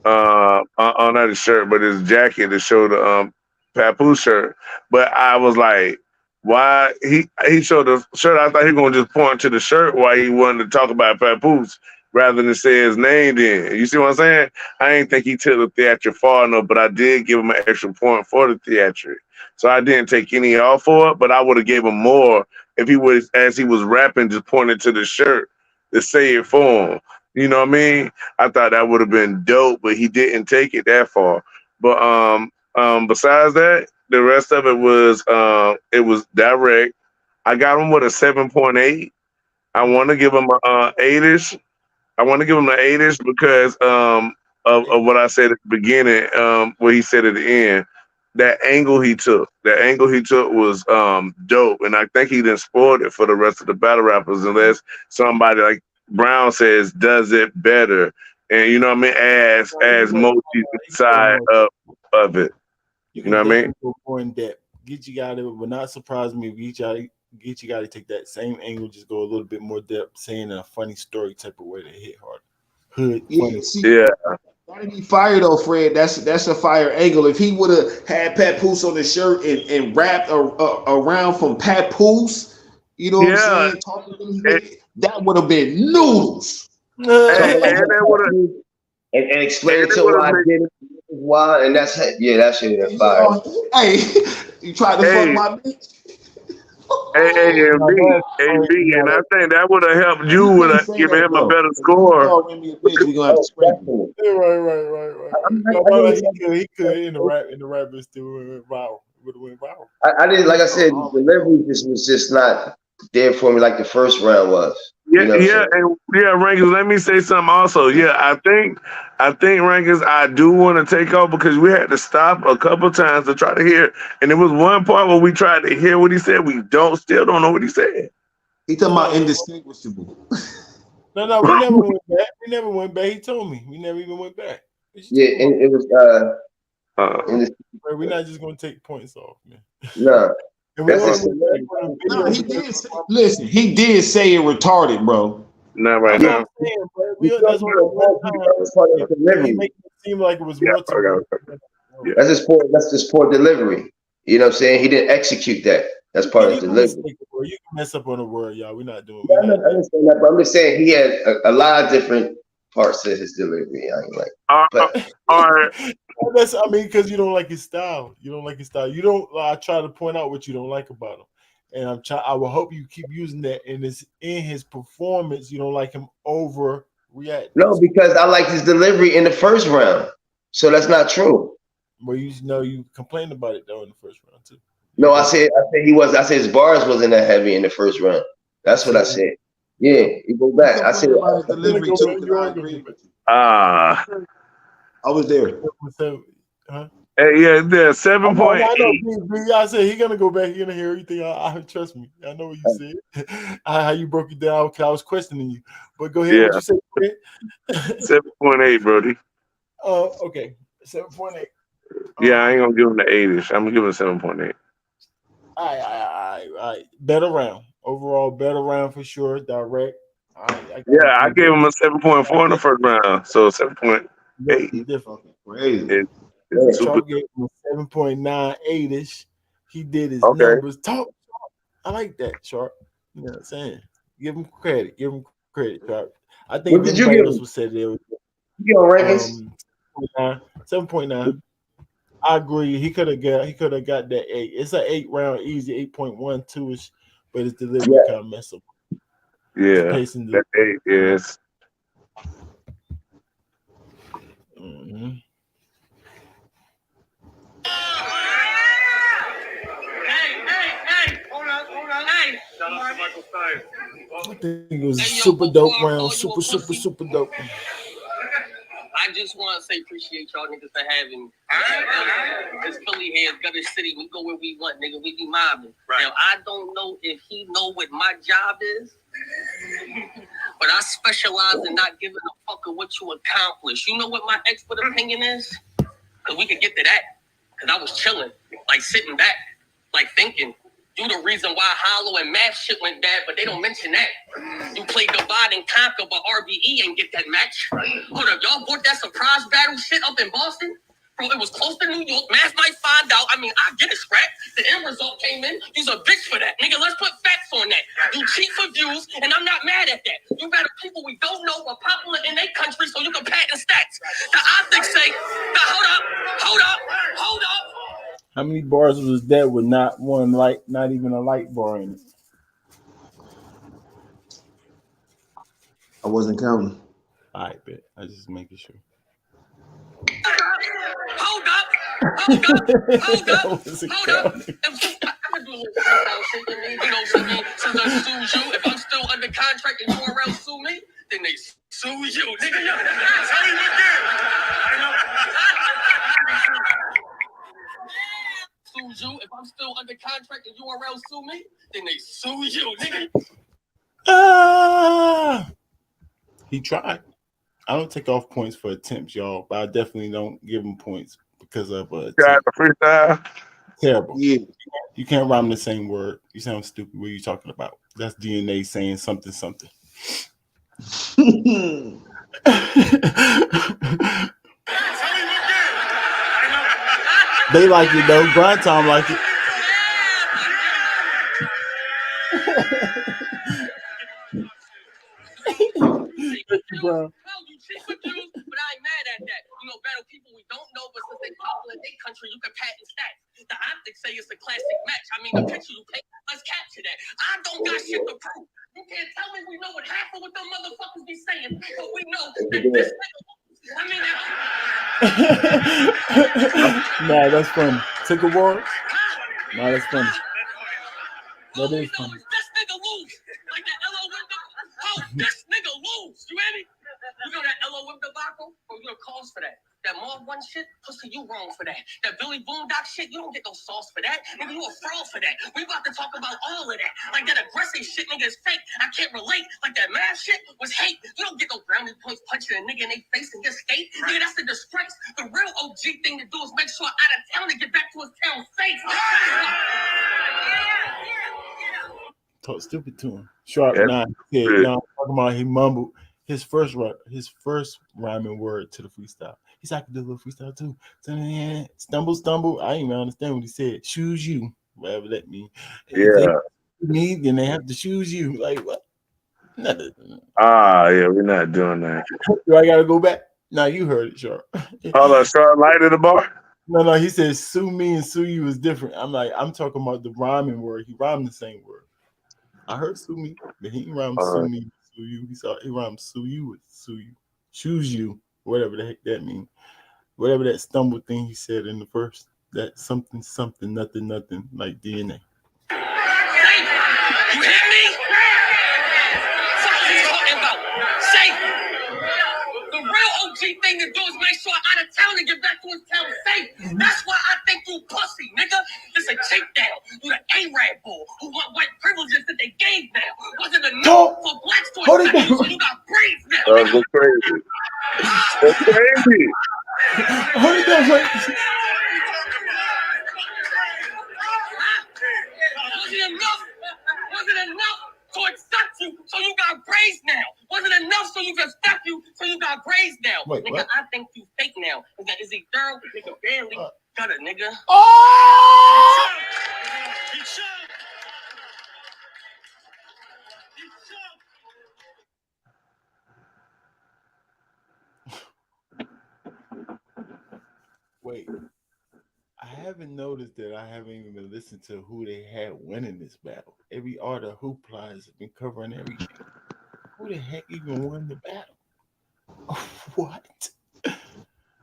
Speaker 9: Not his shirt, but his jacket to show the Papoose shirt. But I was like, why he showed the shirt? I thought he was gonna just point to the shirt while he wanted to talk about Papoose. rather than say his name then. You see what I'm saying? I ain't think he took the theatric far enough, but I did give him an extra point for the theatric. So I didn't take any off for it, but I would have gave him more if he was, as he was rapping, just pointed to the shirt to say it for him. You know what I mean? I thought that would have been dope, but he didn't take it that far. But besides that, the rest of it was direct. I got him with a 7.8. I want to give him a 8ish. I want to give him an 8ish because of what I said at the beginning, what he said at the end. That angle he took was dope, and I think he done spoiled it for the rest of the battle rappers, unless somebody like Brown says does it better, and you know what I mean, as Mochi's side of it.
Speaker 4: You
Speaker 9: know what I mean?
Speaker 4: Go more in depth. Get you got it, would not surprise me if get you got to take that same angle, just go a little bit more depth, saying a funny story type of way to hit hard. Hood funny.
Speaker 1: That'd be fire though, Fred. That's a fire angle. If he would have had Papoose on the shirt and wrapped around from Papoose, you know what I'm saying? Talking that would have been noodles.
Speaker 8: And explain it to why I did it, why, and that's it. Yeah, that shit is fire.
Speaker 1: Hey, you tried to fuck my bitch.
Speaker 9: Hey, and I think that would have helped you with giving him a better score.
Speaker 1: Right. He could in the rap, but still viral. Would have went viral.
Speaker 8: I didn't, like I said, the delivery was just not there for me like the first round was.
Speaker 9: Rankingz, let me say something also. Yeah, I think Rankingz, I do want to take off because we had to stop a couple times to try to hear. And there was one part where we tried to hear what he said. We still don't know what he said.
Speaker 1: He talking about indistinguishable.
Speaker 4: No, we never went back. We never went back. He told me. We never even went back.
Speaker 8: Yeah, and it was
Speaker 4: we're not just gonna take points off, man.
Speaker 8: No.
Speaker 1: He did say, listen, he did say it retarded, bro.
Speaker 9: Not right now.
Speaker 4: That's what he make it seem like it was
Speaker 8: That's just poor delivery. You know what I'm saying? He didn't execute that. That's part of the delivery.
Speaker 4: You can mess up on a word, y'all. We're not doing
Speaker 8: I understand that, but I'm just saying he had a lot of different parts to his delivery. I ain't like,
Speaker 9: all right.
Speaker 4: That's, I mean, because you don't like his style. You don't like his style. You don't. I try to point out what you don't like about him, and I will hope you keep using that in his performance. You don't like him overreact.
Speaker 8: No, because I liked his delivery in the first round, so that's not true.
Speaker 4: Well, you complained about it though in the first round too.
Speaker 8: No, I said his bars wasn't that heavy in the first round. That's what I said. Yeah, you go back. I said
Speaker 1: delivery too. I was there.
Speaker 4: Huh?
Speaker 9: Hey, yeah, there 7.8.
Speaker 4: I said he's gonna go back. He's gonna hear everything. I trust me. I know what you said. How you broke it down. I was questioning you, but go ahead.
Speaker 9: Yeah.
Speaker 4: What you say?
Speaker 9: 7.8, Brody.
Speaker 4: Okay, 7.8.
Speaker 9: Yeah, I ain't gonna give him the 8ish. I'm gonna give him 7.8.
Speaker 4: All right. Better round. Overall, better round for sure. Direct.
Speaker 9: I gave him a 7.4 in the first round, so 7.8.
Speaker 1: Crazy.
Speaker 4: Tawk gave him a 7.98ish. He did his numbers. Talk. I like that, Sharp. You know what I'm saying? Give him credit. Sharp. I think
Speaker 8: what did you give
Speaker 4: else was said there.
Speaker 8: You know, Rankingz?
Speaker 4: 7.9. I agree. He could have got that 8. It's an 8 round easy, 8.12ish, but his delivery kind of messed up.
Speaker 9: Yeah, that 8 is.
Speaker 4: Mm-hmm.
Speaker 7: Hey, hold on. Hey. Shout out to Michael Stein.
Speaker 4: I think it was super dope round. Super dope.
Speaker 7: I just want to say appreciate y'all niggas for having me. It's Philly here, Gutter City. We go where we want, nigga. We be mobbing. Right. Now, I don't know if he know what my job is, but I specialize in not giving a fuck of what you accomplish. You know what my expert opinion is? Because we could get to that. Because I was chilling, like sitting back, like thinking. You the reason why Hollow and Math shit went bad, but they don't mention that. You played Divide and Conquer, but RBE ain't get that match. Hold up, y'all bought that surprise battle shit up in Boston? Bro, it was close to New York. Mass might find out. I mean, I get it, scrap. The end result came in. You's a bitch for that. Nigga, let's put facts on that. You cheat for views, and I'm not mad at that. You better people we don't know were popular in their country so you can patent stats. The optics say, hold up.
Speaker 4: How many bars was that with not one light, not even a light bar in it?
Speaker 1: I wasn't counting.
Speaker 4: All right, bet. I just making sure.
Speaker 7: Hold up. I'm gonna do a little freestyle shit. You know, since I sued you, if I'm still under contract and URL sue me, then they sue you. Nigga, tell him again. Sue you. If I'm still under contract and URL sue me, then they sue you. Nigga.
Speaker 4: He tried. I don't take off points for attempts, y'all, but I definitely don't give him points because of
Speaker 9: Got the freestyle.
Speaker 4: Terrible.
Speaker 1: Yeah.
Speaker 4: You can't rhyme the same word. You sound stupid. What are you talking about? That's DNA saying something. They like it though. Grind time like it.
Speaker 7: Bro. You cheat for views, but I ain't mad at that. You know, battle people we don't know, but since they popular in their country, you can patent stats. The optics say it's a classic match. I mean, the picture you paint, let's capture that. I don't got shit to prove. You can't tell me we know what half of what them motherfuckers be saying, but we know that this nigga. I mean,
Speaker 4: nah, that's funny. Took a war. Nah, that's funny. That is funny.
Speaker 7: This nigga lose. Like that LO window. Oh, this nigga lose. You hear me? You know that LO window debacle? Or you a cause for that? That Marv 1 shit? Pussy, you wrong for that. That Billy Boondock shit, you don't get no sauce for that. Nigga, you a fraud for that. We about to talk about all of that. Like that aggressive shit, nigga, is fake. I can't relate. Like that math shit was hate. You don't get no brownie points punching a nigga in their face and get skate. Nigga, that's a disgrace. The real OG thing to do is make sure out of town to get back to his town safe.
Speaker 4: Talk stupid to him. Sharp 9 said, no, I'm talking about he mumbled his first rhyming word to the freestyle. He's like, I can do a little freestyle too. Stumble. I didn't even understand what he said. Choose you, whatever that means.
Speaker 9: Yeah.
Speaker 4: Then they have to choose you. Like what? Nothing.
Speaker 9: Yeah, we're not doing that.
Speaker 4: Do I gotta go back? No, you heard it, Sharp.
Speaker 9: Hold on, Sharp lighted the bar.
Speaker 4: No, he says sue me and sue you is different. I'm like, I'm talking about the rhyming word. He rhymed the same word. I heard sue me, but he rhymed sue me, sue you. He rhymed sue you with sue you. Choose you, whatever the heck that means. Whatever that stumble thing he said in the first, that something, nothing, like DNA.
Speaker 7: You hear me? What are you talking about? Say, the real OG thing to do is make sure out of town to get back to his town safe. That's why I think you pussy, nigga. It's a takedown. You the A-Rad bull who want white privileges that they gave now. Wasn't enough for blacks to accept you, so you got braids now.
Speaker 9: That's crazy. That's crazy.
Speaker 4: Hold it down, right?
Speaker 7: Wasn't enough to accept you, so you got braids now. Wasn't enough so you can accept you, so you got braids now.
Speaker 4: Wait,
Speaker 7: nigga,
Speaker 4: what?
Speaker 7: I think you fake now. Nigga, is he thorough? Nigga, barely got it, nigga.
Speaker 4: Oh! Wait, I haven't noticed that I haven't even listened to who they had winning this battle. Every art of Hoopla has been covering everything. Who the heck even won the battle? What?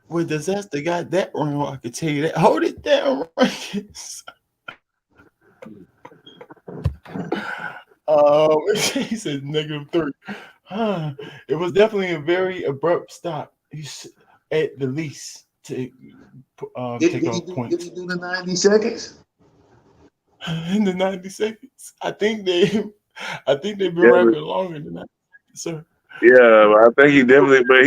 Speaker 4: Well, Disaster got that wrong. I can tell you that. Hold it down, Rankingz. He says -3. It was definitely a very abrupt stop. At the least to take off points.
Speaker 1: Did he do the 90 seconds?
Speaker 4: In the 90 seconds, I think they've been rapping longer than that, sir.
Speaker 9: Yeah, I think he definitely, but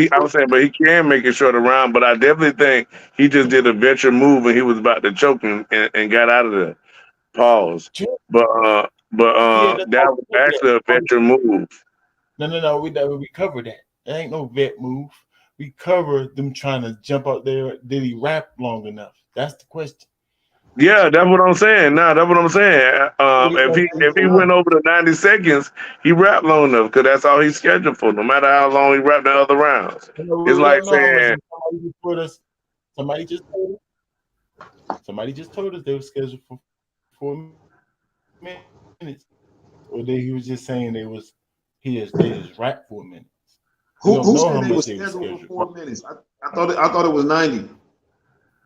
Speaker 9: he can make it short around. But I definitely think he just did a venture move and he was about to choke and got out of the pause. But that was actually a venture move.
Speaker 4: No, we covered that. There ain't no vet move. we cover them trying to jump out there? Did he rap long enough? That's the question.
Speaker 9: Yeah, that's what I'm saying. Now, that's what I'm saying. If he went over the 90 seconds, he rapped long enough because that's all he's scheduled for. No matter how long he rapped the other rounds,
Speaker 4: We
Speaker 9: it's like
Speaker 4: don't know how much.
Speaker 9: saying,
Speaker 4: Somebody just told us they were scheduled for 4 minutes, or he was just saying they just rap 4 minutes.
Speaker 2: Who said they were scheduled for 4 minutes? I thought it was 90.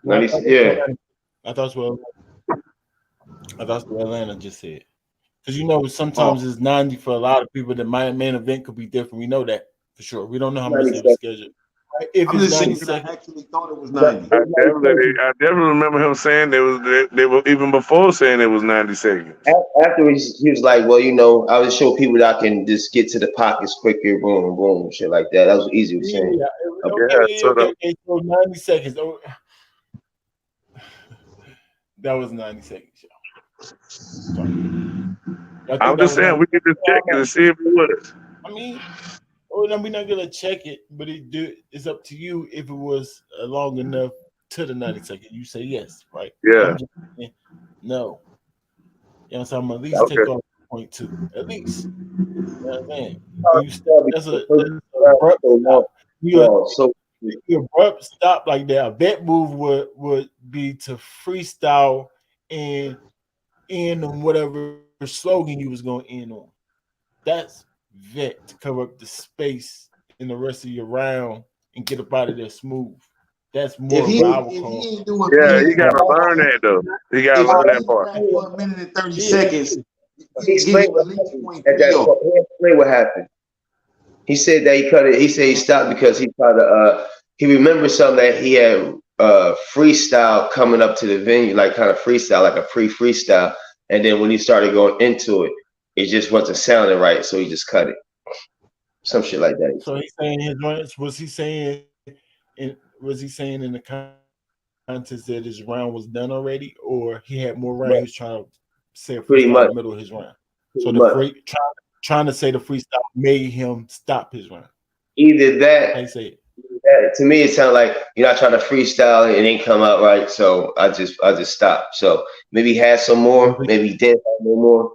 Speaker 8: 90, yeah.
Speaker 4: I thought what Atlanta just said. Because sometimes it's 90 for a lot of people. The main event could be different. We know that for sure. We don't know how much they were scheduled. If
Speaker 2: I'm
Speaker 4: it's
Speaker 2: just
Speaker 4: 90
Speaker 2: saying
Speaker 4: seconds,
Speaker 2: I actually thought it was 90.
Speaker 9: I definitely remember him saying they were even before saying it was 90 seconds.
Speaker 8: Afterwards, he was like, well, I would show people that I can just get to the pockets quicker, boom, boom, shit like that. That was Eazy was saying.
Speaker 4: Okay, so 90 seconds. Oh, that was 90 seconds, y'all.
Speaker 9: I'm just saying we could just check it and see if it was.
Speaker 4: I mean, we're not gonna check it, but it's up to you if it was long enough to the 90 seconds. You say yes, right?
Speaker 9: Yeah.
Speaker 4: No. You know what I'm saying? I'm at least take off 0.2. At least. You know what I'm saying? That's a abrupt stop. You abrupt stop like that. A bet move would be to freestyle and end on whatever slogan you was gonna end on. That's vet to cover up the space in the rest of your round and get up out of there smooth. That's more
Speaker 2: if
Speaker 4: what I would
Speaker 2: he ain't
Speaker 4: call.
Speaker 2: doing
Speaker 9: He gotta learn that though. He gotta learn that part.
Speaker 2: 1 minute and 30 seconds.
Speaker 8: He explained what happened. He said that he cut it. He said he stopped because he tried to. He remembered something that he had freestyle coming up to the venue, like kind of freestyle, like a pre-freestyle. And then when he started going into it, it just wasn't sounding right, so he just cut it. Some shit like that.
Speaker 4: So he's saying his runs. Was he saying in the contest that his round was done already, or he had more round? He was trying to say a freestyle in the middle of his round. So trying to say the freestyle made him stop his round.
Speaker 8: Either that.
Speaker 4: How you say it?
Speaker 8: To me, it sounded like I tried to freestyle and it didn't come out right, so I just stopped. So maybe he had some more, maybe he didn't have no more.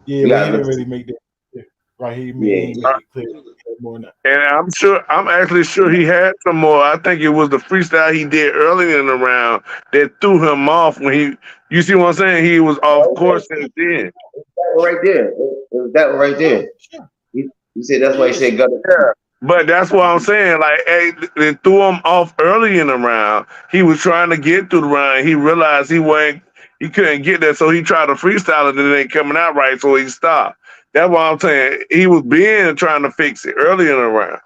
Speaker 4: Yeah, he didn't really make that clear. Right, he made it clear more than that.
Speaker 9: And I'm actually sure he had some more. I think it was the freestyle he did earlier in the round that threw him off when you see what I'm saying? He was off course and then.
Speaker 8: Right there. It was that one right there. He said that's why he said gutter.
Speaker 9: Yeah. But that's what I'm saying. Like, they threw him off early in the round. He was trying to get through the round. He realized he couldn't get there, so he tried to freestyle it and it ain't coming out right, so he stopped. That's what I'm saying. He was trying to fix it early in the round,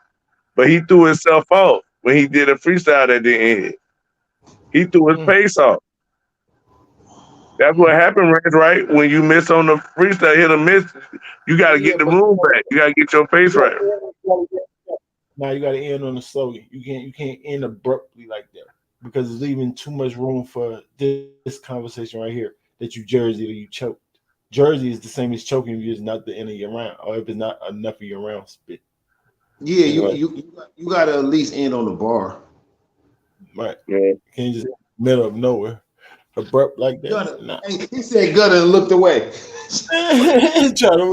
Speaker 9: but he threw himself off when he did a freestyle that didn't hit. He threw his pace off. That's what happened, right? When you miss on the freestyle, hit or miss, you got to get the room back. You got to get your pace right.
Speaker 4: Now you got to end on a slogan. You can't end abruptly like that because it's leaving too much room for this conversation right here that you jerseyed or you choked. Jersey is the same as choking if it's not the end of your round or if it's not enough of your round spit.
Speaker 2: Yeah, you got to at least end on the bar.
Speaker 4: Right. Yeah. You can't just middle of nowhere. Abrupt like that.
Speaker 2: Nah. Hey, he said gutter and looked away.
Speaker 4: That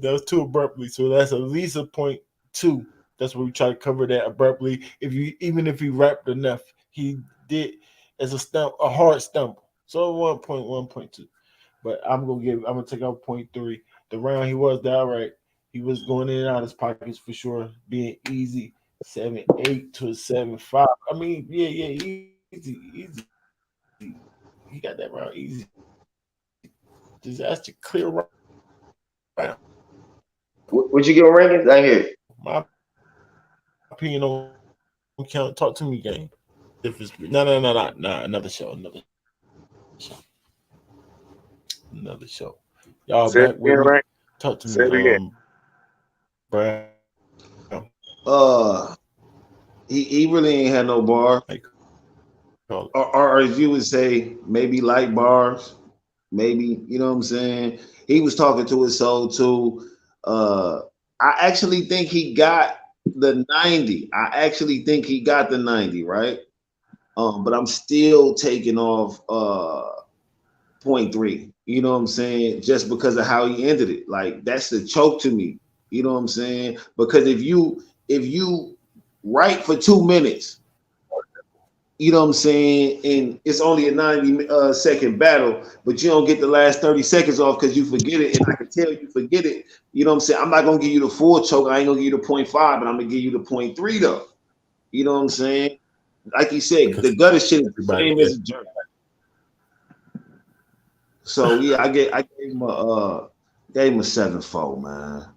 Speaker 4: was too abruptly. So that's at least a 0.2. That's what we try to cover that abruptly. Even if he rapped enough, he did as a hard stumble. So 1.1.2. But I'm gonna take out 0.3. The round he was that right. He was going in and out of his pockets for sure, being easy 7.8 to a 7.5. I mean, easy. He got that round easy. Disaster clear round.
Speaker 8: Would you give a Rankingz? I hear it.
Speaker 4: My opinion on count. Talk to me, game. If it's no, another show. Y'all back with me. Talk to me, Brad.
Speaker 2: He really ain't had no bar. Or as you would say, maybe light bars, maybe, you know what I'm saying? He was talking to his soul too. I actually think he got
Speaker 1: the 90. I actually think he got the 90, right? But I'm still taking off 0.3. You know what I'm saying? Just because of how he ended it. Like that's the choke to me. You know what I'm saying? Because if you write for 2 minutes, you know what I'm saying, and it's only a 90-second battle, but you don't get the last 30 seconds off because you forget it, and I can tell you forget it. You know what I'm saying? I'm not gonna give you the full choke. I ain't gonna give you the 0.5, but I'm gonna give you the 0.3 though. You know what I'm saying? Like you said, the gutter shit is the same as a jerk. So yeah, I gave him a 7-4,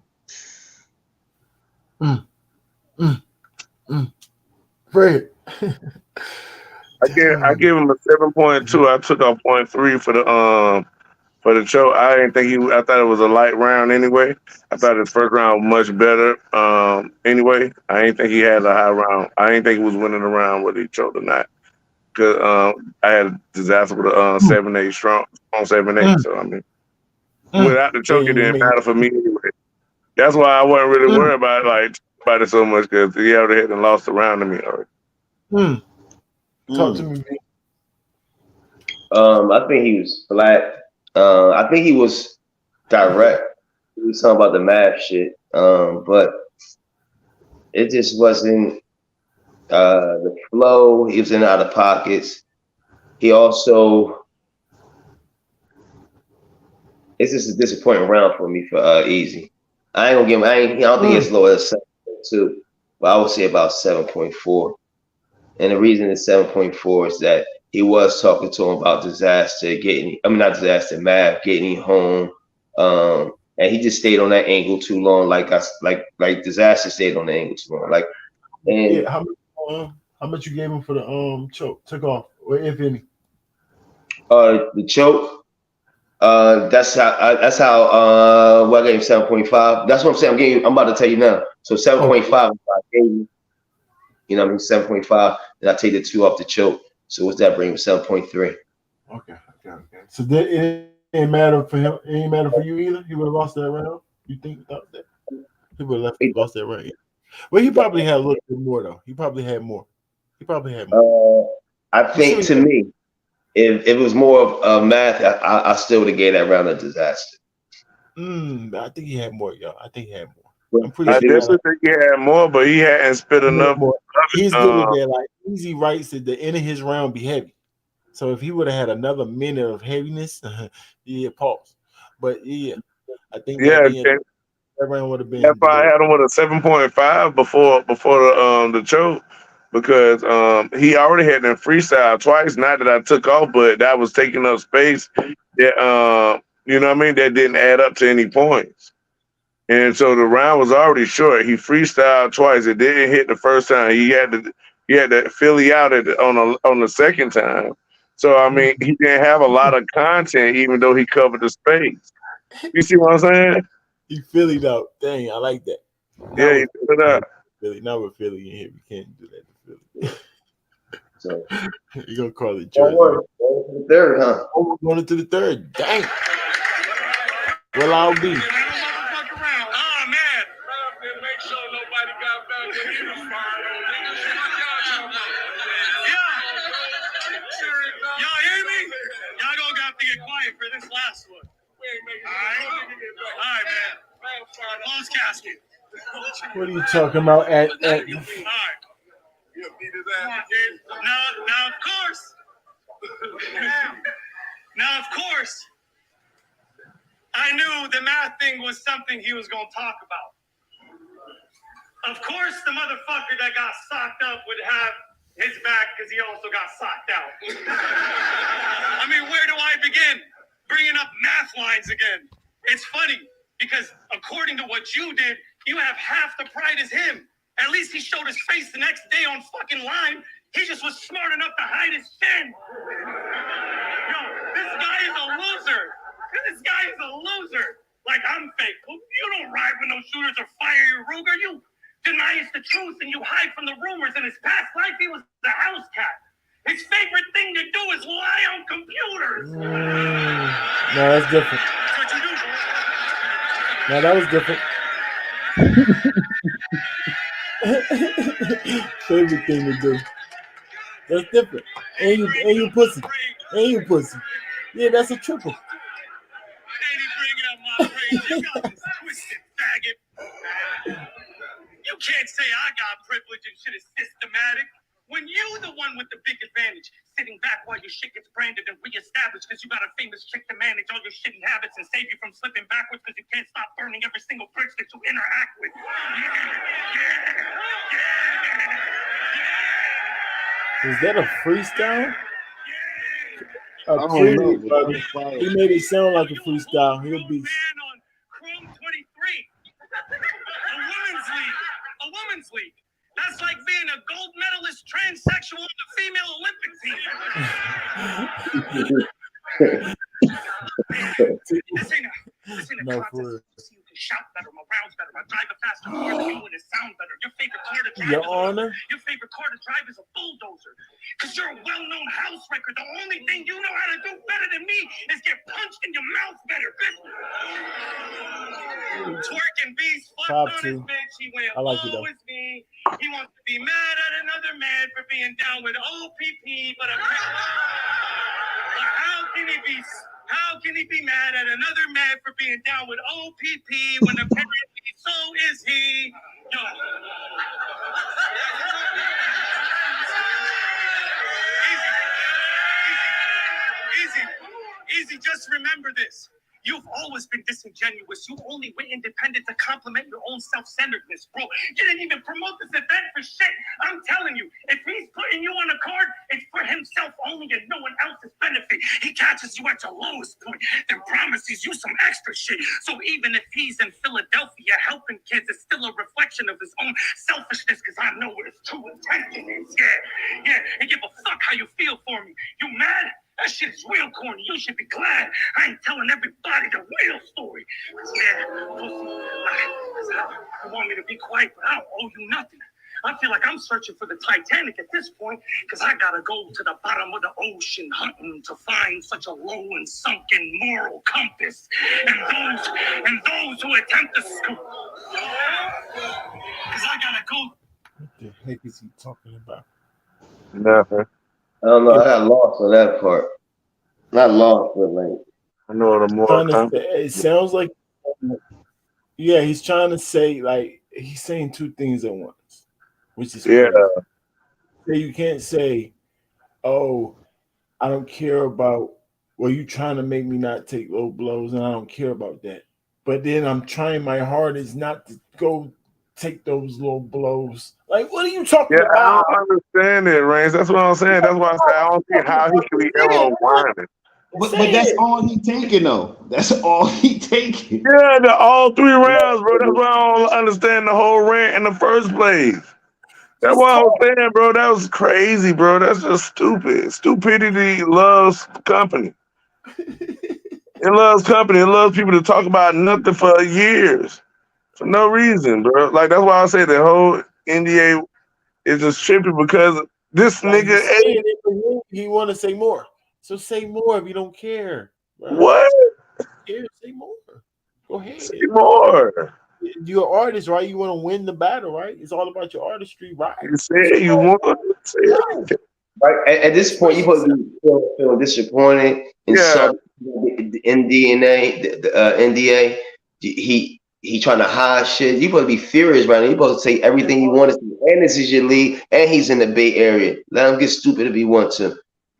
Speaker 1: man.
Speaker 4: Fred.
Speaker 9: I give him a 7.2. I took off 0.3 for the choke. I didn't think I thought it was a light round anyway. I thought his first round was much better. Anyway, I didn't think he had a high round. I didn't think he was winning the round whether he choked or not. Cause I had a disaster with a 7-8 strong 7-8. So I mean, without the choke, it didn't matter for me anyway. That's why I wasn't really worried about it so much because he already had lost the round to me already.
Speaker 4: Talk to me, man.
Speaker 8: I think he was flat. I think he was direct. He was talking about the math shit. But it just wasn't the flow. He was in and out of pockets. He also, it's just a disappointing round for me for Eazy. I ain't gonna give him. I don't think it's lower than 7.2, but I would say about 7.4. And the reason it's 7.4 is that he was talking to him about not disaster, Mav getting home. And he just stayed on that angle too long, like disaster stayed on the angle too long.
Speaker 4: How much you gave him for the choke? Took off, or if any?
Speaker 8: The choke. That's how I gave him 7.5. That's what I'm saying. I'm about to tell you now. So 7.5 is what I gave you. You know what I mean? 7.5. And I take the 2 off the choke. So what's that bring him? 7.3.
Speaker 4: Okay. So it didn't matter for him. It didn't matter for you either. He would have lost that round. You think that he would have lost that round? Well, he probably had a little bit more though. He probably had more.
Speaker 8: I think to me, if it was more of math, I still would have gave that round a disaster.
Speaker 4: I think he had more, y'all. I think he had more. I'm pretty
Speaker 9: I
Speaker 4: sure.
Speaker 9: definitely think he had more, but he hadn't spit enough.
Speaker 4: He's good at that. Like Eazy writes at the end of his round be heavy. So if he would have had another minute of heaviness, pause. But I think that round would have been.
Speaker 9: That's why I had him with a 7.5 before the choke, because he already had them freestyle twice. Not that I took off, but that was taking up space. That you know what I mean? That didn't add up to any points. And so the round was already short. He freestyled twice. It didn't hit the first time. He had to Philly out on the second time. So I mean, he didn't have a lot of content, even though he covered the space. You see what I'm saying?
Speaker 4: He Phillied out. Dang, I like that.
Speaker 9: Yeah, he did it out.
Speaker 4: Philly. Now with Philly in here, we can't do that to Philly. So you're gonna call it Jersey.
Speaker 8: The third, huh?
Speaker 4: Oh, we're going into the third. Dang. Well, I'll be.
Speaker 6: Quiet for this last one. All right, man. Close casket.
Speaker 4: What are you talking about? All right.
Speaker 6: Now, of course, I knew the math thing was something he was going to talk about. Of course, the motherfucker that got socked up would have his back because he also got socked out. I mean, where do I begin? Bringing up math lines again. It's funny because according to what you did, you have half the pride as him. At least he showed his face the next day on fucking line. He just was smart enough to hide his chin. Yo, this guy is a loser. Like, I'm fake. You don't ride with no shooters or fire your Ruger. You deny it's the truth and you hide from the rumors. In his past life, he was the house cat. His favorite thing to do is lie on computers.
Speaker 4: No, that's different.
Speaker 6: That's what you do.
Speaker 4: No, that was different. Favorite thing to do. That's different. And you pussy. And you pussy. Yeah, that's a triple.
Speaker 6: You can't say I got privilege and shit is systematic. When you the one with the big advantage, sitting back while your shit gets branded and reestablished because you got a famous chick to manage all your shitty habits and save you from slipping backwards because you can't stop burning every single bridge that you interact with.
Speaker 4: Is that a freestyle?
Speaker 11: I don't know, but that was fire.
Speaker 4: He made it sound like a freestyle. He'll be.
Speaker 6: On Chrome 23. A women's league. That's like being a gold medalist transsexual on the female Olympic team. This ain't a contest. You can shout better, my rounds better, my drive a faster car than you and it sound better. Your favorite car to drive Your favorite car to drive is a bulldozer. Because you're a well-known house wrecker. The only thing you know how to do better than me is get punched in your mouth better, bitch. Twerking beast fucked on his bitch. He went,
Speaker 4: I like it though.
Speaker 6: It's me. He wants to be mad at another man for being down with OPP, but how can he be mad at another man for being down with OPP when apparently so is he? Yo. Easy, just remember this. You've always been disingenuous. You only went independent to compliment your own self-centeredness, bro. You didn't even promote this event for shit. I'm telling you, if he's putting you on a card, it's for himself only and no one else's benefit. He catches you at your lowest point, then promises you some extra shit. So even if he's in Philadelphia helping kids, it's still a reflection of his own selfishness because I know what his true intention is. Yeah. And give a fuck how you feel for me. You mad? That shit is real corny. You should be glad I ain't telling everybody the real story. Yeah, you want me to be quiet, but I don't owe you nothing. I feel like I'm searching for the Titanic at this point because I gotta go to the bottom of the ocean hunting to find such a low and sunken moral compass. And those who attempt to scoop. Because I gotta go.
Speaker 4: What the heck is he talking about?
Speaker 9: Nothing.
Speaker 8: I don't know. I got lost on that part. Not lost, but like
Speaker 9: I know the more.
Speaker 4: It sounds like, yeah, he's trying to say like he's saying two things at once, which is crazy. You can't say, "Oh, I don't care about." Well, you trying to make me not take low blows, and I don't care about that. But then I'm trying my hardest not to go take those low blows. Like, what are you talking about?
Speaker 9: I don't understand it, Rankingz. That's what I'm saying. That's why I say I don't see how he can be ever whining.
Speaker 11: But that's all he taking, though. That's all he taking.
Speaker 9: Yeah, all 3 rounds, bro. That's why I don't understand the whole rant in the first place. That's what I was saying, bro. That was crazy, bro. That's just stupid. Stupidity loves company. It loves company. It loves people to talk about nothing for years. For no reason, bro. Like, that's why I say the whole NDA is just tripping because this nigga.
Speaker 4: He want to say more. So say more if you don't care. Bro.
Speaker 9: What?
Speaker 4: Say more. Go ahead.
Speaker 9: Say more.
Speaker 4: You're an artist, right? You want to win the battle, right? It's all about your artistry, right?
Speaker 9: You say you want to say it.
Speaker 8: Right. At this point, you supposed to be feeling disappointed in some the NDA. He trying to hide shit. You supposed to be furious right now. You supposed to say everything you want to say. And this is your league, and he's in the Bay Area. Let him get stupid if he wants to.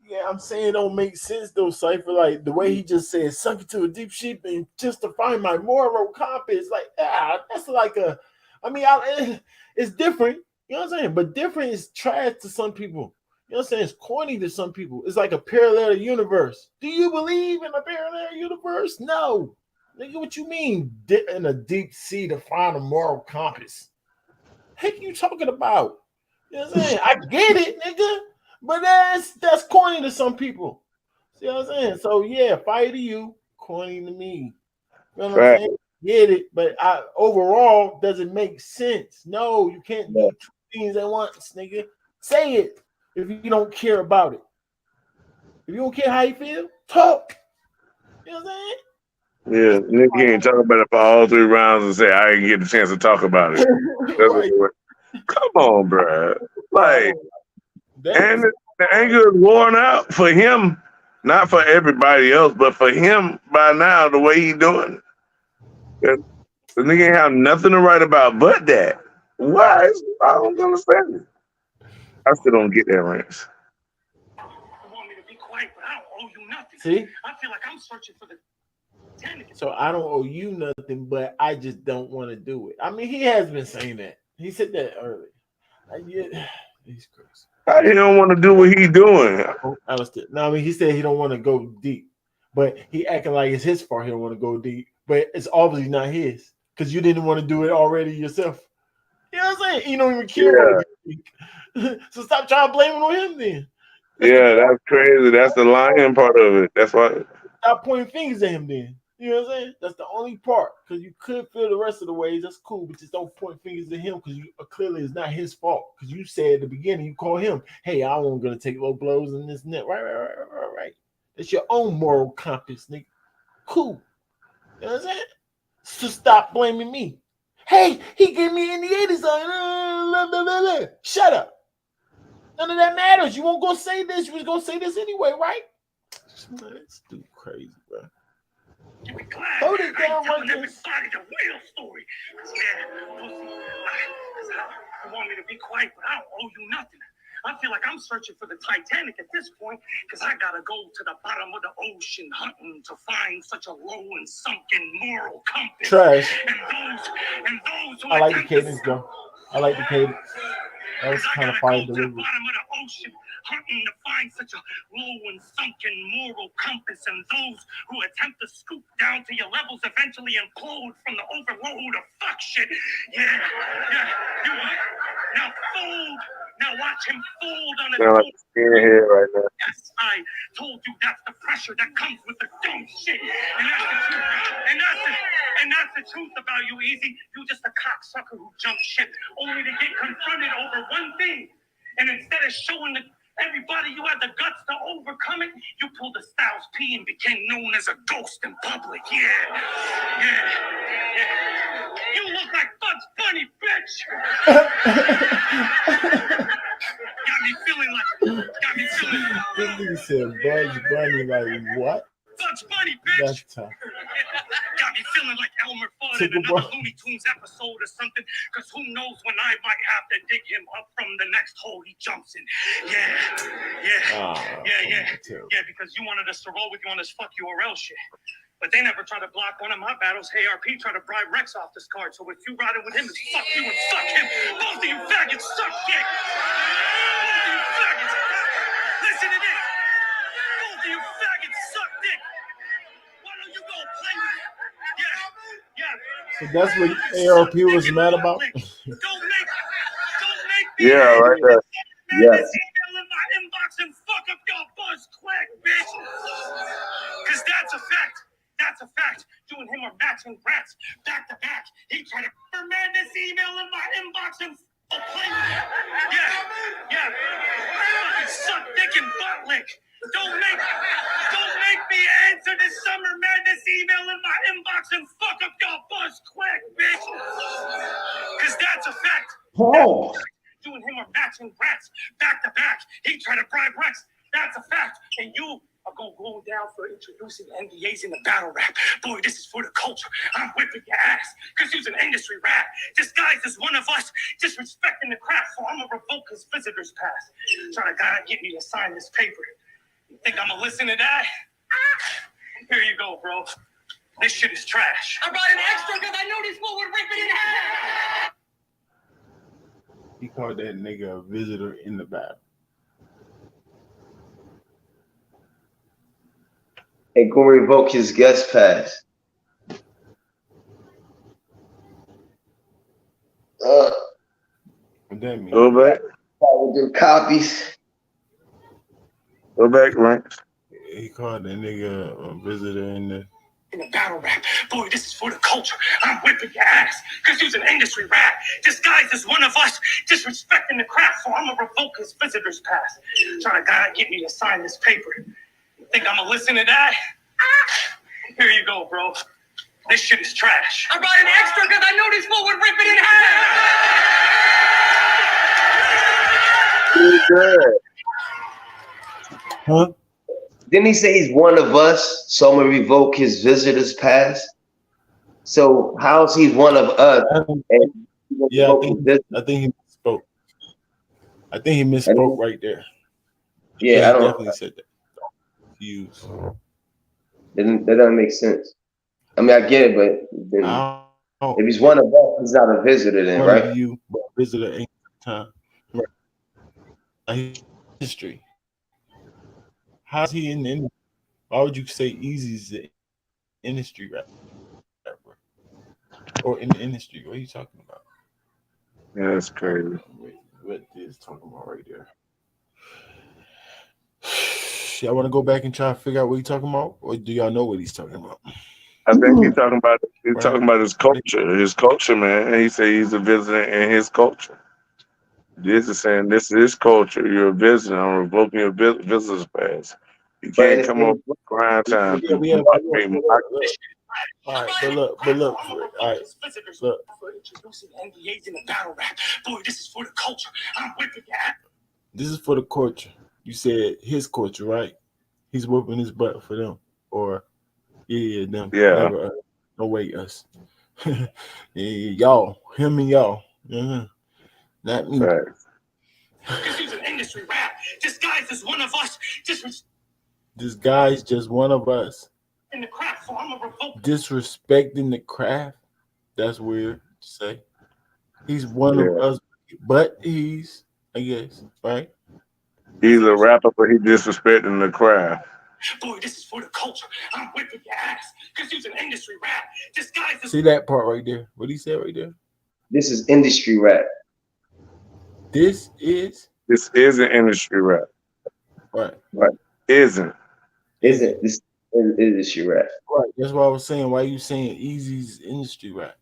Speaker 4: Yeah, I'm saying it don't make sense though, Cypher. Like the way he just said, "Sunk into a deep sheep and just to find my moral compass." Like, that's like a. I mean, it's different. You know what I'm saying? But different is trash to some people. You know what I'm saying? It's corny to some people. It's like a parallel universe. Do you believe in a parallel universe? No. Nigga, what you mean in a deep sea to find a moral compass? Heck you talking about? You know what I'm saying? I get it, nigga. But that's corny to some people. See what I'm saying? So yeah, fire to you, corny to me. You know what I'm saying? Get it, but overall, does it make sense? No, you can't do 2 things at once, nigga. Say it if you don't care about it. If you don't care how you feel, talk. You know what I'm saying?
Speaker 9: Yeah, nigga ain't talking about it for all 3 rounds and say I didn't get the chance to talk about it. That's
Speaker 4: Right.
Speaker 9: Come on, bro. Like, and
Speaker 4: That's
Speaker 9: the anger is worn out for him, not for everybody else, but for him by now, the way he doing it. The nigga ain't have nothing to write about but that. Why? I don't understand it. I still don't get that, Rance.
Speaker 6: You want me to be quiet, but I don't owe you nothing.
Speaker 4: See?
Speaker 6: I feel like I'm searching for the
Speaker 4: So I don't owe you nothing, but I just don't want to do it. I mean, he has been saying that. He said that earlier. He's crazy.
Speaker 9: He don't want to do what he doing.
Speaker 4: No, I mean, he said he don't want to go deep, but he acting like it's his fault. He don't want to go deep, but it's obviously not his because you didn't want to do it already yourself. You know what I'm saying? You don't even care about it. So stop trying to blame it on him then.
Speaker 9: That's crazy. That's the lying part of it. That's why.
Speaker 4: Stop pointing fingers at him then. You know what I'm saying? That's the only part. Because you could feel the rest of the ways. That's cool. But just don't point fingers at him because clearly it's not his fault. Because you said at the beginning, you call him, hey, I wasn't going to take low blows and this and that. Right. That's your own moral compass, nigga. Cool. You know what I'm saying? So stop blaming me. Hey, he gave me in the 80s on. Shut up. None of that matters. You won't go say this. You was going to say this anyway, right? Man, that's too crazy, bro.
Speaker 6: You be glad
Speaker 4: Hold it down,
Speaker 6: telling
Speaker 4: Rankingz.
Speaker 6: everybody the real story. Yeah, pussy. You want me to be quiet, but I don't owe you nothing. I feel like I'm searching for the Titanic at this point because I gotta go to the bottom of the ocean hunting to find such a low and sunken moral compass.
Speaker 4: Trash.
Speaker 6: And those who
Speaker 4: I like the
Speaker 6: attempt
Speaker 4: cadence, though. I like the cadence. That was kind of fire
Speaker 6: to the
Speaker 4: delivery.
Speaker 6: bottom of the ocean, hunting to find such a low and sunken moral compass, and those who attempt to scoop down to your levels eventually implode from the overload of fuck shit. Yeah. You now fold. Now watch him fold on his
Speaker 9: Sound like a skinhead right now.
Speaker 6: Yes, I told you that's the pressure that comes with the dumb shit. And that's the truth. And that's the truth about you, Eazy. You just a cocksucker who jumped ship only to get confronted over one thing. And instead of showing everybody you had the guts to overcome it, you pulled a Styles P and became known as a ghost in public. Yeah. You look like Bugs Bunny, bitch. Got me feeling.
Speaker 4: This nigga said Bugs Bunny, like what?
Speaker 6: Bugs Bunny, bitch.
Speaker 4: That's tough.
Speaker 6: Got me feeling like Elmer Fudd in another Looney Tunes episode or something, because who knows when I might have to dig him up from the next hole he jumps in. Yeah, because you wanted us to roll with you on this fuck URL shit. But they never tried to block one of my battles. ARP tried to bribe Rex off this card, so if you riding with him, it's fuck you and fuck him. Both of you faggots suck dick. Both of you faggots. Listen to this. Both of you faggots suck dick. Why don't you go play with it? Yeah.
Speaker 4: So that's what ARP was mad about?
Speaker 6: Don't make me
Speaker 9: Right there.
Speaker 6: Yes. Email in my inbox and fuck up your buzz quick, bitch. Because that's a fact. That's a fact. You and him are matching rats back to back. He tried to man this email in my inbox and play with it. Yeah. Fucking suck dick and butt lick. Don't make me answer this Summer Madness email in my inbox and fuck up your buzz quick, bitch. Because that's a fact.
Speaker 11: Pause.
Speaker 6: You and him are matching rats back to back. He tried to bribe Rex. That's a fact. And you are going to go down for introducing NDAs in the battle rap. Boy, this is for the culture. I'm whipping your ass because he's an industry rat. Disguised as one of us, disrespecting the craft. So I'm going to revoke his visitor's pass. Trying to get me to sign this paper. You think I'm going to listen to that? Here you go, bro. This shit is trash.
Speaker 7: I brought an extra because I knew this fool would rip it in half.
Speaker 4: He called that nigga a visitor in the battle.
Speaker 8: Ain't gonna revoke his guest pass.
Speaker 4: What that mean?
Speaker 9: Go back.
Speaker 8: Do copies.
Speaker 9: Go back, Ranks.
Speaker 4: He called that nigga a visitor in the
Speaker 6: battle rap. Boy, this is for the culture. I'm whipping your ass because he's an industry rat. Disguised as one of us, disrespecting the craft. So I'm going to revoke his visitor's pass. Trying to get me to sign this paper. You think I'm going to listen to that? Here you go, bro. This shit is trash.
Speaker 7: I brought an extra because I knew this fool would rip it in half.
Speaker 8: good.
Speaker 4: Huh?
Speaker 8: Didn't he say he's one of us? So I'm gonna revoke his visitor's pass. So how's he one of us? And he's gonna
Speaker 4: Yeah,
Speaker 8: revoke his visitor's
Speaker 4: I think he misspoke. I think he misspoke right there.
Speaker 8: Yeah,
Speaker 4: He
Speaker 8: I don't.
Speaker 4: definitely said that. Use.
Speaker 8: That doesn't make sense. I mean, I get it, but then, if he's one of us, he's not a visitor, then,
Speaker 4: One
Speaker 8: right?
Speaker 4: of you, but visitor ain't time. Right. Like history. How's he in the industry? Why would you say Eazy's the industry rapper? Or in the industry? What are you talking about?
Speaker 9: Yeah, that's crazy.
Speaker 4: What is talking about right there? Y'all want to go back and try to figure out what he's talking about, or do y'all know what he's talking about?
Speaker 9: I think he's talking about his culture, man. And he said he's a visitor in his culture. This is saying this is his culture. You're a visitor. I'm revoking your visitor's pass. You can't come up with grind time.
Speaker 4: Yeah, all right, but look, all right, look.
Speaker 6: NDAs in the battle rap. Boy, this is for the culture. I'm whipping that.
Speaker 4: This is for the culture. You said his culture, right? He's whooping his butt for them, or them.
Speaker 9: Yeah.
Speaker 4: Never us. No way, us. Y'all, him and y'all. Not me.
Speaker 9: Right.
Speaker 6: This is an industry rap. This guy's just one of us.
Speaker 4: This guy's just one of us.
Speaker 6: In the craft, so I'm a revoke.
Speaker 4: Disrespecting the craft. That's weird to say. He's one of us, but he's, I guess, right?
Speaker 9: He's a rapper, but he disrespecting the craft.
Speaker 6: Boy, this is for the culture. I'm whipping your ass. Because he's an industry rap. This guy's just...
Speaker 4: See that part right there? What he said right there?
Speaker 8: This is industry rap.
Speaker 4: This is
Speaker 9: an industry rap.
Speaker 4: Right.
Speaker 9: Isn't
Speaker 8: this is industry rap.
Speaker 4: Right. That's what I was saying. Why are you saying Eazy's industry rap?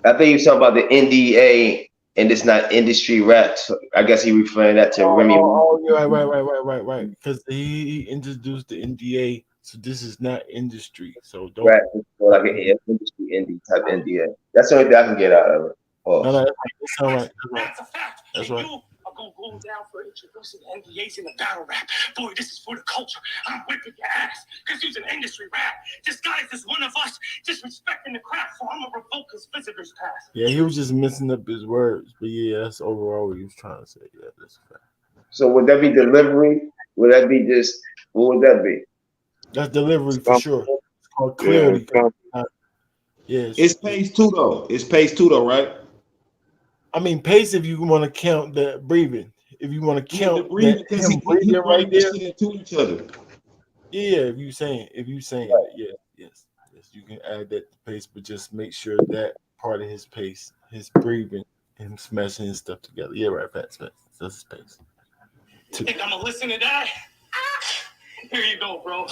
Speaker 8: I think you're talking about the NDA, and it's not industry rap. So I guess he referring that to Remy.
Speaker 4: Yeah, right. Because he introduced the NDA, so this is not industry. So don't
Speaker 8: rap is more like an industry indie type NDA. That's the only thing I can get out of it.
Speaker 4: No, that's all right.
Speaker 6: That's a fact.
Speaker 4: That's
Speaker 6: and
Speaker 4: right.
Speaker 6: you are going to go down for introducing NDAs in the battle rap. Boy, this is for the culture. I'm whipping your ass. Because he's an industry rap. This guy's just one of us, disrespecting the craft, so I'm going to revoke his visitor's pass.
Speaker 4: Yeah, he was just messing up his words. But yeah, that's overall what he was trying to say. Yeah, that's a fact.
Speaker 8: So would that be delivery? Would that be just, what would that be?
Speaker 4: That's delivery for sure. It's called clarity. Yes.
Speaker 11: It's pace too, though. It's pace too, though, right?
Speaker 4: I mean, pace if you want to count the breathing. If you want to count
Speaker 11: the breathing, because he
Speaker 4: right there
Speaker 11: to each other.
Speaker 4: Yeah, if you saying it, yes, you can add that to pace, but just make sure that part of his pace, his breathing, him smashing his stuff together. Yeah, right, facts. That's his pace.
Speaker 6: Think I'm gonna listen to that? Here you go, bro.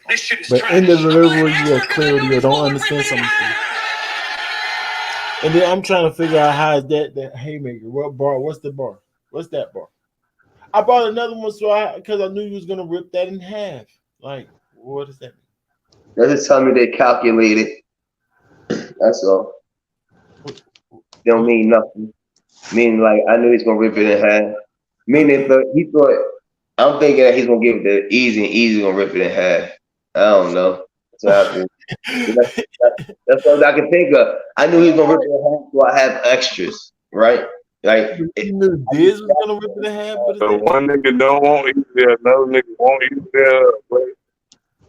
Speaker 6: This shit is
Speaker 4: but
Speaker 6: trash.
Speaker 4: in the delivery, you have clarity or don't understand something. And then I'm trying to figure out how is that haymaker. What bar? What's the bar? What's that bar? I bought another one because I knew you was gonna rip that in half. Like, what does that mean?
Speaker 8: That just tell me they calculated. That's all. They don't mean nothing. Meaning, like, I knew he's gonna rip it in half. Meaning, he thought. I'm thinking that he's gonna give it to Eazy, and Eazy gonna rip it in half. I don't know. That's what I can think of. I knew he was gonna rip it in half, so I have extras, right? Like,
Speaker 4: you knew Diz was gonna rip it in half.
Speaker 9: So one nigga don't want Eazy, another nigga want Eazy.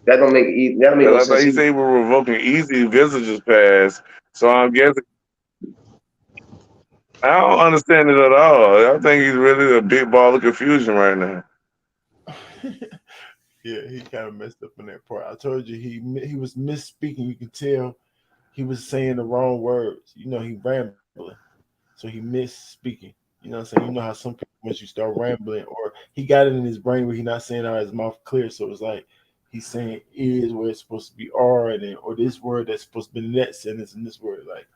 Speaker 8: That don't make it. That don't make no sense.
Speaker 9: He said we're revoking Eazy visitors pass. So I'm guessing. I don't understand it at all. I think he's really a big ball of confusion right now.
Speaker 4: Yeah, he kind of messed up in that part. I told you he was misspeaking. You can tell he was saying the wrong words. You know, he rambling, so he misspeaking. You know what I'm saying? You know how some people, once you start rambling, or he got it in his brain where he's not saying out his mouth clear, so it's like he's saying is where it's supposed to be R, and then or this word that's supposed to be in that sentence and this word, like.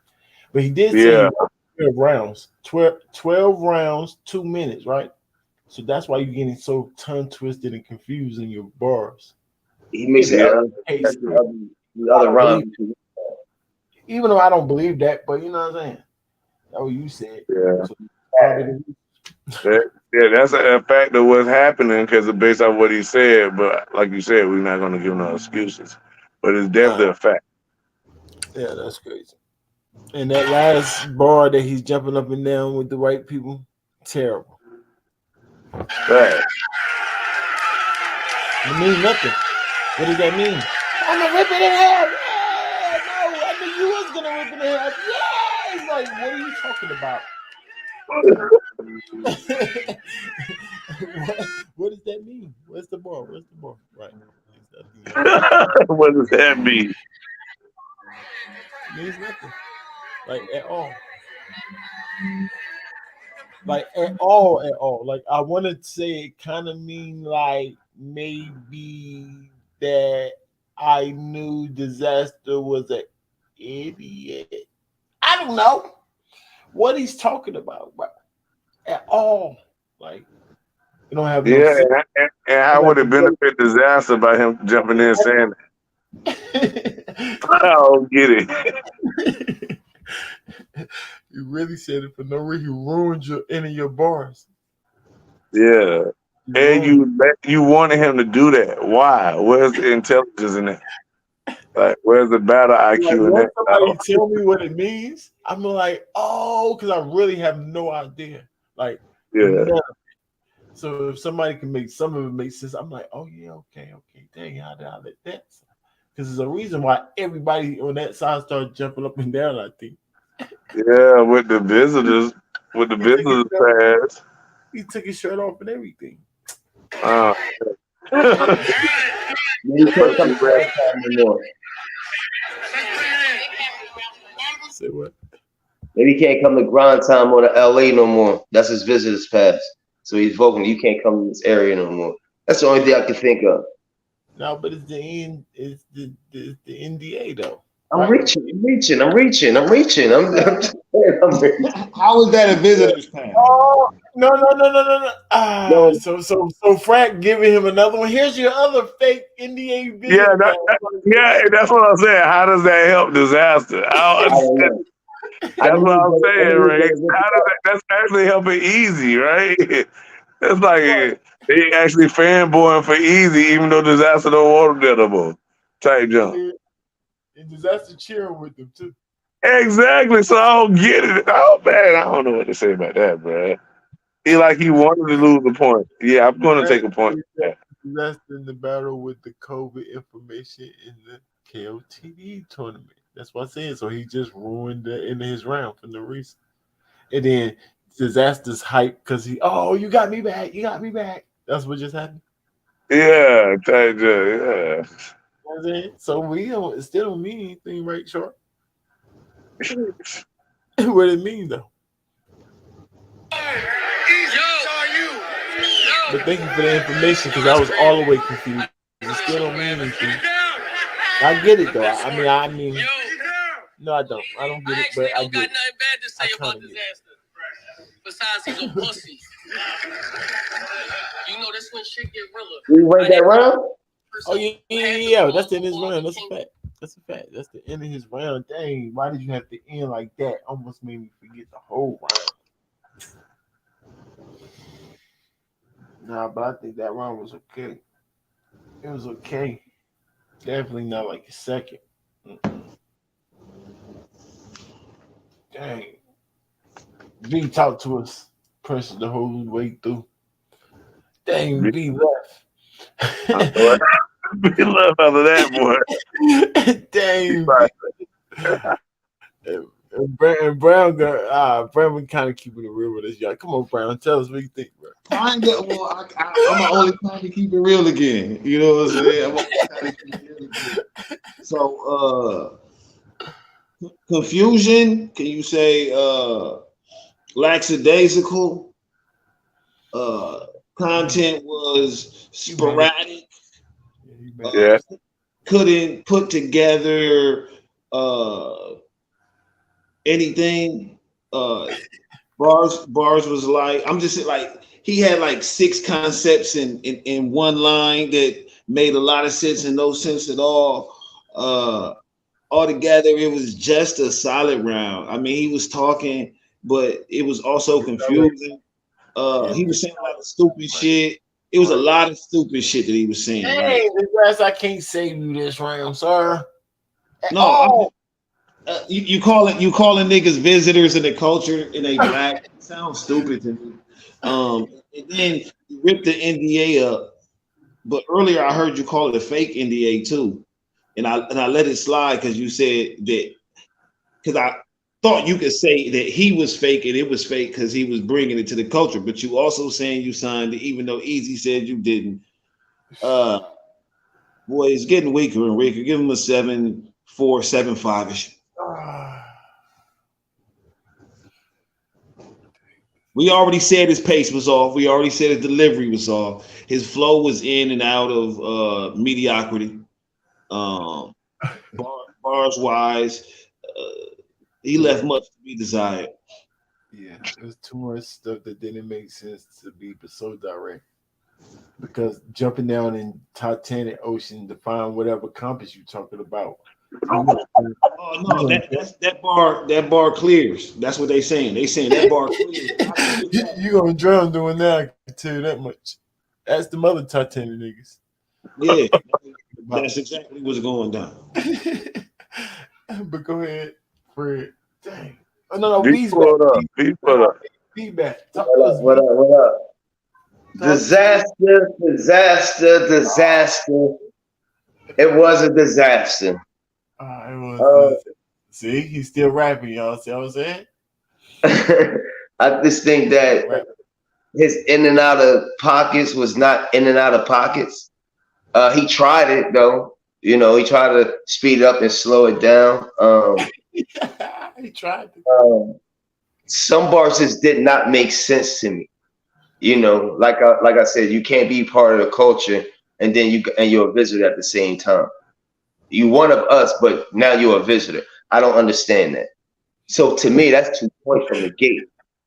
Speaker 4: But he did say 12 rounds, 12 rounds, 2 minutes, right? So that's why you're getting so tongue twisted and confused in your bars.
Speaker 8: He makes it the other round.
Speaker 4: Even though I don't believe that, but you know what I'm saying? That's what you said.
Speaker 9: Yeah.
Speaker 4: So
Speaker 9: Yeah, that's a fact of what's happening because it's based off what he said. But like you said, we're not gonna give no excuses. But it's definitely
Speaker 4: Nah,
Speaker 9: a fact.
Speaker 4: yeah, that's crazy. And that last bar that he's jumping up and down with the white people, terrible.
Speaker 9: Fact.
Speaker 4: It means nothing. What does that mean? I'm gonna rip it in half. Yeah, no, I knew you was gonna rip it in half. Yeah, it's like, what are you talking about? what does that mean? Where's the bar? Where's the bar? Right.
Speaker 9: What does that mean?
Speaker 4: It means nothing. Like at all. Like at all. Like I want to say it kind of mean like maybe that I knew Disaster was an idiot. I don't know what he's talking about, bro. At all. Like you don't have no
Speaker 9: Yeah,
Speaker 4: sense.
Speaker 9: and how would it benefit Disaster by him jumping in saying that? I don't get it.
Speaker 4: You really said it for no reason. You ruined any of your bars.
Speaker 9: Yeah. And you wanted him to do that. Why? Where's the intelligence in that? Like, where's the battle IQ
Speaker 4: like,
Speaker 9: in
Speaker 4: once
Speaker 9: that?
Speaker 4: somebody tell me what it means, I'm like, oh, because I really have no idea. Like,
Speaker 9: Yeah.
Speaker 4: So if somebody can make some of it make sense, I'm like, oh yeah, okay. Dang, how did I let that? Because there's a reason why everybody on that side started jumping up and down, I think.
Speaker 9: Yeah, with the visitors pass.
Speaker 4: He took his shirt off and everything.
Speaker 8: Maybe can't come to grind time anymore.
Speaker 4: Say what?
Speaker 8: Maybe he can't come to grind time or to LA no more. That's his visitors pass. So he's voting. You can't come to this area no more. That's the only thing I can think of.
Speaker 4: No, but it's the NDA though.
Speaker 8: I'm
Speaker 4: right?
Speaker 8: reaching. I'm reaching.
Speaker 11: How is that a visitor's pass?
Speaker 4: Oh no.
Speaker 8: No.
Speaker 4: So Frank giving him another one. Here's your other fake NDA
Speaker 9: Yeah,
Speaker 4: visitor.
Speaker 9: that's what I'm saying. How does that help Disaster? I don't understand. That's what I'm saying, Ray. How does that's actually helping Eazy, right? It's like they actually fanboying for Eazy, even though Disaster don't want them no more. Type jump.
Speaker 4: And Disaster cheering with them too.
Speaker 9: Exactly. So I don't get it. Oh man, I don't know what to say about that, bro. He wanted to lose the point. Yeah, I'm going to take a point.
Speaker 4: Disaster in the battle with the COVID information in the KOTD tournament. That's what I'm saying. So he just ruined the end of his round for no reason. And then Disaster's hype because you got me back. That's what just happened.
Speaker 9: Yeah, type jump, yeah.
Speaker 4: So we don't still don't mean anything, right, Short? What it mean though? But thank you for the information because I was all the way confused. It still don't mean anything. I get it though. I mean, no, I don't. I don't get it, but I get it.
Speaker 7: Got nothing bad to say about Disaster. Besides, he's a pussy. You know this when shit get realer.
Speaker 8: We went that round.
Speaker 4: Oh yeah. That's the end of his round. That's a fact. That's the end of his round. Dang, why did you have to end like that? Almost made me forget the whole round. Nah, but I think that round was okay. It was okay. Definitely not like a second. Dang. B talked to us, pressed the whole way through. Dang, B left.
Speaker 9: B left after that, boy.
Speaker 4: Dang. And Brown got Brown kind of keeping it real with us, y'all. Come on, Brown, tell us what you think, bro.
Speaker 11: I'm the only time to keep it real again. You know what I'm saying? So, confusion. Can you say lackadaisical? Content was sporadic.
Speaker 9: Yeah.
Speaker 11: Couldn't put together anything. Bars was like, I'm just like, he had like 6 concepts in one line that made a lot of sense and no sense at all. Altogether, it was just a solid round. I mean, he was talking, but it was also confusing. He was saying a lot of stupid shit. It was a lot of stupid shit that he was saying.
Speaker 4: Hey, I can't save you this round, sir.
Speaker 11: No, you calling niggas visitors in the culture and they black. It sounds stupid to me. And then you ripped the NDA up. But earlier I heard you call it a fake NDA too. And I let it slide because you said that, because I thought you could say that he was fake and it was fake because he was bringing it to the culture. But you also saying you signed it even though Eazy said you didn't. Boy, it's getting weaker and weaker. Give him a 7.4, 7.5-ish. We already said his pace was off. We already said his delivery was off. His flow was in and out of mediocrity. Bars wise, he left much to be desired.
Speaker 4: Yeah, there's too much stuff that didn't make sense to be so direct. Because jumping down in Titanic Ocean to find whatever compass you're talking about.
Speaker 11: Oh no, that bar clears. That's what they saying. They saying that bar clears.
Speaker 4: You're gonna drown doing that, I can tell you that much. That's the mother Titanic niggas.
Speaker 11: Yeah, that's exactly what's going down.
Speaker 4: But go ahead, Fred. Dang. Oh, no, feedback.
Speaker 8: What up? Disaster. It was a disaster.
Speaker 4: See, he's still rapping, y'all. See what I'm saying?
Speaker 8: I just think that his in and out of pockets was not in and out of pockets. He tried it though. You know, he tried to speed it up and slow it down.
Speaker 4: He tried to.
Speaker 8: Some bars just did not make sense to me. You know, like I said, you can't be part of the culture and then you're a visitor at the same time. You one of us, but now you're a visitor. I don't understand that. So to me, that's 2 points from the gate.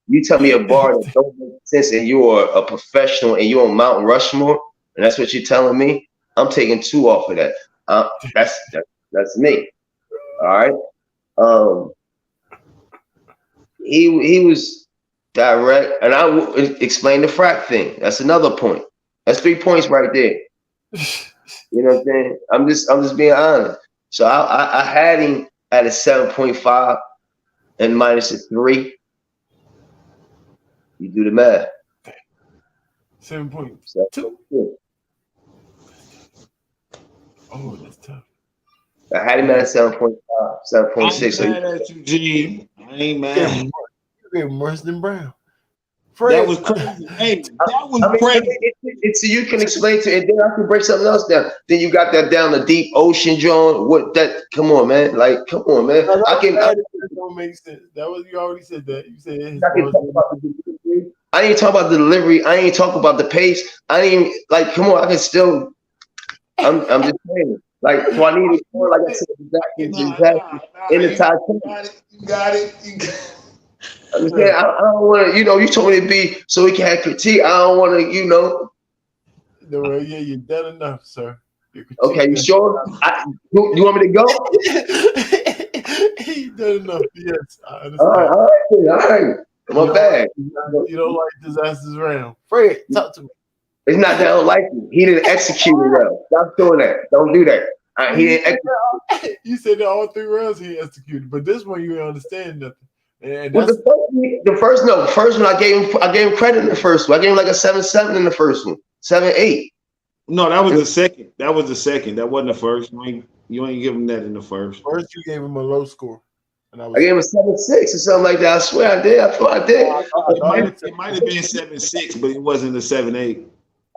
Speaker 8: You tell me a bar that don't make sense and you're a professional and you're on Mount Rushmore, and that's what you're telling me, I'm taking 2 off of that. That's me. All right. He was direct, and I will explain the frack thing. That's another point. That's 3 points right there. You know what I'm saying? I'm just being honest. So I had him at a 7.5 and minus a 3. You do the math.
Speaker 4: 7.2. Oh, that's tough.
Speaker 8: I had him at a 7.5, 7.6.
Speaker 11: I ain't mad at you, G. I ain't mad.
Speaker 4: You gave him worse than Brown.
Speaker 11: That was crazy. Hey, that was crazy.
Speaker 8: So you can explain to it, and then I can break something else down. Then you got that down the deep ocean, John. What that? Come on, man. Like, come on, man.
Speaker 4: That don't make sense. That was, you already said that. You said
Speaker 8: I ain't talking about the delivery. I ain't talking about the pace. I ain't like. Come on, I can still. I'm just saying. Like, so I need it more. Like I said, exactly in the top 10.
Speaker 11: You got it.
Speaker 8: I'm saying, I don't want to, you know, you told me to be so we can have critique. I don't want to, you know.
Speaker 4: No, yeah, you're done enough, sir.
Speaker 8: Okay, you sure? You want me to go?
Speaker 4: You're done enough, yes. I understand.
Speaker 8: All right. My bad.
Speaker 4: You don't like disasters around. Fred, talk to me.
Speaker 8: It's not that I don't like him. He didn't execute it well. Stop doing that. Don't do that. He didn't execute.
Speaker 4: You said that all 3 rounds he executed, but this one you didn't understand nothing. And
Speaker 8: well, the first one I gave him credit in the first one. I gave him like a 7.7 in the first one, 7.8.
Speaker 11: No, that was the second. That was the second. That wasn't the first. You ain't give him that in the first.
Speaker 4: First, you gave him a low score, and I
Speaker 8: gave him a 7.6 or something like that. I swear I did. I thought I did.
Speaker 11: It might have been 7.6, but it wasn't the 7.8.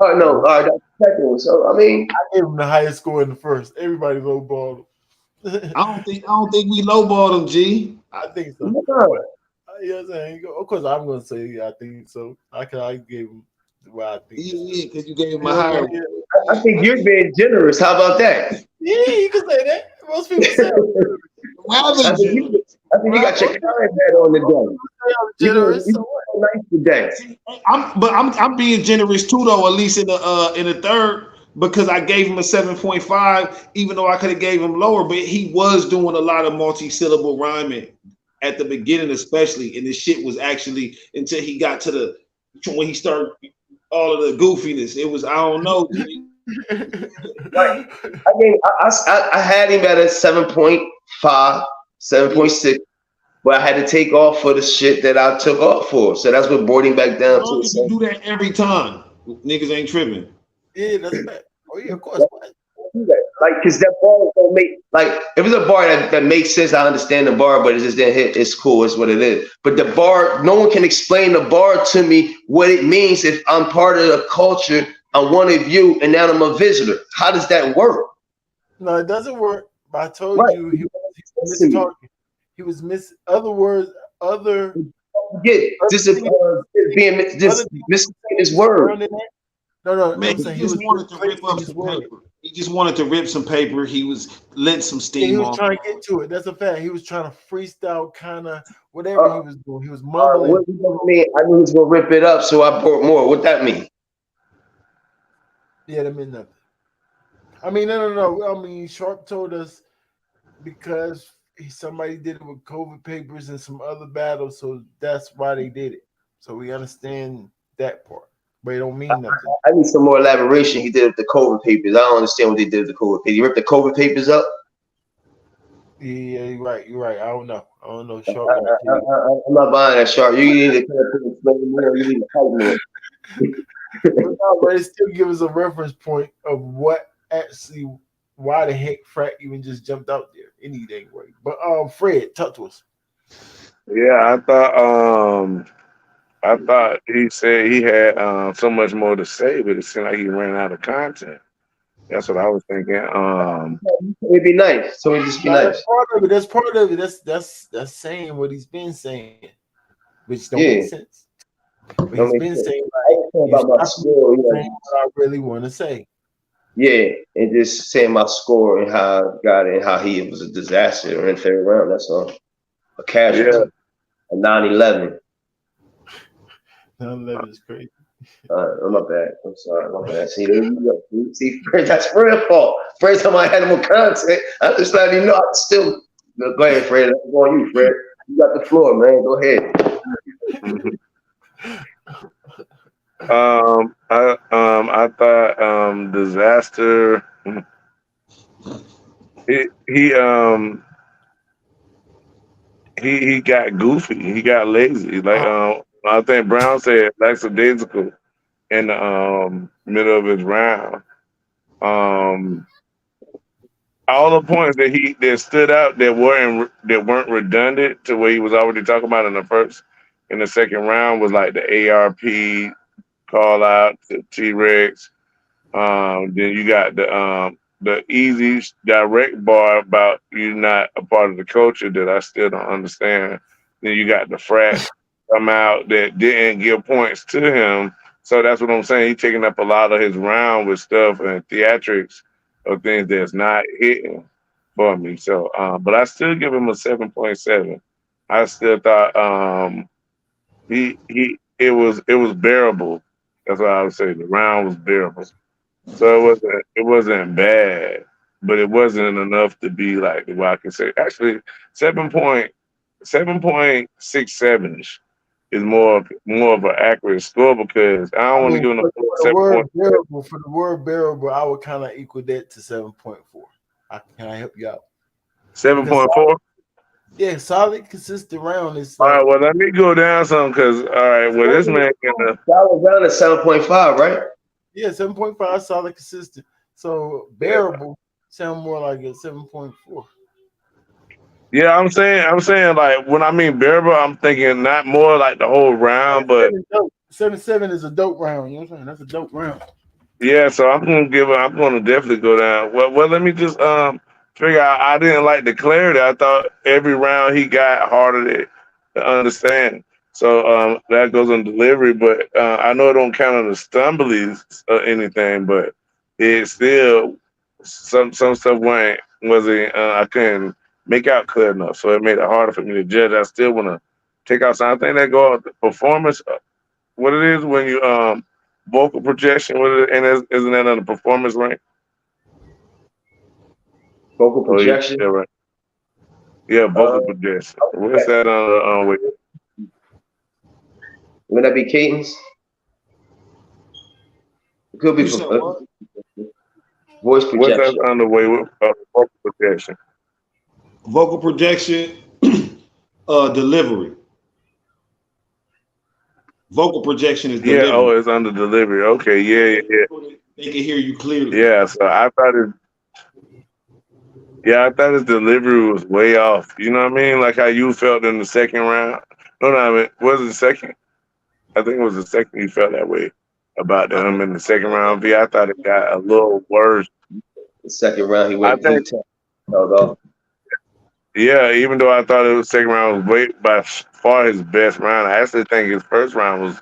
Speaker 8: Oh no! All right, that's the second one. So I mean,
Speaker 4: I gave him the highest score in the first. Everybody lowballed him.
Speaker 11: I don't think we lowballed him, G.
Speaker 4: I think so. You know what I'm saying? Of course, I'm gonna say I think so. I gave him what I think.
Speaker 11: Yeah, because you gave him a higher.
Speaker 8: I think you're being generous. How about that?
Speaker 4: Yeah, you can say that. Most people say.
Speaker 8: I think you got your kind head on the day.
Speaker 4: Generous.
Speaker 8: Nice today.
Speaker 11: I'm being generous too, though. At least in the third, because I gave him a 7.5, even though I could have gave him lower. But he was doing a lot of multi-syllable rhyming at the beginning, especially, and this shit was actually until he got to when he started all of the goofiness. It was I don't know.
Speaker 8: Right. I had him at a 7.5, 7.6, but I had to take off for the shit that I took off for. So that's what brought him back down
Speaker 11: As
Speaker 8: to
Speaker 11: long
Speaker 8: the
Speaker 11: as you
Speaker 8: same.
Speaker 11: do that every time, niggas ain't tripping.
Speaker 4: Yeah, that's bad. Oh yeah, of course.
Speaker 8: Like, cause that bar don't make like if it's a bar that makes sense, I understand the bar, but it just didn't hit. It's cool, it's what it is. But the bar, no one can explain the bar to me what it means if I'm part of the culture. I'm one of you, and now I'm a visitor. How does that work?
Speaker 4: No, it doesn't work. But I told
Speaker 8: Right.
Speaker 4: you he was mistalking. He was other words, other
Speaker 8: Get this is being this missing his word.
Speaker 4: No,
Speaker 11: Man,
Speaker 4: I'm saying
Speaker 11: he just wanted to rip up some paper. He just wanted to rip some paper. He was letting some
Speaker 4: Yeah,
Speaker 11: steam
Speaker 4: he was
Speaker 11: off.
Speaker 4: trying to get to it. That's a fact. He was trying to freestyle, kind of whatever he was doing. He was mumbling.
Speaker 8: What does that mean? I knew he was gonna rip it up, so I brought more. What that mean?
Speaker 4: Yeah, that meant nothing. I mean, no. I mean, Sharp told us because somebody did it with COVID papers and some other battles, so that's why they did it. So we understand that part, but it don't mean nothing.
Speaker 8: I need some more elaboration. He did with the COVID papers. I don't understand what they did with the COVID papers. He ripped the COVID papers up.
Speaker 4: Yeah, you're right. I don't know. Sharp.
Speaker 8: I'm not buying that, Sharp. You need to kind of explain more. You need to type more.
Speaker 4: But it still gives us a reference point of what actually, why the heck Frat even just jumped out there. Anything, right? But Fred, talk to us.
Speaker 9: Yeah, I thought he said he had so much more to say, but it seemed like he ran out of content. That's what I was thinking.
Speaker 8: It'd be nice. So it'd just be nice.
Speaker 4: That's part of it. That's saying what he's been saying, which don't make sense. But he's been saying
Speaker 8: about my score.
Speaker 4: What I really want to say.
Speaker 8: Yeah, and just saying my score and how I got it and how he was a disaster in the third round. That's all. A casualty. A 9/11.
Speaker 4: 9/11 is crazy.
Speaker 8: My bad. I'm sorry. My bad. See, there you go. See, Fred, that's Fred's fault. Fred's time I had him on content. I just let him know. I still go ahead, Fred. That's on you, Fred. You got the floor, man. Go ahead.
Speaker 9: I thought Disaster. He got goofy. He got lazy. Like I think Brown said, lackadaisical in the middle of his round. All the points that stood out that weren't redundant to what he was already talking about in the second round was like the ARP call out, the T-Rex. Then you got the Eazy direct bar about you not a part of the culture that I still don't understand. Then you got the Frat come out that didn't give points to him. So that's what I'm saying. He's taking up a lot of his round with stuff and theatrics of things that's not hitting for me. So, but I still give him a 7.7. I still thought it was bearable. That's what I would say. The round was bearable. So it wasn't bad, but it wasn't enough to be like what I can say. Actually, 7.67 is more of an accurate score because I don't want to give him a 7.4.
Speaker 4: For the word bearable, I would kind of equal that to 7.4. Can I help you out?
Speaker 9: 7.4.
Speaker 4: Yeah, solid, consistent round is.
Speaker 9: All right, well, let me go down some because all right, well, this man can.
Speaker 8: That was down at 7.5, right?
Speaker 4: Yeah, 7.5 solid, consistent. So bearable sound more like a 7.4.
Speaker 9: Yeah, I'm saying like when I mean bearable, I'm thinking not more like the whole round, but
Speaker 4: 7.7 is a dope round. You know what I'm saying? That's a dope round.
Speaker 9: Yeah, so I'm gonna definitely go down. Well, let me just figure out. I didn't like the clarity. I thought every round he got harder to understand. So that goes on delivery, but I know it don't count on the stumblies or anything, but it still some stuff wasn't I couldn't make out clear enough, so it made it harder for me to judge. I still want to take out something. I think that go out the performance. What it is when you vocal projection, isn't that on the performance rank?
Speaker 8: Vocal projection?
Speaker 9: Yeah, right. Yeah, vocal projection. What's that on?
Speaker 8: Would that be cadence? It could be
Speaker 11: You
Speaker 8: from
Speaker 11: said what?
Speaker 8: voice
Speaker 9: What's that
Speaker 8: projection.
Speaker 9: underway with vocal projection?
Speaker 11: Vocal projection, delivery. Vocal projection is
Speaker 9: Yeah,
Speaker 11: delivery.
Speaker 9: oh, it's under delivery. Okay, yeah.
Speaker 11: They can hear you clearly.
Speaker 9: Yeah, so I thought I thought his delivery was way off. You know what I mean? Like how you felt in the second round. No, I mean, was it the second? I think it was the second you felt that way about him in the second round. I thought it got a little worse.
Speaker 8: The second round, he
Speaker 9: I
Speaker 8: went
Speaker 9: think,
Speaker 8: 2 times. Held off.
Speaker 9: yeah, even though I thought it was second round was way by far his best round, I actually think his first round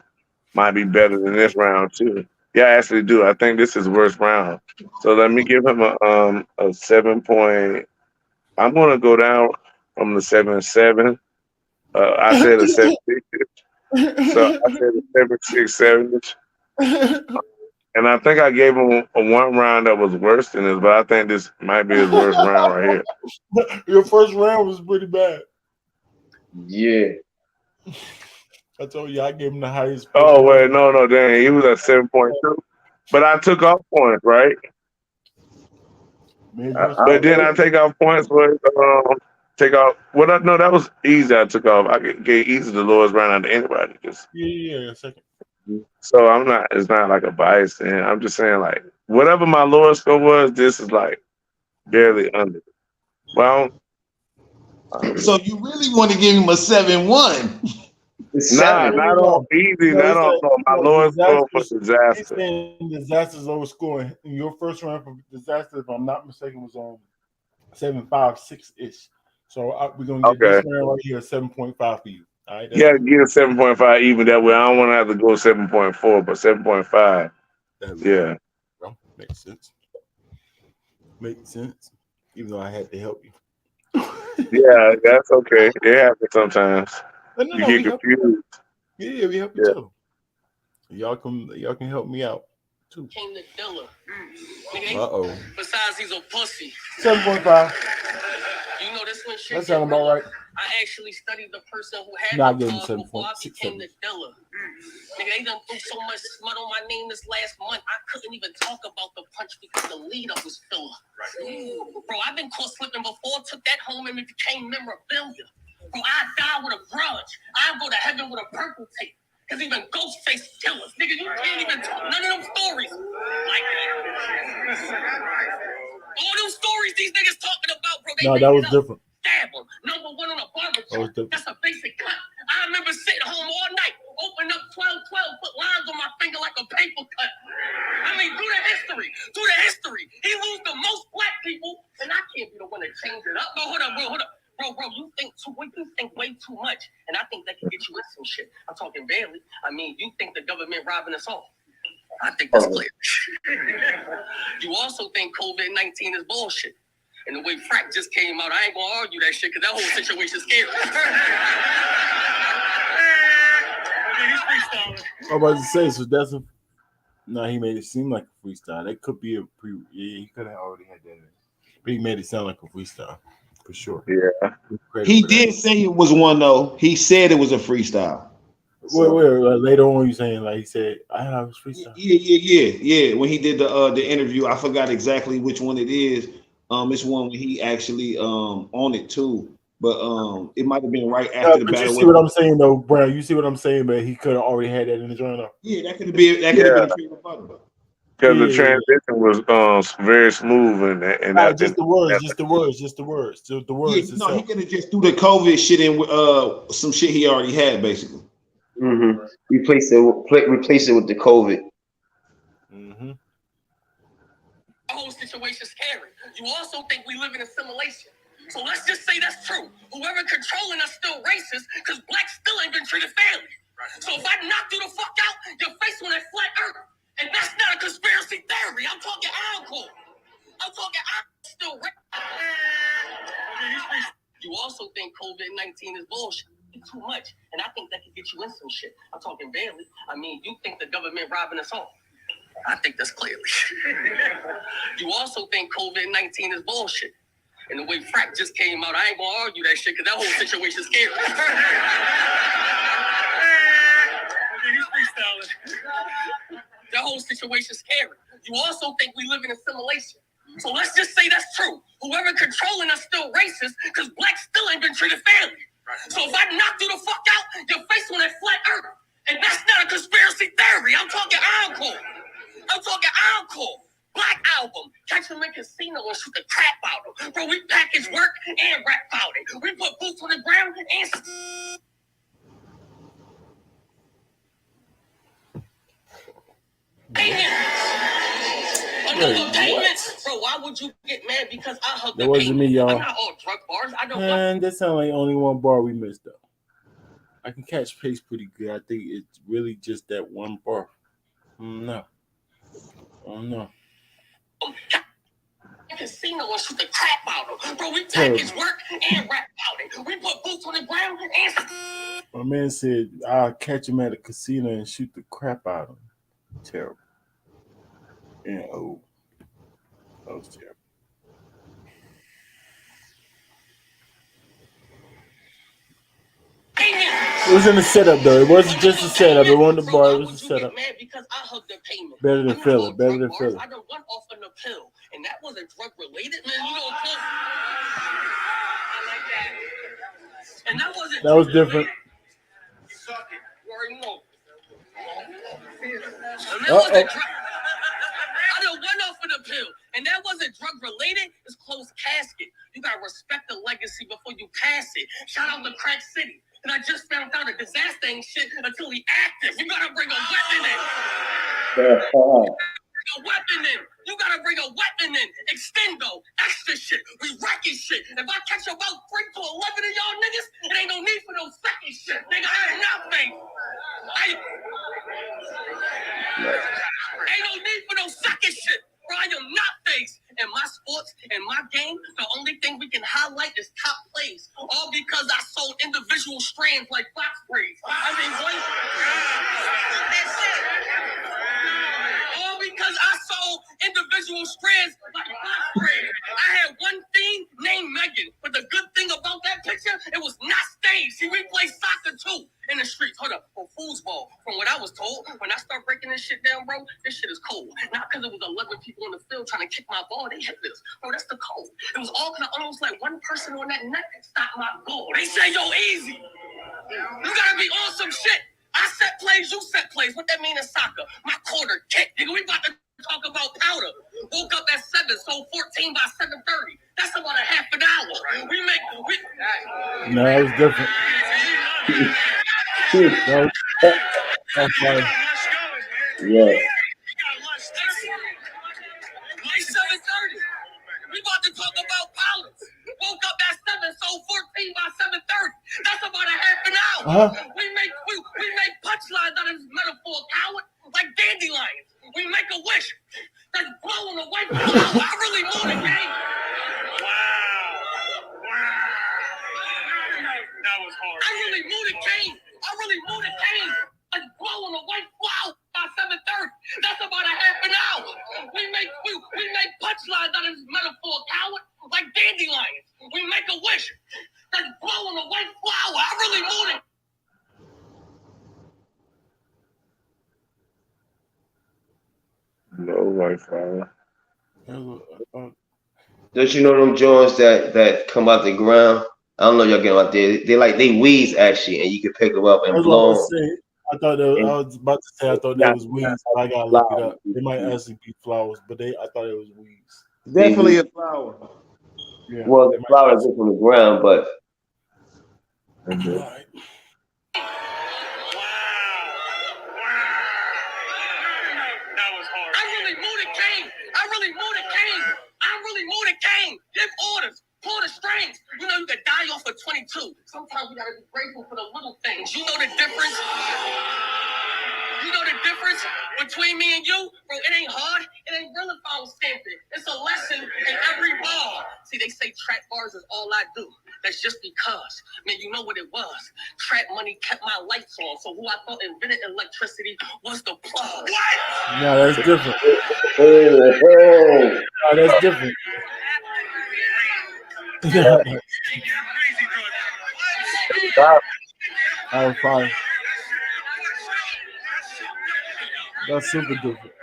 Speaker 9: might be better than this round too. Yeah, I actually do. I think this is worst round. So let me give him a 7 point. I'm gonna go down from the 7-7. I said a 7-6. So I said a 7-6-7. And I think I gave him a one round that was worse than this, but I think this might be his worst round right here.
Speaker 4: Your first round was pretty bad.
Speaker 8: Yeah.
Speaker 4: I told you I gave him the highest.
Speaker 9: Oh wait, no, dang, he was at 7.2. But I took off points, right? But then I take off points for take off. No, that was easy. I took off. I gave Eazy the lowest round out of anybody.
Speaker 4: Yeah, second.
Speaker 9: So I'm not. It's not like a bias thing. I'm just saying like whatever my lowest score was, this is like barely under. Well,
Speaker 11: So you really want to give him a 7-1?
Speaker 9: Not on Eazy. Not on my lowest score for Disaster.
Speaker 4: He's saying Disaster's lowest score. And your first round for Disaster, if I'm not mistaken, was on 7.56 ish. So we're gonna get this round right here 7.5 for you. All right.
Speaker 9: Yeah, get a 7.5 even that way. I don't want to have to go 7.4, but 7.5. Yeah.
Speaker 4: Makes sense. Makes sense. Even though I had to help you.
Speaker 9: Yeah, that's okay. It happens sometimes.
Speaker 4: No,
Speaker 9: you get confused.
Speaker 4: Yeah, we help you too. Y'all can help me out too.
Speaker 7: Came to Dilla.
Speaker 4: Uh-oh.
Speaker 7: Besides, he's a pussy.
Speaker 4: 7.5.
Speaker 7: You know this one shit.
Speaker 4: That sounds about right.
Speaker 7: I actually studied the person who had
Speaker 4: I
Speaker 7: the
Speaker 4: gave him
Speaker 7: cause before I
Speaker 4: 7.67.
Speaker 7: became the Dilla. Nigga, they done threw so much smut on my name this last month, I couldn't even talk about the punch because the lead up was filler. Bro, I've been caught slipping before, took that home and it became memorabilia. Bro, I die with a grudge. I go to heaven with a purple tape. Cause even Ghostface killers, nigga, you can't even talk none of them stories like that. All them stories these niggas talking about, bro.
Speaker 4: No, that was different.
Speaker 7: Stab them. Number one on a barbecue. That's a basic cut. I remember sitting home all night, open up 12, put lines on my finger like a paper cut. I mean, do the history. He lose the most black people, and I can't be the one to change it up. But hold up. Bro, you think way too much, and I think that can get you in some shit. I'm talking barely. I mean, you think the government robbing us all. I think that's clear. You also think COVID-19 is bullshit. And the way Frack just came out, I ain't gonna argue that shit because that whole situation's scary. He's freestyling.
Speaker 4: I was about to say, so that's a... No, he made it seem like a freestyle. That could be a pre... Yeah, he could have already had that in. But he made it sound like a freestyle. For sure.
Speaker 9: Yeah.
Speaker 11: He did say it was one, though. He said it was a freestyle.
Speaker 4: Wait, later on you saying like he said I was freestyle.
Speaker 11: Yeah. When he did the interview, I forgot exactly which one it is. It's one when he actually on it too, but it might have been right after the battle.
Speaker 4: You see what I'm saying though, Brown? You see what I'm saying, man? He could have already had that in the joint.
Speaker 11: Yeah, that could have been a tree rebuttal.
Speaker 9: Because the transition was very smooth and
Speaker 4: just the words.
Speaker 11: Yeah, no, he could have just threw the COVID shit in with some shit he already had, basically.
Speaker 8: Mm-hmm. Replace it with the COVID.
Speaker 7: Mm-hmm. The whole situation's scary. You also think we live in a simulation. So let's just say that's true. Whoever controlling us still racist because blacks still ain't been treated fairly. So if I knock you the fuck out, your face on that flat earth. And that's not a conspiracy theory. I'm talking alcohol. Still racist. You also think COVID-19 is bullshit. Too much, and I think that could get you in some shit. I'm talking barely. I mean, you think the government robbing us all. I think that's clearly. You also think COVID-19 is bullshit. And the way Frack just came out, I ain't gonna argue that shit because that whole situation's scary. He's freestyling. The whole situation scary. You also think we live in assimilation. So let's just say that's true. Whoever controlling us still racist because blacks still ain't been treated fairly. So if I knock you the fuck out, your face on that flat earth. And that's not a conspiracy theory. I'm talking encore. Black album. Catch them in casino and shoot the crap out of them. Bro, we package work and rap about it. We put boots on the ground and... Another payment. Bro, why would you get mad because I hugged the
Speaker 4: That wasn't me, y'all.
Speaker 7: I'm not all drug bars. I don't
Speaker 4: And that sounds like only one bar we missed though. I can catch pace pretty good. I think it's really just that one bar. No. Oh no.
Speaker 7: Casino and shoot the crap out of them. Bro, we package work and rap about it. We put boots on the ground and...
Speaker 4: My man said I'll catch him at a casino and shoot the crap out of him. Terrible. And oh, that was terrible. It was in the setup though. It wasn't just a setup. It wasn't the bar. It was a setup. Better than Philly. Better than Philly.
Speaker 7: I done went off on a pill, and that wasn't drug related, man. You know, and that wasn't.
Speaker 4: That was different.
Speaker 7: I done went off on a pill, and that wasn't drug related. It's closed casket. You gotta respect the legacy before you pass it. Shout out to Crack City. And I just found out a disaster ain't shit until he active. You gotta bring a weapon in. You gotta bring a weapon in. Extendo, extra shit. We wrecking shit. If I catch about 3 to 11 of y'all niggas, it ain't no need for no second shit. Nigga, I am nothing. Ain't no need for no second shit. Bro, I am not face. In my sports, in my game, the only thing we can highlight is top plays. All because I sold individual strands like fox braids. I mean, what? All because I sold individual strands like fox braids. I had one thing named Megan, but the good thing about that picture, it was not staged. See, we play soccer too in the streets. Hold up, for foosball. From what I was told, when I start breaking this shit down, bro, this shit is cold. Not because it was 11 people in the field trying to kick my ball. They hit this. Bro, that's the code. It was all kind of almost like one person on that net stopped my goal. They say, yo, Eazy, you gotta be on some shit. I set plays, you set plays. What that mean in soccer? My quarter kick, nigga. We about to talk about powder. Woke up at 7, so 14 by 7:30. That's about a half an hour.
Speaker 4: No, it was different. That's funny.
Speaker 10: Yeah.
Speaker 7: Like 7:30. We about to talk about powders. Woke up at 7, so 14 by 7:30. That's about a half an hour. We make punchlines out of this metaphor, coward, like dandelions. We make a wish that's blowing away. I really know the game. Wow. That was hard. I really knew the game. Like blowing away. Wow. By 7:30. That's about a half an hour. We make punchlines out of this metaphor, coward, like dandelions. We make a wish that's blowing away. Wow. I really knew it.
Speaker 9: No Wi-Fi.
Speaker 10: Don't you know them joints that come out the ground? I don't know if y'all get them out there. They weeds actually, and you can pick them up and blow them.
Speaker 4: I was about to say I thought that was weeds, but I gotta look it up. They might actually be flowers, but I thought it was weeds.
Speaker 11: Definitely a flower.
Speaker 4: Yeah.
Speaker 10: Well, the flowers are from the ground, but
Speaker 4: All right.
Speaker 7: That was hard. I really knew the game. Give orders. Pull the strings. You know you can die off of 22. Sometimes we gotta be grateful for the little things. You know the difference? Between me and you? Bro, it ain't hard. It ain't real if I don't stamp it. It's a lesson in every bar. See, they say trap bars is all I do. That's just because. Man, you know what it was. Trap money kept my lights on. So who I thought invented electricity was the plug. What?
Speaker 4: No, that's different. No, that's different.
Speaker 10: stop.
Speaker 4: I was fine. That's super different.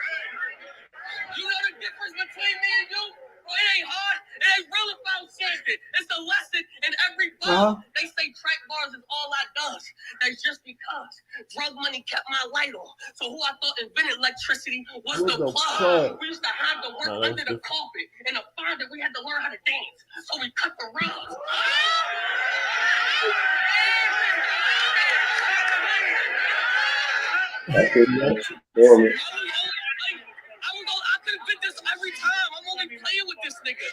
Speaker 7: You know the difference between me and you? Well, it ain't hard. It ain't real about something. It's a lesson in every bar. They say track bars is all I does. That's just because drug money kept my light on. So who I thought invented electricity was the plug. We used to hide the work under the carpet. In a fire that we had to learn how to dance. So we cut the rugs. I could have been this every time. I'm only playing with this nigga.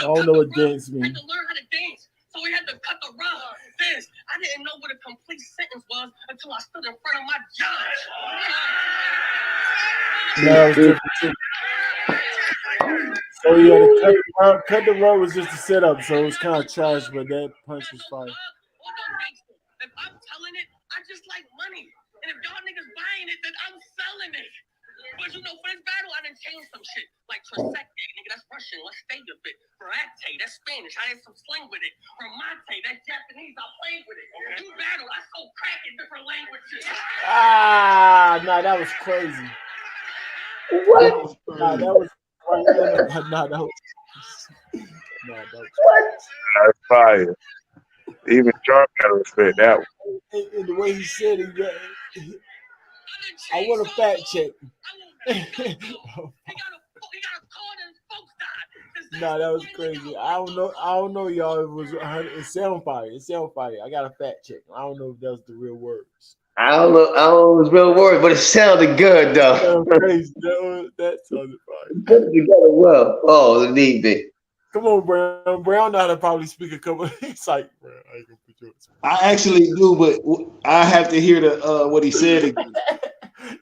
Speaker 4: I don't know what dance means.
Speaker 7: We had to learn how to dance. So we had to cut the rug. This, I didn't know what a complete sentence was until I stood in front of my judge.
Speaker 4: So yeah, the cut the rug was just a setup, so it was kind of trash, but that punch was fire.
Speaker 7: If I'm telling it, I just like money. And if y'all niggas buying it, then I'm selling it. But you know, for this battle, I done changed some shit. Like Tresecte, nigga, that's Russian. Let's stay a bit. Verate, that's Spanish. I had some slang with it. Ramate, that's Japanese. I played with it. You battle, I so crack in different languages.
Speaker 4: Nah, that was crazy.
Speaker 8: What?
Speaker 4: Nah, that was
Speaker 8: What?
Speaker 9: That's fire. Even Sharp got to respect that one.
Speaker 4: And the way he said it, I want a fact check. Nah, that was crazy. I don't know, y'all. It sound fire. I got a fact check. I don't know if that's the real words.
Speaker 8: I don't know if it was real word, but it sounded good though.
Speaker 4: That was crazy. That sounded fire.
Speaker 8: Put it together well. Oh, the need be.
Speaker 4: Come on, Brown. Brown know how to probably speak a couple. It's like, bro, I ain't gonna put you on.
Speaker 11: I actually do, but I have to hear the what he said again.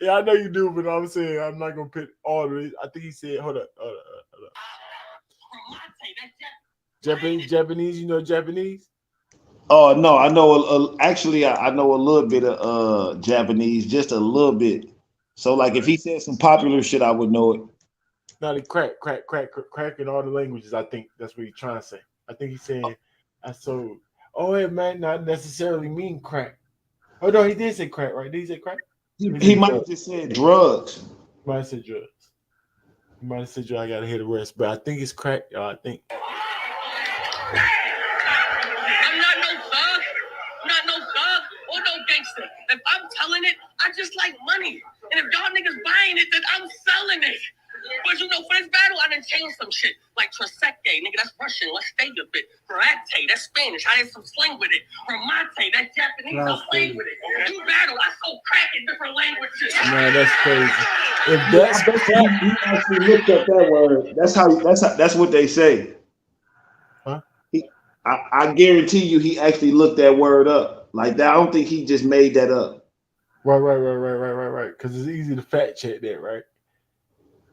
Speaker 4: Yeah, I know you do, but I'm saying I'm not gonna put all of it. I think he said, hold up. Japanese, you know Japanese?
Speaker 11: Oh no, I know. Actually, I know a little bit of Japanese, just a little bit. So, like, if he said some popular shit, I would know it.
Speaker 4: Not a crack in all the languages. I think that's what he's trying to say. I think he's saying, it might not necessarily mean crack. Oh no, he did say crack, right? Did he say crack?
Speaker 11: He might have just said drugs.
Speaker 4: He might have said drugs. I gotta hear the rest, but I think it's crack, y'all. I think.
Speaker 7: I'm not no thug or no gangster. If I'm telling it, I just like money. And if y'all niggas buying it, then I'm selling it. But you know, for this battle, I done changed some shit. Like Tresecte, nigga, that's Russian. Let's stay a bit. Verate, that's Spanish. I had some slang with it. Ramate, that's Japanese. I played with it. You battle, I so crack in different languages.
Speaker 4: Man, that's crazy. If
Speaker 11: that's he actually looked up that word. That's what they say.
Speaker 4: Huh?
Speaker 11: I guarantee you, he actually looked that word up. Like that, I don't think he just made that up.
Speaker 4: Right. Because it's easy to fact check that, right?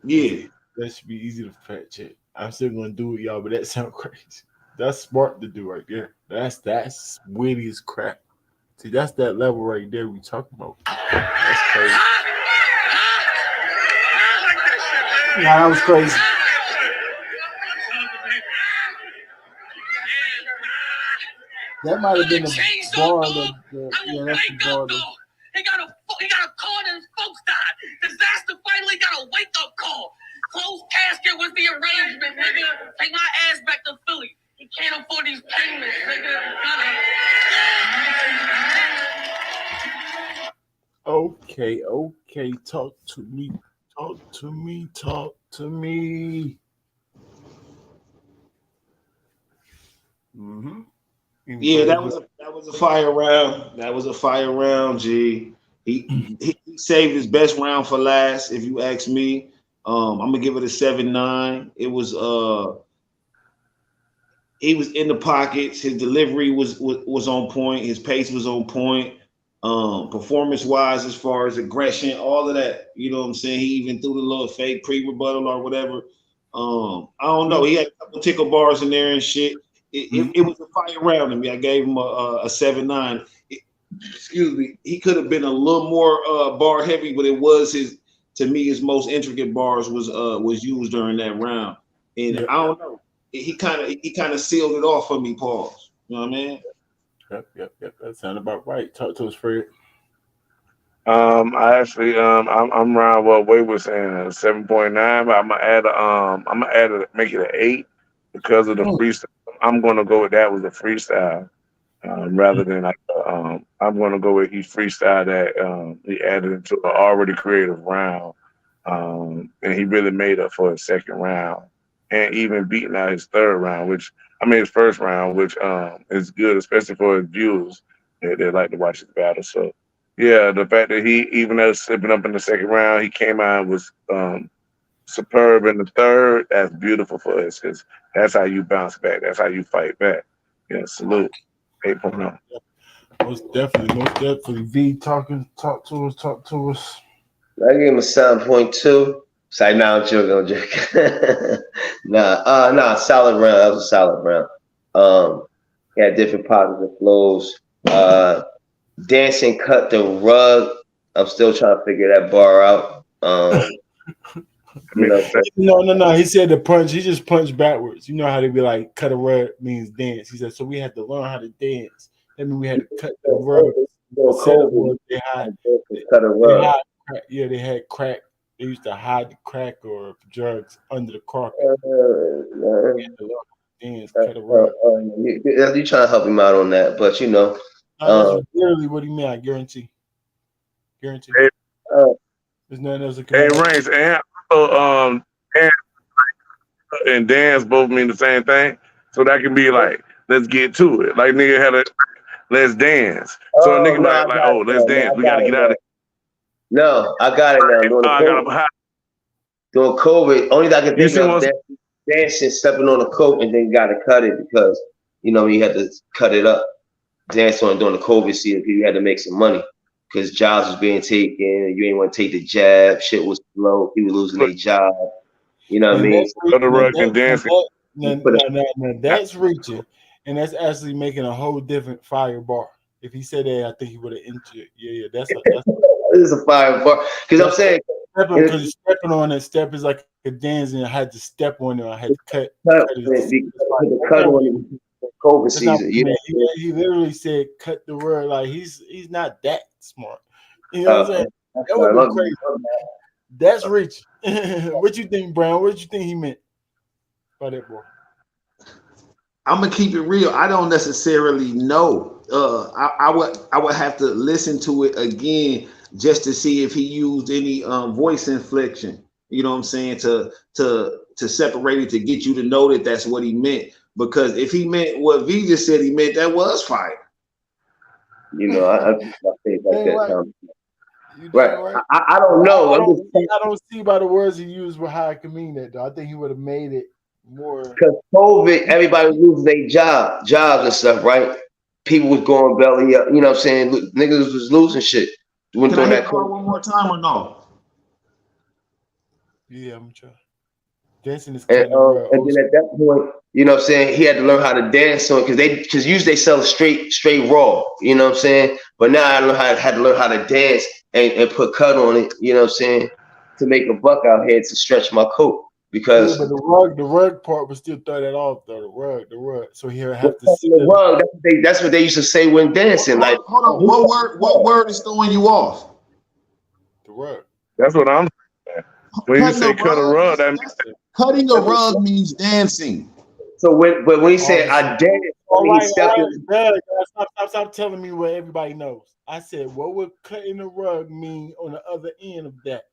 Speaker 11: Yeah,
Speaker 4: that should be easy to fact check. I'm still gonna do it, y'all, but that sounds crazy. That's smart to do right there. That's witty as crap. See, that's that level right there we talking about. That's crazy. Nah, that was crazy. That might have been the bar. Yeah, that's the bar.
Speaker 7: He got a call that his folks died. Disaster finally got a wake-up call. Closed casket was the arrangement, nigga. Take my ass back to Philly. He can't afford these payments, nigga.
Speaker 4: Okay. Talk to me. Mm-hmm.
Speaker 11: Yeah, that was a fire round. That was a fire round, G. He saved his best round for last, if you ask me. I'm gonna give it a 7-9. It was he was in the pockets. His delivery was on point. His pace was on point. Performance wise, as far as aggression, all of that. You know what I'm saying? He even threw the little fake pre-rebuttal or whatever. I don't know. He had a couple tickle bars in there and shit. It was a fire round to me. I gave him a 7-9. Excuse me. He could have been a little more bar heavy, but it was his most intricate bars was used during that round. And I don't know. He kind of sealed it off for me, pause. You know what I mean?
Speaker 4: Yep. That sounded about right. Talk to us, Fred.
Speaker 9: I actually, I'm around what Wade was saying, 7.9, but I'm gonna add make it an 8 because of the freestyle. I'm gonna go with that with the freestyle, rather than like, I'm gonna go with he freestyle that, he added into an already creative round, and he really made up for his second round, and even beating out his third round, which I mean his first round, which is good, especially for his viewers. They like to watch his battle, so. Yeah, the fact that he, even though slipping up in the second round, he came out and was superb in the third. That's beautiful for us because that's how you bounce back. That's how you fight back. Yeah, salute. 8.0.
Speaker 4: Most definitely. V talk to us.
Speaker 8: I give him a 7.2. Say now, I'm joking. Nah, solid round. That was a solid round. He had different pockets of flows. Dancing cut the rug. I'm still trying to figure that bar out.
Speaker 4: No. He said the punch. He just punched backwards. You know how they be like, cut a rug means dance. He said, so we had to learn how to dance. That means we had to cut the rug.
Speaker 8: Cut a rug.
Speaker 4: They had crack. They used to hide the crack or drugs under the carpet. Dance, cut a rug.
Speaker 8: You trying to help him out on that, but you know.
Speaker 4: That's literally what he meant. I guarantee. There's nothing else.
Speaker 9: Hey, Rankingz, and dance both mean the same thing, so that can be like, let's get to it. Like nigga had a let's dance. So a nigga let's dance. We gotta get out of it.
Speaker 8: No, I got it now. During COVID, only thing I can think of dancing, stepping on the coat, and then got to cut it because you had to cut it up. Dance on during the COVID season, you had to make some money because jobs was being taken. You didn't want to take the jab. Shit was slow. People losing their job. You know what I mean?
Speaker 9: Cut the rug and dancing.
Speaker 4: That's reaching, and that's actually making a whole different fire bar. If he said that, I think he would have entered it. Yeah, that's
Speaker 8: this is a fire bar because I'm saying
Speaker 4: because stepping on that step is like a dance, and I had to step on it. I had to cut
Speaker 8: on COVID season.
Speaker 4: He literally said, "Cut the word." Like he's not that smart. You know what I'm saying? That would be crazy. That's rich. What you think, Brown? What you think he meant by that, boy?
Speaker 11: I'm gonna keep it real. I don't necessarily know. I would have to listen to it again just to see if he used any voice inflection. You know what I'm saying? To separate it, to get you to know that that's what he meant. Because if he meant what V just said he meant, that was fire.
Speaker 8: I think like that. Right. I don't know.
Speaker 4: I don't see by the words he used how I can mean that though. I think he would have made it more
Speaker 8: because COVID, everybody was losing their jobs and stuff, right? People was going belly up. You know what I'm saying? Niggas was losing shit.
Speaker 11: Can I hit that one more time or no?
Speaker 4: Yeah, I'm trying. Dancing is
Speaker 8: and then at that point, you know what I'm saying, he had to learn how to dance on because usually they sell straight raw, you know what I'm saying? But now I had to learn how to dance and put cut on it, you know what I'm saying, to make a buck out here to stretch my coat. Because
Speaker 4: but the rug part would still throw that off though. The rug. So he'll have to see
Speaker 8: the rug. That's what they used to say when dancing.
Speaker 11: Hold on. What word is throwing you off?
Speaker 4: The rug.
Speaker 9: That's what I'm saying. When you say cut a rug, that means
Speaker 11: cutting a rug means dancing.
Speaker 8: So when he said I dance,
Speaker 4: stop telling me what everybody knows. I said, what would cutting the rug mean on the other end of that?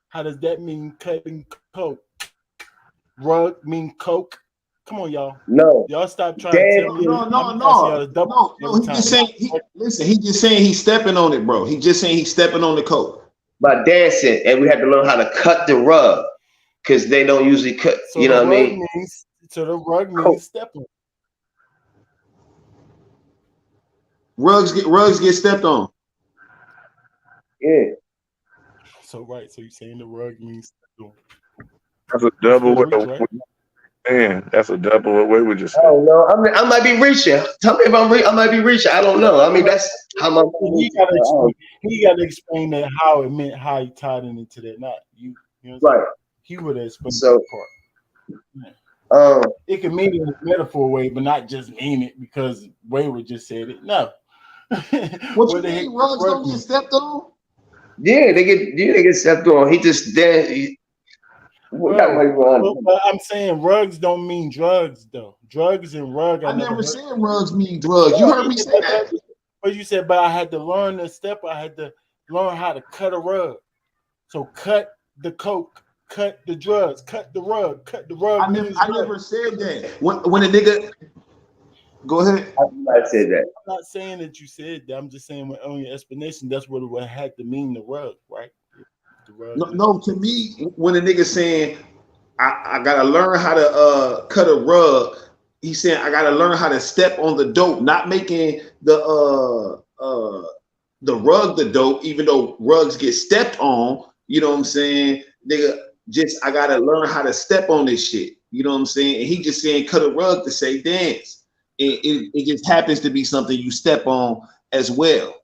Speaker 4: How does that mean cutting coke? Rug mean coke? Come on, y'all.
Speaker 8: No.
Speaker 4: Y'all stop trying to tell me.
Speaker 11: No. He just saying he just saying he's stepping on it, bro. He just saying he's stepping on the coke.
Speaker 8: By dancing, and we had to learn how to cut the rug because they don't usually cut.
Speaker 4: So
Speaker 8: you know what I mean?
Speaker 4: So the rug means stepping.
Speaker 11: Rugs get stepped on.
Speaker 8: Yeah.
Speaker 4: So right. So you're saying the rug means stepped on.
Speaker 9: That's a double with man. That's a double what we just said.
Speaker 8: I don't know. I might be reaching. Tell me if I might be reaching. I don't know. I mean, that's how my
Speaker 4: he got to explain that how it meant, how he tied it into that. Not you. You know what I'm saying? He would have explained that part. It can mean it in a metaphor way, but not just mean it because Wayward just said it. No.
Speaker 11: What you mean? Rugs don't get stepped on?
Speaker 8: Yeah, they get stepped on. He just then.
Speaker 4: But I'm saying rugs don't mean drugs though. Drugs and rug.
Speaker 11: I never said rugs mean drugs. You heard me say that.
Speaker 4: But you said, but I had to learn the step. I had to learn how to cut a rug. So cut the coke, cut the drugs, cut the rug, cut the rug.
Speaker 11: I never said that. When a nigga, go ahead.
Speaker 8: I said that.
Speaker 4: I'm not saying that you said that. I'm just saying on your explanation, that's what it had to mean, the rug, right? The rug.
Speaker 11: No, to me, when a nigga saying I gotta learn how to cut a rug, he's saying I gotta learn how to step on the dope, not making the rug the dope, even though rugs get stepped on. You know what I'm saying, nigga? Just I gotta learn how to step on this shit. You know what I'm saying? And he just saying cut a rug to say dance. It just happens to be something you step on as well.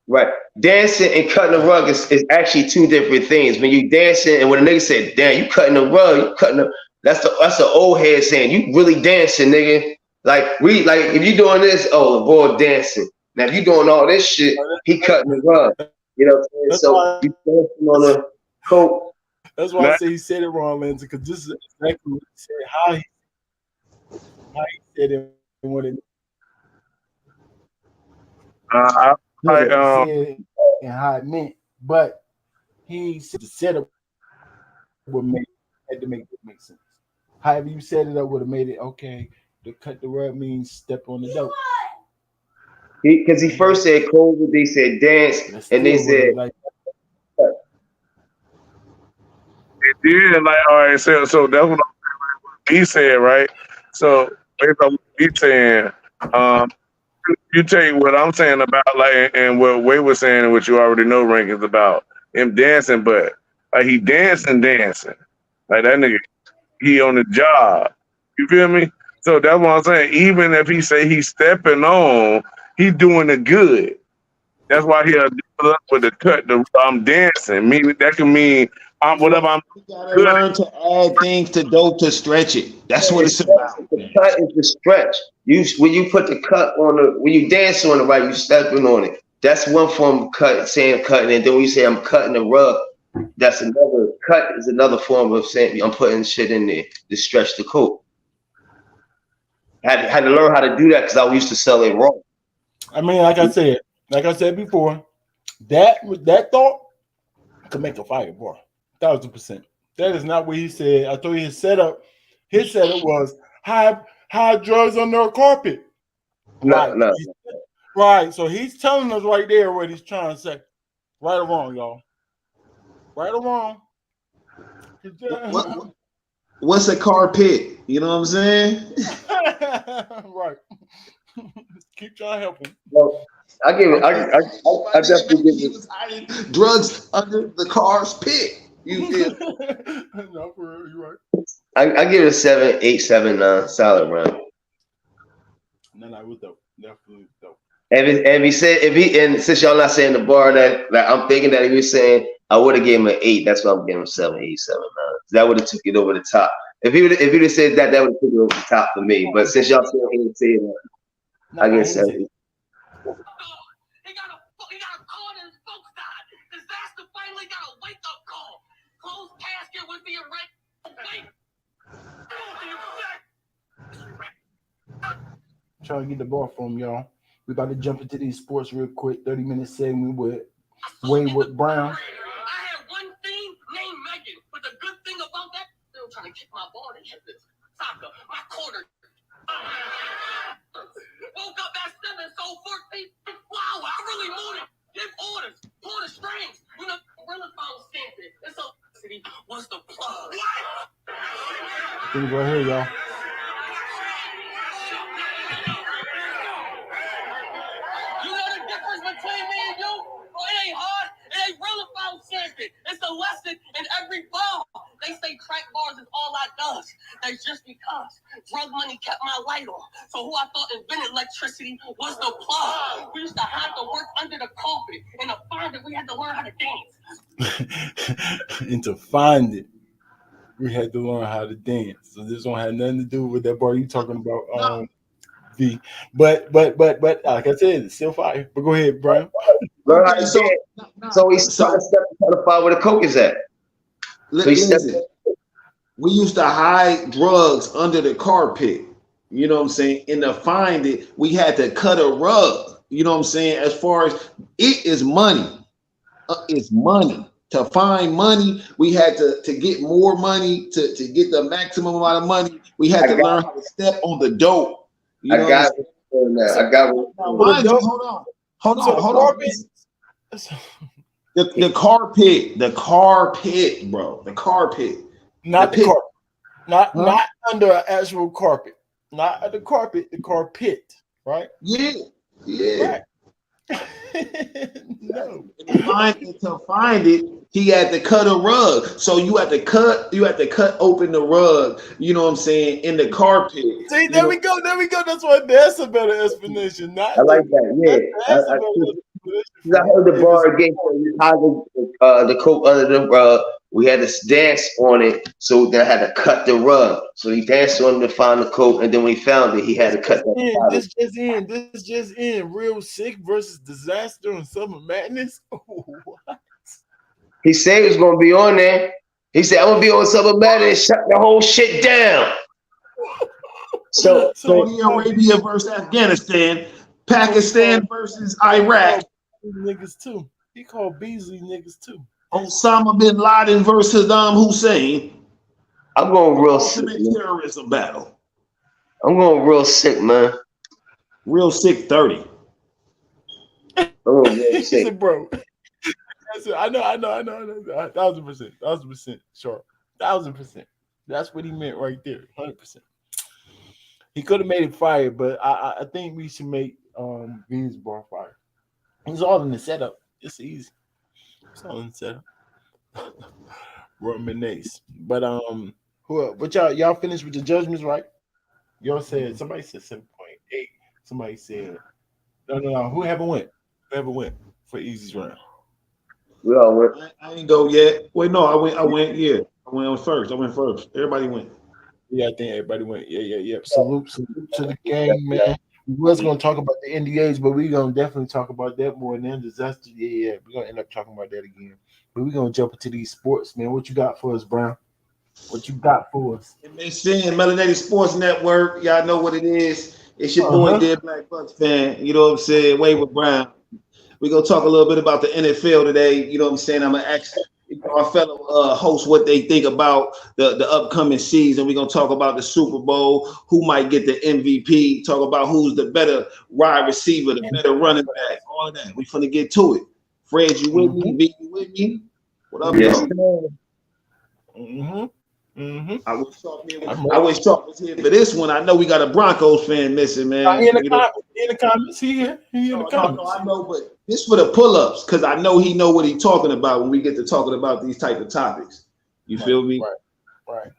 Speaker 8: Right. Dancing and cutting a rug is actually two different things. When you dancing and when a nigga said, damn, you cutting a rug, you cutting a that's the old head saying you really dancing, nigga. Like if you doing this, oh the boy dancing. Now if you doing all this shit, he cutting the rug. You know what I'm saying? So you dancing on a coat.
Speaker 4: That's why I say he said it wrong, Lindsay, because this is exactly what he said, how he said it and what it said and how it meant, but he said the setup had to make it make sense. However you set it up would have made it okay. To cut the rug means step on the dope.
Speaker 8: Because he first said cold, they said dance, and they said
Speaker 9: it did like all right. So that's what he said, right? So based on what he's saying, you take what I'm saying about like and what Way was saying and what you already know Rankingz about him dancing, but like he dancing like that nigga, he on the job. You feel me? So that's what I'm saying. Even if he say he's stepping on, he doing it good. That's why he'll do it with the cut. I'm dancing. Meaning that can mean whatever I'm.
Speaker 11: You gotta learn to add things to dope to stretch it. That's what it's about.
Speaker 8: The cut is the stretch. When you put the cut on when you dance on it right, you stepping on it. That's one form of cut, saying cutting. And then when you say I'm cutting the rug, that's another cut is another form of saying I'm putting shit in there to stretch the coat. Had to learn how to do that because I used to sell it raw.
Speaker 4: I mean, like I said before, that thought could make a fire bar, 1,000%. That is not what he said. I told you his setup was hide drugs under a carpet.
Speaker 8: No.
Speaker 4: Right. So he's telling us right there what he's trying to say. Right or wrong, y'all. Right or wrong.
Speaker 11: What's a carpet? You know what I'm saying?
Speaker 4: Right. Keep trying to help him.
Speaker 8: Well, I give it. I definitely give it.
Speaker 11: Hiding drugs under the car's pit. You feel?
Speaker 4: No, for real, you're right.
Speaker 8: I give it a 7, 8, 7, 9. Solid round.
Speaker 4: No, it was dope. Definitely dope.
Speaker 8: And he said and since y'all not saying the bar that I'm thinking that he was saying I would have gave him an 8. That's why I'm giving him 7, 8, 7, 9. That would have took it over the top. If he would have said that would have took it over the top for me. But since y'all still he didn't say that, I guess 7.
Speaker 7: He got a call that his folks died. Disaster finally got a wake-up call. Closed casket would be a wait.
Speaker 4: Trying to get the ball from y'all. We about to jump into these sports real quick. 30-minute segment with Wayward Brown.
Speaker 7: I had one thing named Megan, but the good thing about that, they were trying to kick my ball. They hit this soccer, my quarter. Woke up at 7, sold 14 flour. I really moved it. Give orders, pull the strings. You know, gorilla phone stamped it. It's a city. What's the plug? What?
Speaker 4: Things right here, y'all.
Speaker 7: You know the difference between me and you? Well, it ain't hard. It ain't real about something. It's a lesson in every ball. They say track bars is all I does. That's just because drug money kept my light on. So who I thought invented electricity was the plug. We used to have to work under the carpet. And to find it, we had to learn how to dance.
Speaker 4: And to find it, we had to learn how to dance. So this don't have nothing to do with that bar you talking about. But like I said, it's still fire. But go ahead, Brian.
Speaker 10: Learn how
Speaker 11: Okay,
Speaker 10: to
Speaker 11: so
Speaker 10: dance. So he's trying to find where the coke is at. So he stepped.
Speaker 11: listen, we used to hide drugs under the carpet. You know what I'm saying? And to find it, we had to cut a rug. You know what I'm saying? As far as it is money, it's money. To find money, we had to get more money to get the maximum amount of money. We had to learn how to step on the dope. You know
Speaker 10: I got
Speaker 11: mind you, hold on. The carpet, bro. The carpet.
Speaker 4: Not the carpet. Not under an actual carpet. Not under the carpet, the carpet, right?
Speaker 11: Yeah.
Speaker 4: Right. No.
Speaker 11: To find it, he had to cut a rug. So you had to cut open the rug, you know what I'm saying, in the carpet.
Speaker 4: See, there we go. That's why that's a better explanation.
Speaker 10: I like that, yeah. I heard the bar again. The coke under the rug. We had to dance on it, so then I had to cut the rug. So he danced on it to find the coke, and then when he found it, he had to cut that.
Speaker 4: This just in. Real Sick versus Disaster and Summer Madness. What?
Speaker 10: He said he was gonna be on there. He said, "I'm gonna be on Summer Madness, shut the whole shit down." So
Speaker 11: Saudi Arabia versus Afghanistan, Pakistan versus Iraq.
Speaker 4: Niggas too. He called Beasley niggas too.
Speaker 11: Osama bin Laden versus Saddam Hussein.
Speaker 10: I'm going real sick.
Speaker 11: Terrorism battle.
Speaker 10: I'm going real sick, man.
Speaker 11: Real sick 30.
Speaker 10: Oh, real sick,
Speaker 4: bro. I know. 1,000%. Sure. 1,000%. That's what he meant right there. 100%. He could have made it fire, but I think we should make Venus Bar fire. It's all in the setup. It's easy. It's all in the setup. Reminisce. But what y'all finished with the judgments, right? Y'all said somebody said 7.8. Somebody said no. Who went for Easy's round?
Speaker 10: We all went.
Speaker 11: I ain't go yet. Wait, no, I went. Yeah, I went first. Everybody went.
Speaker 4: Yeah, I think everybody went. Yeah. Salute to the game, man. We was gonna talk about the NDAs, but we're gonna definitely talk about that more. And then disaster. Yeah. We're gonna end up talking about that again. But we're gonna jump into these sports, man. What you got for us, Brown? What you got for us?
Speaker 11: MSN, Melanated Sports Network. Y'all know what it is. It's your boy, Dead Black Bucks fan. You know what I'm saying? Wade with Brown. We're gonna talk a little bit about the NFL today. You know what I'm saying? I'm gonna ask our fellow hosts what they think about the upcoming season. We're gonna talk about the Super Bowl, who might get the MVP, talk about who's the better wide receiver, the better running back, all of that. We finna get to it. Fred, you with me? V, you with me? What up, y'all? I wish Tawk was here for this one. I know we got a Broncos fan missing, man.
Speaker 4: He in the comments. He in the comments.
Speaker 11: No, I know, but this for the pull-ups, because I know he know what he's talking about when we get to talking about these type of topics. You feel me?
Speaker 4: Right.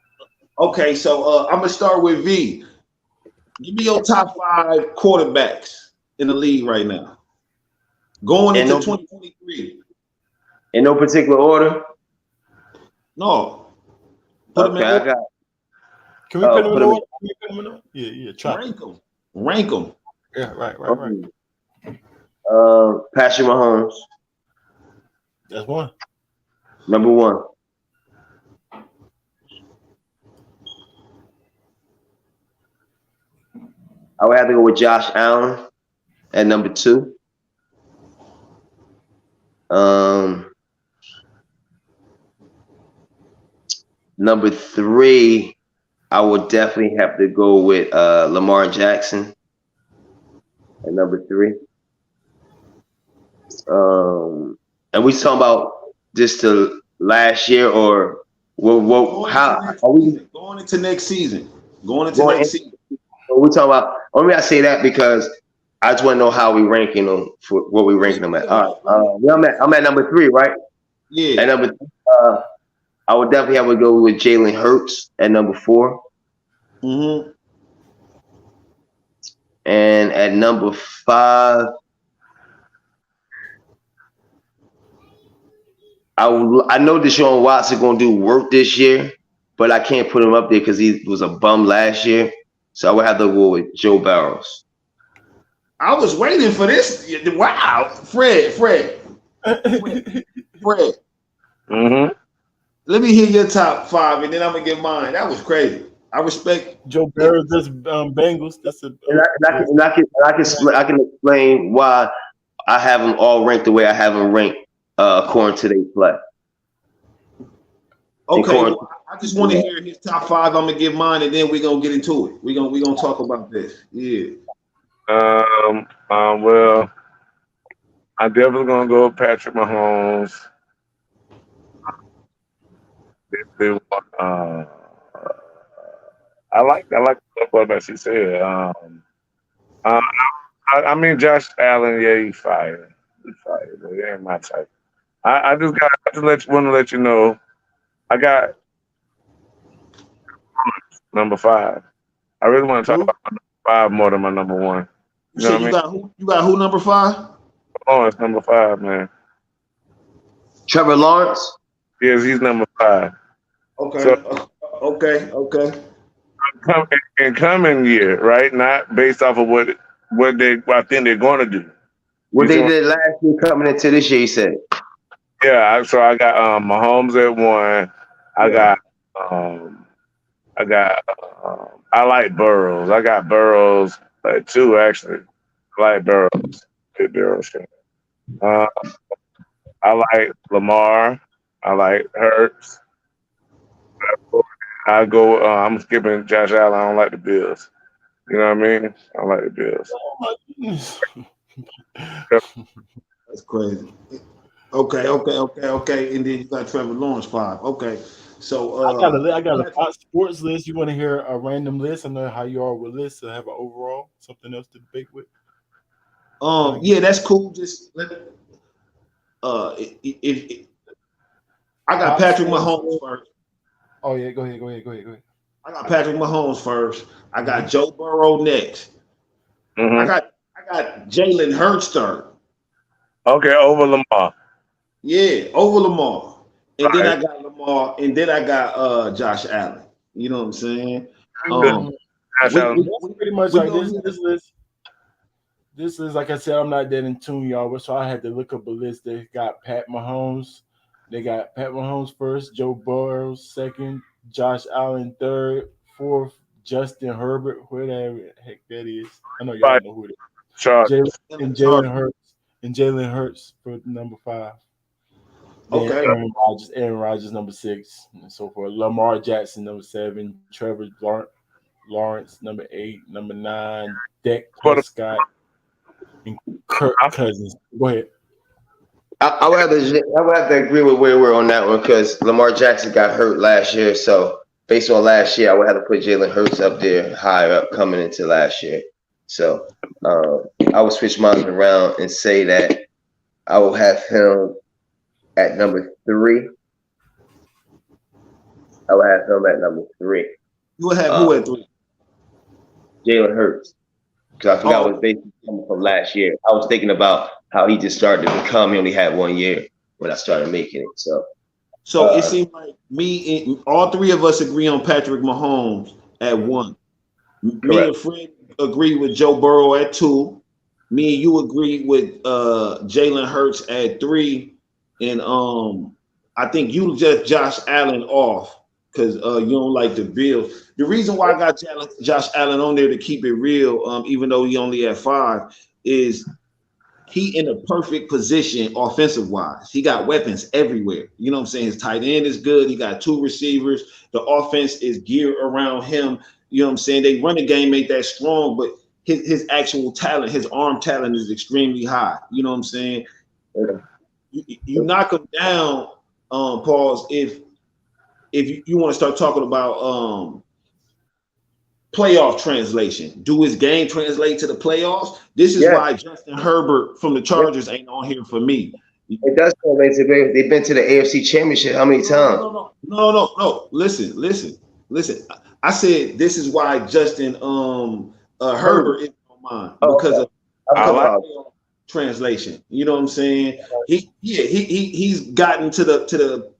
Speaker 11: Okay, so I'm gonna start with V. Give me your top 5 quarterbacks in the league right now, going into 2023.
Speaker 10: In no particular order.
Speaker 11: No.
Speaker 10: Okay, I got.
Speaker 4: Can we put them in order? Yeah.
Speaker 11: Rank them.
Speaker 4: Yeah, right.
Speaker 10: Patrick Mahomes.
Speaker 4: That's one.
Speaker 10: Number 1. I would have to go with Josh Allen at number 2. Number 3, I would definitely have to go with Lamar Jackson at number 3. And we talking about just the last year, or how are we
Speaker 11: going into next season? Going into next season.
Speaker 10: We talking about. Only I say that because I just want to know how we ranking them for what we ranking them at. All right, I'm at number 3, right?
Speaker 11: Yeah.
Speaker 10: At number 3, I would definitely have to go with Jalen Hurts at number 4.
Speaker 11: Mm-hmm.
Speaker 10: And at number 5, I know Deshaun Watson going to do work this year, but I can't put him up there because he was a bum last year. So I would have to go with Joe Burrows.
Speaker 11: I was waiting for this. Wow, Fred, Fred.
Speaker 9: Mm-hmm.
Speaker 11: Let me hear your top 5, and then I'm gonna get mine. That was crazy. I respect
Speaker 4: Joe Burrow, this Bengals. That's a
Speaker 10: I can explain why I have them all ranked the way I have them ranked according to their play.
Speaker 11: Okay, well, I just want to hear his top 5. I'm gonna give mine, and then we're gonna get into it. We're gonna talk about this. Yeah.
Speaker 9: Well, I'm definitely gonna go with Patrick Mahomes. I like what she said. I mean Josh Allen, yeah, he's fired. He's fired, but he ain't my type. I just want to let you know, I got number 5. I really want to talk about my number 5 more than my number 1.
Speaker 11: You said you got who? You got who number 5?
Speaker 9: Lawrence, number 5, man.
Speaker 10: Trevor Lawrence?
Speaker 9: Yes, he's number 5.
Speaker 11: Okay.
Speaker 9: So,
Speaker 11: okay.
Speaker 9: in coming year, right? Not based off of what I think they're going to do.
Speaker 10: What they did last year coming into this year, you said.
Speaker 9: Yeah, so I got Mahomes at 1. I like Burrows. I got Burrows at 2 actually. I like Burrows. Good Burrows. I like Lamar. I like Hurts. I'm skipping Josh Allen. I don't like the Bills. You know what I mean? I don't like the Bills.
Speaker 11: That's crazy. Okay. And then you got Trevor Lawrence 5. Okay. So
Speaker 4: I got a hot sports list. You want to hear a random list? I know how you are with lists. I have an overall, something else to debate with.
Speaker 11: Yeah, that's cool. Just let if I got Patrick Mahomes first.
Speaker 4: Oh yeah, go ahead.
Speaker 11: I got Patrick Mahomes first. I got Joe Burrow next.
Speaker 9: Mm-hmm.
Speaker 11: I got Jalen Hurts third.
Speaker 9: Okay, over Lamar.
Speaker 11: Yeah, over Lamar. And then I got Lamar, and then I got Josh Allen. You know what I'm saying?
Speaker 4: Pretty much like this list. This is, like I said, I'm not that in tune, y'all. So I had to look up a list. They got Pat Mahomes. They got Pat Mahomes first, Joe Burrow second, Josh Allen third, fourth, Justin Herbert, whoever the heck that is. I know y'all know who it is. Jalen Hurts for number 5. Then
Speaker 11: okay.
Speaker 4: Aaron Rodgers number 6, and so forth. Lamar Jackson number 7, Trevor Lawrence number 8, number 9, Dak Prescott, and Kirk Cousins. Go ahead.
Speaker 10: I would have to agree with where we're on that one because Lamar Jackson got hurt last year. So based on last year, I would have to put Jalen Hurts up there higher up coming into last year. So I would switch mine around and say that I will have him at number 3. I would have him at number 3.
Speaker 11: You would have who at 3?
Speaker 10: Jalen Hurts. Because I forgot what was basically coming from last year. I was thinking about how he just started to become. He only had 1 year when I started making it. So
Speaker 11: it seemed like all 3 of us agree on Patrick Mahomes at 1.
Speaker 10: Correct.
Speaker 11: Me and Fred agree with Joe Burrow at 2. Me and you agree with Jalen Hurts at 3. And I think you just Josh Allen off because you don't like the Bills. The reason why I got Josh Allen on there to keep it real, even though he only at 5, is he in a perfect position offensive wise. He got weapons everywhere. You know what I'm saying? His tight end is good. He got 2 receivers. The offense is geared around him. You know what I'm saying? They run the game ain't that strong, but his actual talent, his arm talent is extremely high. You know what I'm saying? You knock him down, Pauls, if you want to start talking about playoff translation. Do his game translate to the playoffs? This is why Justin Herbert from the Chargers ain't on here for me.
Speaker 10: It does translate to them. They've been to the AFC Championship how many times?
Speaker 11: No. Listen. I said this is why Justin Herbert is on mine because of playoff translation. You know what I'm saying? He's gotten to the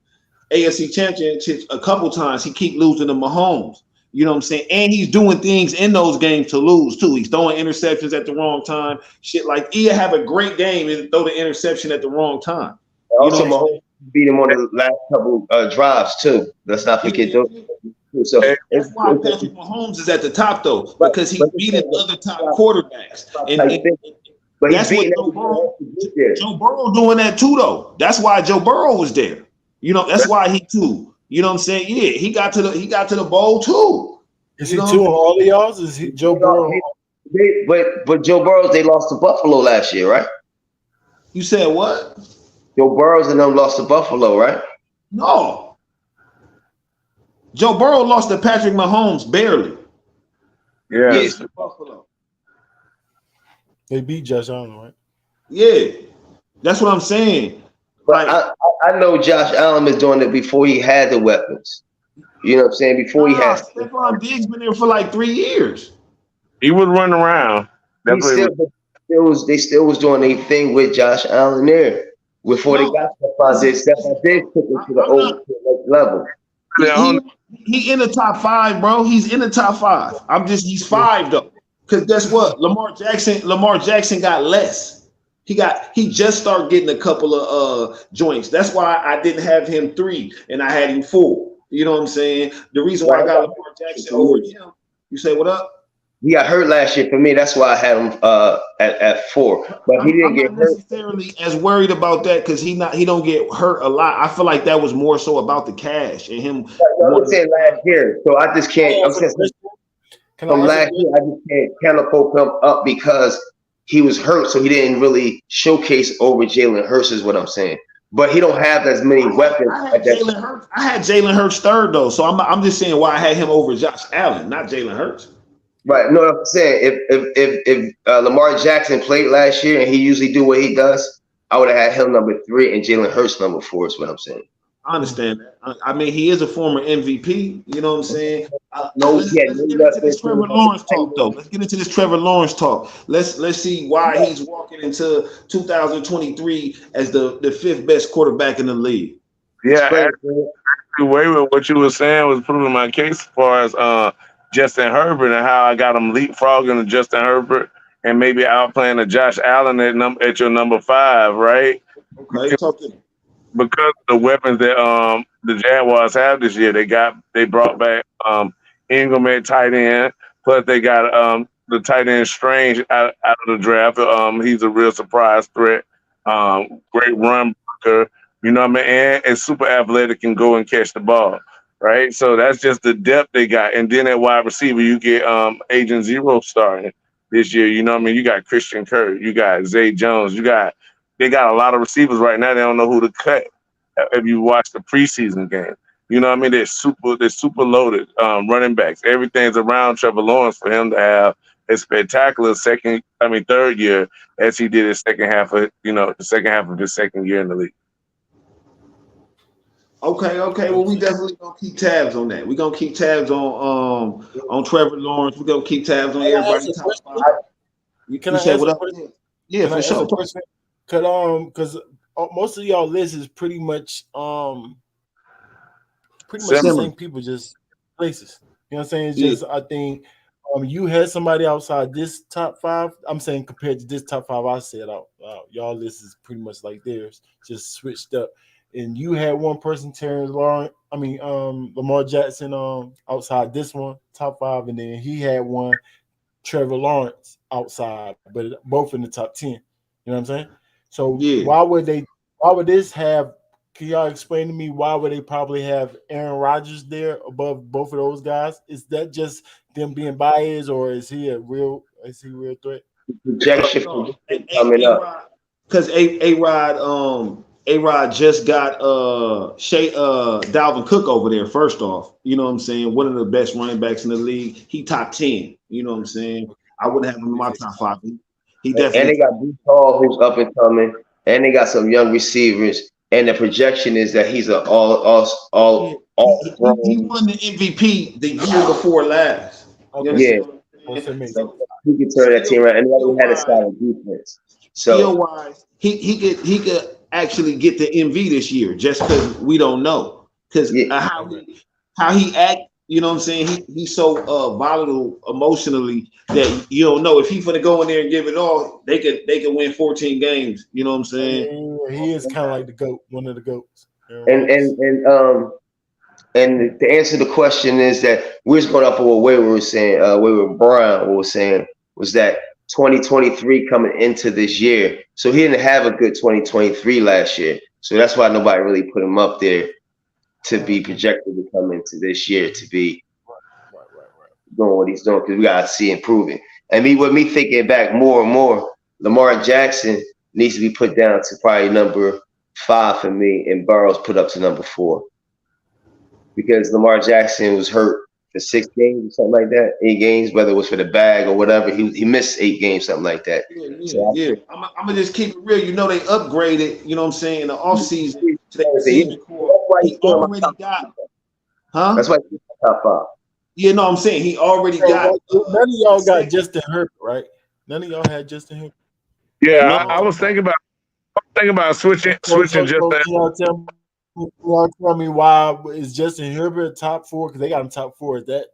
Speaker 11: AFC Championship a couple times. He keep losing to Mahomes. You know what I'm saying? And he's doing things in those games to lose too. He's throwing interceptions at the wrong time. Shit, like he'll have a great game and throw the interception at the wrong time. You
Speaker 10: Also,
Speaker 11: know
Speaker 10: Mahomes beat him on the last couple drives too. Let's not forget those. So
Speaker 11: that's why Patrick Mahomes is at the top though, because he's beating other top quarterbacks. And
Speaker 10: but
Speaker 11: that's what Joe Burrow doing that too though. That's why Joe Burrow was there. You know, that's why he too. You know what I'm saying? Yeah, he got to the bowl too.
Speaker 4: Is he two on all of y'all? Is he Joe Burrow?
Speaker 10: But Joe Burrow, they lost to Buffalo last year, right?
Speaker 11: You said what?
Speaker 10: Joe Burrows and them lost to Buffalo, right?
Speaker 11: No. Joe Burrow lost to Patrick Mahomes barely.
Speaker 9: Yes.
Speaker 11: To Buffalo.
Speaker 4: They beat Josh Allen, right?
Speaker 11: Yeah. That's what I'm saying.
Speaker 10: But I know Josh Allen was doing it before he had the weapons. You know what I'm saying? Before he had
Speaker 11: Stephon Diggs been there for like 3 years.
Speaker 9: He would run around.
Speaker 10: They still was doing a thing with Josh Allen there before they got Stephon Diggs. Stephon Diggs took him to the next level.
Speaker 11: He in the top 5, bro. He's in the top 5. He's 5 though. Because guess what? Lamar Jackson got less. He just started getting a couple of joints. That's why I didn't have him 3 and I had him 4. You know what I'm saying? The reason why I got Lamar Jackson over him. You say what up?
Speaker 10: He got hurt last year for me. That's why I had him at 4. But he didn't get hurt.
Speaker 11: Necessarily as worried about that because he don't get hurt a lot. I feel like that was more so about the cash and him.
Speaker 10: I saying last year, so I just can't. I'm saying from last year, I just can't catapult him up because he was hurt, so he didn't really showcase over Jalen Hurts. Is what I'm saying. But he don't have as many weapons.
Speaker 11: I had Jalen Hurts 3rd though, so I'm just saying why I had him over Josh Allen, not Jalen Hurts.
Speaker 10: Right. No, I'm saying if Lamar Jackson played last year and he usually do what he does, I would have had him number 3 and Jalen Hurts number 4. Is what I'm saying.
Speaker 11: I understand that. I mean, he is a former MVP. You know what I'm saying? Let's get into this Trevor Lawrence talk, though. Let's get into this Trevor Lawrence talk. Let's see why he's walking into 2023 as the 5th best quarterback in the league.
Speaker 9: Yeah, actually, what you were saying was proving my case as far as Justin Herbert and how I got him leapfrogging to Justin Herbert and maybe outplaying a Josh Allen at your number 5, right?
Speaker 11: Okay, talk to me.
Speaker 9: Because of the weapons that the Jaguars have this year, they brought back Ingram at tight end. Plus, they got the tight end Strange out of the draft. He's a real surprise threat. Great run blocker, you know what I mean, and super athletic, can go and catch the ball. Right, so that's just the depth they got, and then at wide receiver you get Agent Zero starting this year. You know what I mean? You got Christian Kirk, you got Zay Jones, they got a lot of receivers right now. They don't know who to cut. If you watch the preseason game, you know what I mean? They're super loaded running backs. Everything's around Trevor Lawrence for him to have a spectacular 3rd year as he did his second half of his second year in the league.
Speaker 11: Okay. Well, we definitely gonna keep tabs on that. We're gonna keep tabs on Trevor Lawrence. We're gonna keep tabs on everybody.
Speaker 4: Can I say what up?
Speaker 11: Yeah, for sure.
Speaker 4: Because most of y'all list is pretty much the same people, just places. You know what I'm saying? It's just I think you had somebody outside this top 5. I'm saying compared to this top 5, I said out. Y'all list is pretty much like theirs, just switched up. And you had one person, Lamar Jackson, outside this one, top 5, and then he had one, Trevor Lawrence, outside, but both in the top 10. You know what I'm saying? So why would this have? Can y'all explain to me why would they probably have Aaron Rodgers there above both of those guys? Is that just them being biased, or is he a real threat?
Speaker 10: Projection coming up
Speaker 11: because A-Rod just got Dalvin Cook over there. First off, you know what I'm saying? One of the best running backs in the league. He top 10. You know what I'm saying? I wouldn't have him in my top 5. He definitely.
Speaker 10: And they got Breece Hall, who's up and coming, and they got some young receivers. And the projection is that he's an all.
Speaker 11: He won the MVP the year before last.
Speaker 10: Okay. Yeah, so he could turn that team around, and he had a solid defense. So
Speaker 11: skill-wise, he could actually get the MV this year, just because we don't know, because how he act You know what I'm saying? He's so volatile emotionally that you don't know if he's gonna go in there and give it all. They can win 14 games. You know what I'm saying?
Speaker 4: He is kind of like the GOAT, one of the GOATs.
Speaker 10: And to answer the question is that we're just going off of what Wayward was saying. Wayward Brown was saying was that 2023 coming into this year. So he didn't have a good 2023 last year. So that's why nobody really put him up there to be projected to come into this year to be doing what he's doing, because we got to see improving. And with me thinking back more and more, Lamar Jackson needs to be put down to probably number 5 for me, and Burrows put up to number 4. Because Lamar Jackson was hurt for 6 games or something like that, 8 games, whether it was for the bag or whatever. He missed 8 games, something like that.
Speaker 11: Yeah. I'm gonna just keep it real. You know, they upgraded, you know what I'm saying, in the offseason to their receiving core. He already got,
Speaker 10: That's why he's top 5.
Speaker 11: You know what I'm saying? He already got.
Speaker 4: None of y'all got Justin Herbert, right? None of y'all had Justin Herbert.
Speaker 9: Yeah, I was thinking about switching Justin.
Speaker 4: Y'all tell me why is Justin Herbert top 4? Because they got him top 4. Is that?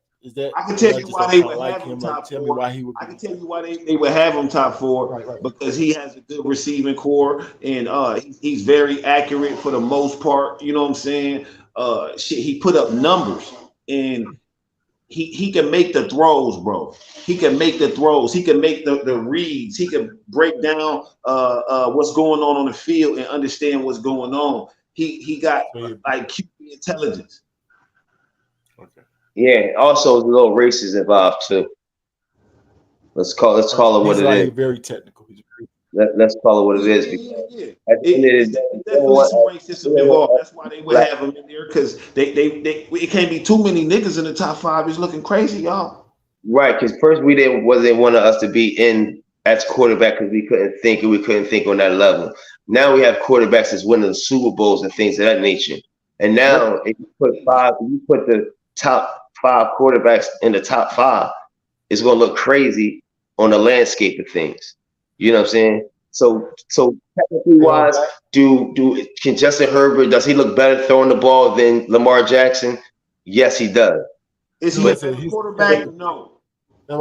Speaker 11: I can tell you why they would have him top 4.
Speaker 4: Tell me why he would.
Speaker 11: I can tell you why they would have him top 4.
Speaker 4: Right.
Speaker 11: Because he has a good receiving core, and he's very accurate for the most part. You know what I'm saying? He put up numbers, and he can make the throws, bro. He can make the throws. He can make the reads. He can break down what's going on the field and understand what's going on. He got like QB intelligence.
Speaker 10: Okay. Yeah. Also, a little races involved too. Let's call it what it is.
Speaker 4: Very technical.
Speaker 10: Let's call it what it is.
Speaker 11: Yeah. Definitely some racism involved. That's why they would have him in there, because it can't be too many niggas in the top 5. It's looking crazy, y'all.
Speaker 10: Right, because first wasn't wanting us to be in as quarterback because we couldn't think on that level. Now we have quarterbacks that's winning the Super Bowls and things of that nature. And now if you put the top 5 quarterbacks in the top 5, it's gonna look crazy on the landscape of things. You know what I'm saying? So technically wise, can Justin Herbert, does he look better throwing the ball than Lamar Jackson? Yes, he does.
Speaker 11: Is he a quarterback? No.
Speaker 10: I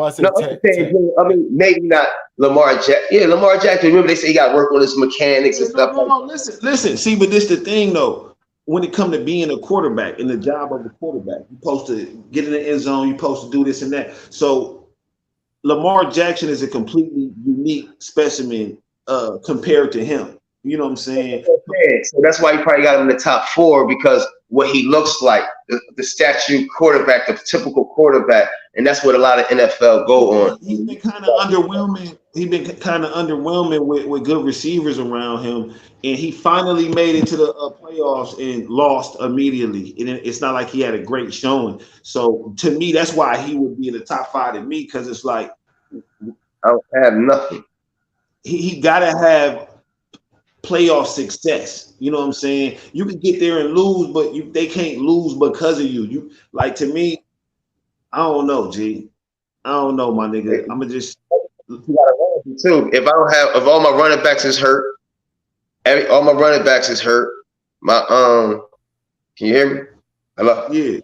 Speaker 10: mean, maybe not Lamar Jackson. Yeah, Lamar Jackson. Remember, they say he got to work on his mechanics and stuff.
Speaker 11: No, listen. See, but this the thing, though. When it comes to being a quarterback and the job of a quarterback, you're supposed to get in the end zone. You're supposed to do this and that. So Lamar Jackson is a completely unique specimen compared to him. You know what I'm saying?
Speaker 10: So that's why you probably got him in the top 4, because what he looks like, the statue quarterback, the typical quarterback, and that's what a lot of NFL go on.
Speaker 11: He's been kind of underwhelming. With good receivers around him, and he finally made it to the playoffs and lost immediately. And it's not like he had a great showing. So to me, that's why he would be in the top 5 to me, because it's like
Speaker 10: I don't have nothing.
Speaker 11: He gotta have playoff success. You know what I'm saying? You can get there and lose, but they can't lose because of you. You like, to me, I don't know, G. I don't know, my nigga. I'ma just
Speaker 10: too. If all my running backs is hurt, all my running backs is hurt. My can you hear me? Hello?
Speaker 11: Yeah.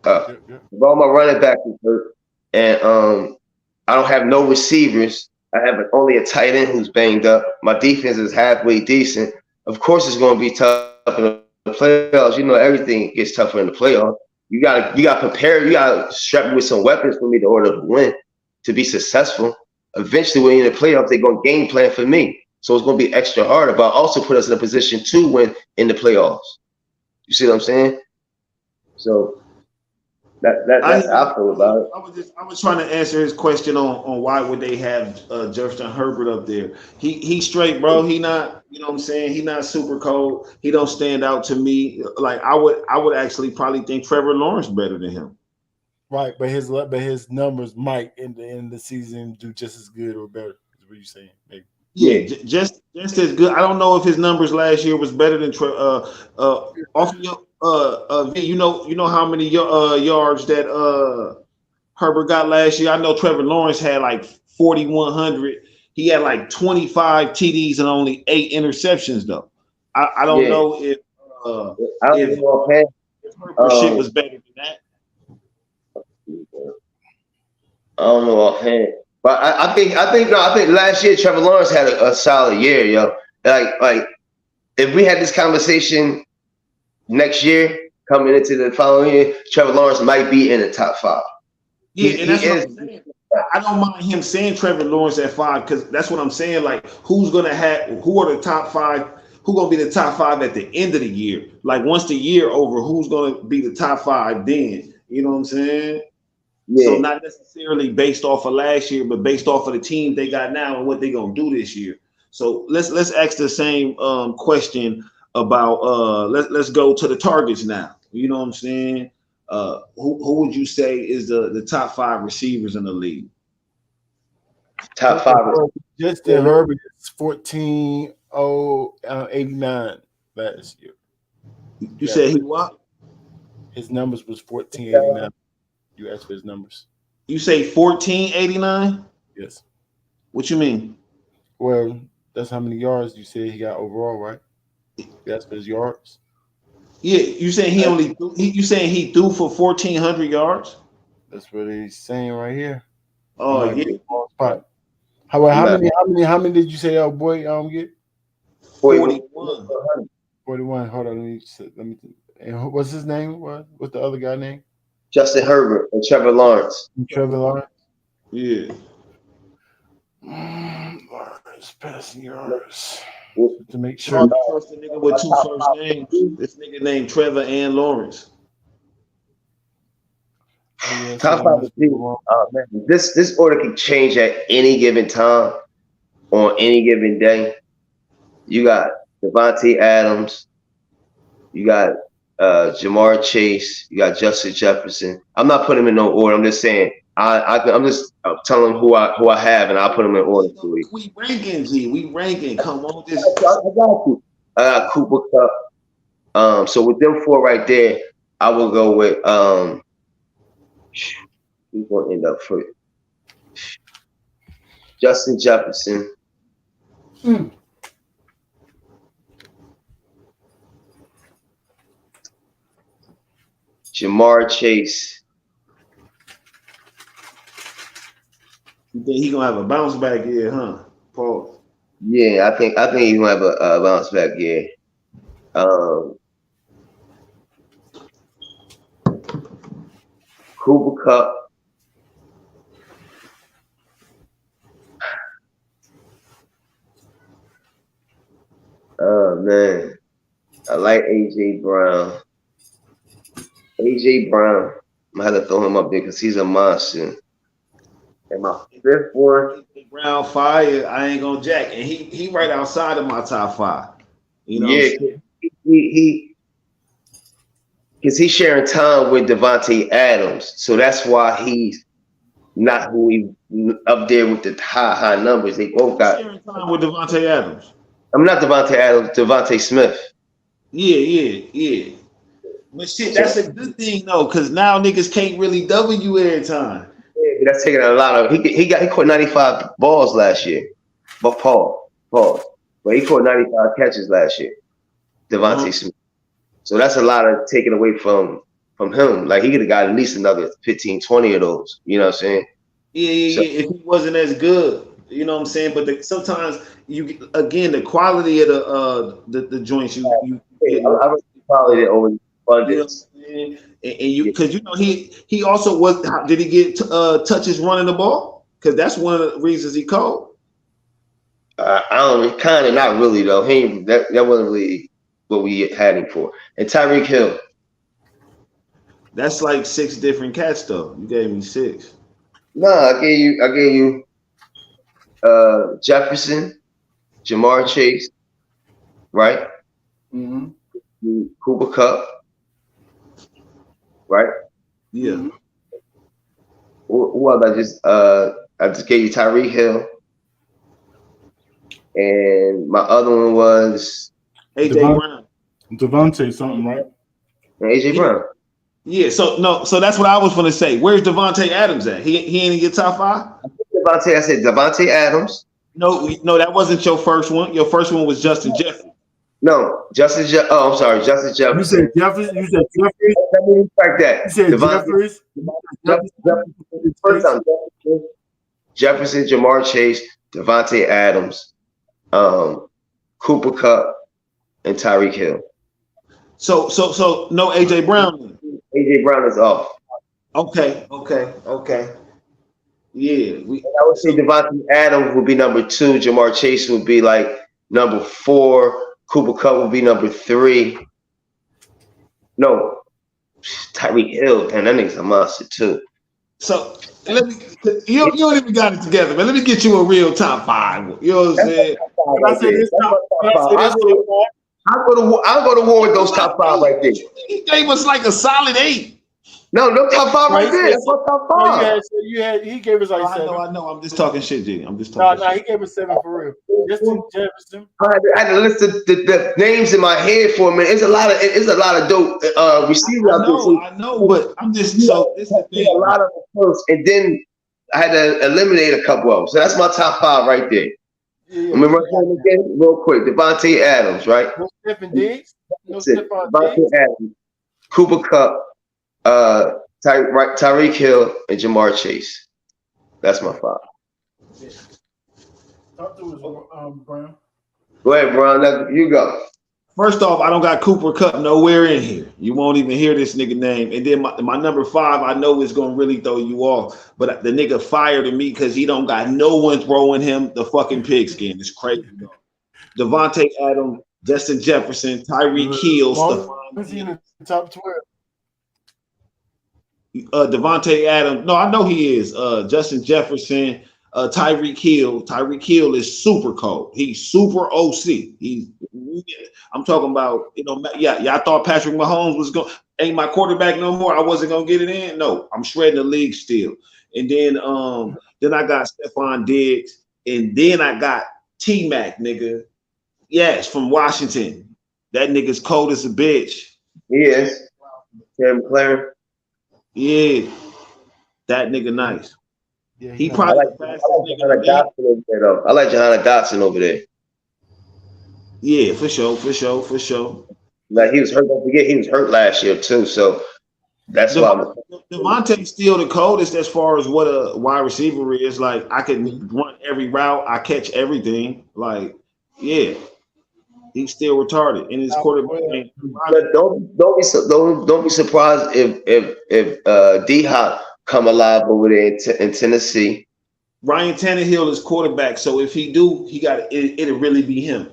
Speaker 10: If all my running backs is hurt, and I don't have no receivers, I have only a tight end who's banged up. My defense is halfway decent. Of course, it's going to be tough in the playoffs. You know, everything gets tougher in the playoffs. You got to prepare. You got to strap me with some weapons for me to order to win, to be successful. Eventually, when you're in the playoffs, they're going to game plan for me. So it's going to be extra hard, but also put us in a position to win in the playoffs. You see what I'm saying? So that's how I feel about it.
Speaker 11: I was trying to answer his question on why would they have Justin Herbert up there. He's straight, bro. He not, you know what I'm saying? He not super cold. He don't stand out to me. Like I would actually probably think Trevor Lawrence better than him.
Speaker 4: Right, but his numbers might in the end of the season do just as good or better. Is what you're saying? Maybe.
Speaker 11: Yeah, just as good. I don't know if his numbers last year was better than you know how many yards that Herbert got last year. I know Trevor Lawrence had like 4,100. He had like 25 TDs and only 8 interceptions though. I don't know if Herbert shit was better than that.
Speaker 10: I don't know offhand, but I think last year Trevor Lawrence had a solid year, yo. Like if we had this conversation next year coming into the following year, Trevor Lawrence might be in the top 5.
Speaker 11: Yeah, and that's what I'm saying. I don't mind him saying Trevor Lawrence at 5 because that's what I'm saying. Like, who are the top 5? Who gonna be the top 5 at the end of the year? Like, once the year over, who's gonna be the top 5 then? You know what I'm saying? Yeah. So not necessarily based off of last year, but based off of the team they got now and what they gonna do this year. So let's ask the same question about let's go to the targets now. You know what I'm saying? Who would you say is the top 5 receivers in the league?
Speaker 10: Top 5.
Speaker 4: Justin Herbert is 14,089 last year.
Speaker 11: You said he what?
Speaker 4: His numbers was 1489. You asked for his numbers.
Speaker 11: You say 1489?
Speaker 4: Yes.
Speaker 11: What you mean?
Speaker 4: Well, that's how many yards you said he got overall, right? That's for his yards.
Speaker 11: Yeah, you saying you saying he threw for 1,400 yards?
Speaker 4: That's what he's saying right here.
Speaker 11: Oh yeah.
Speaker 4: Spot. How many did you say our boy get?
Speaker 11: 41.
Speaker 4: 41. Hold on, let me. And what's his name? What's the other guy name?
Speaker 10: Justin Herbert and Trevor Lawrence.
Speaker 4: Trevor Lawrence.
Speaker 11: Yeah.
Speaker 4: Lawrence passing yards. To make
Speaker 11: sure. Trust a nigga with 2 first names. This nigga named Trevor and Lawrence.
Speaker 10: Top 5 receivers. Man, this order can change at any given time, on any given day. You got Devontae Adams. You got Jamar Chase. You got Justin Jefferson. I'm not putting them in no order. I'm just saying. I'm just telling them who I have, and I'll put them in order for you.
Speaker 11: We ranking, G. We ranking. Come on,
Speaker 10: I got you. I got Cooper Kupp. So with them 4 right there, I will go with who's gonna end up for it? Justin Jefferson. Jamar Chase.
Speaker 11: You think he gonna have a bounce back year, huh? Paul.
Speaker 10: Yeah, I think he's gonna have a bounce back year. Cooper Kupp. Oh man, I like AJ Brown. AJ Brown, I'm gonna have to throw him up there because he's a monster. And my 5th one,
Speaker 11: Brown fire. I ain't gonna jack, and he right outside of my top 5. You know,
Speaker 10: yeah, because he's sharing time with Devontae Adams, so that's why he's not who he up there with the high numbers. They both got
Speaker 11: sharing time with Devontae Adams.
Speaker 10: I'm not Devontae Adams, Devontae Smith.
Speaker 11: Yeah. But shit, that's a good thing though, because now niggas can't really W every time.
Speaker 10: Yeah, that's taking a lot of. He caught 95 balls last year, but pause. But he caught 95 catches last year, Devontae Smith. So that's a lot of taken away from him. Like he could have got at least another 15, 20 of those. You know what I'm saying?
Speaker 11: Yeah. If he wasn't as good, you know what I'm saying. But sometimes you again the quality of the joints you
Speaker 10: I really quality over abundance.
Speaker 11: You know, and you because you know he also was. Did he get touches running the ball? Because that's one of the reasons he called.
Speaker 10: I don't kind of not really though. That wasn't really what we had him for. And Tyreek Hill.
Speaker 11: That's like 6 different cats though. You gave me 6.
Speaker 10: No, I gave you Jefferson, Jamar Chase, right? Mm-hmm. Cooper Kupp, right?
Speaker 11: Yeah.
Speaker 10: Who else? I just gave you Tyreek Hill, and my other one was
Speaker 11: AJ Brown.
Speaker 4: Devontae something, right?
Speaker 10: AJ Brown.
Speaker 11: Yeah. So that's what I was going to say. Where's Devontae Adams at? He ain't in your top 5.
Speaker 10: I said Devontae Adams.
Speaker 11: No, that wasn't your first one. Your first one was Justin Jefferson.
Speaker 10: No, Justin Jefferson.
Speaker 4: You said Jefferson. You said Jeffries.
Speaker 10: Let me track that.
Speaker 4: You said Jeffries.
Speaker 10: First time. Jefferson, Jamar Chase, Devontae Adams, Cooper Kupp, and Tyreek Hill.
Speaker 11: So no AJ Brown.
Speaker 10: AJ Brown is off.
Speaker 11: Okay. Yeah,
Speaker 10: I would say Devontae Adams would be number 2. Jamar Chase would be like number 4. Cooper Kupp would be number 3. No, Tyreek Hill. Damn, that nigga's a monster too.
Speaker 11: So let me. You don't even got it together, man. Let me get you a real top 5. You know what I'm saying?
Speaker 10: I say this top 5. I'll go to war with those top 5 right there.
Speaker 11: He gave us like a solid 8.
Speaker 10: No top 5 right there. That's my top 5.
Speaker 4: He gave us like 7.
Speaker 11: I know. I'm just talking shit, G. I'm just talking.
Speaker 4: No, he gave us 7 for real. Justin Jefferson.
Speaker 10: I had to list the names in my head for a minute. It's a lot of dope receivers out there.
Speaker 11: I know, but I'm just so this is the thing.
Speaker 10: A lot of them first, and then I had to eliminate a couple of them. So that's my top 5 right there. Let me run through them again real quick. Devontae Adams, right?
Speaker 4: No Stephen Diggs. No
Speaker 10: Devontae Adams, Cooper Kupp, Tyreek Hill, and Jamar Chase. That's my 5.
Speaker 4: Talk to us, Brown.
Speaker 10: Go ahead, Brown. You go.
Speaker 11: First off, I don't got Cooper Kupp nowhere in here. You won't even hear this nigga name. And then my number 5, I know is gonna really throw you off. But the nigga fired me because he don't got no one throwing him the fucking pigskin. It's crazy. Devontae Adams, Justin Jefferson, Tyreek Hill,
Speaker 4: Who's he in the top 12?
Speaker 11: Devontae Adams. No, I know he is. Justin Jefferson, Tyreek Hill. Tyreek Hill is super cold. He's super OC. I'm talking about, y'all thought Patrick Mahomes was ain't my quarterback no more. I wasn't gonna get it in. No, I'm shredding the league still. And then I got Stephon Diggs, and then I got T-Mac, nigga. Yes, from Washington. That nigga's cold as a bitch.
Speaker 10: He is. Tim McLaren.
Speaker 11: Yeah, that nigga nice.
Speaker 4: Yeah,
Speaker 11: he probably
Speaker 10: I like Johanna Dotson over there.
Speaker 11: Yeah, for sure.
Speaker 10: Like he was hurt. Don't forget, he was hurt last year too. So that's why
Speaker 11: Devontae's still the coldest as far as what a wide receiver is. Like I can run every route, I catch everything. Like, yeah, he's still retarded in his quarterback.
Speaker 10: But don't be surprised if D-Hop come alive over there in Tennessee.
Speaker 11: Ryan Tannehill is quarterback, so if he do, it'll really be him.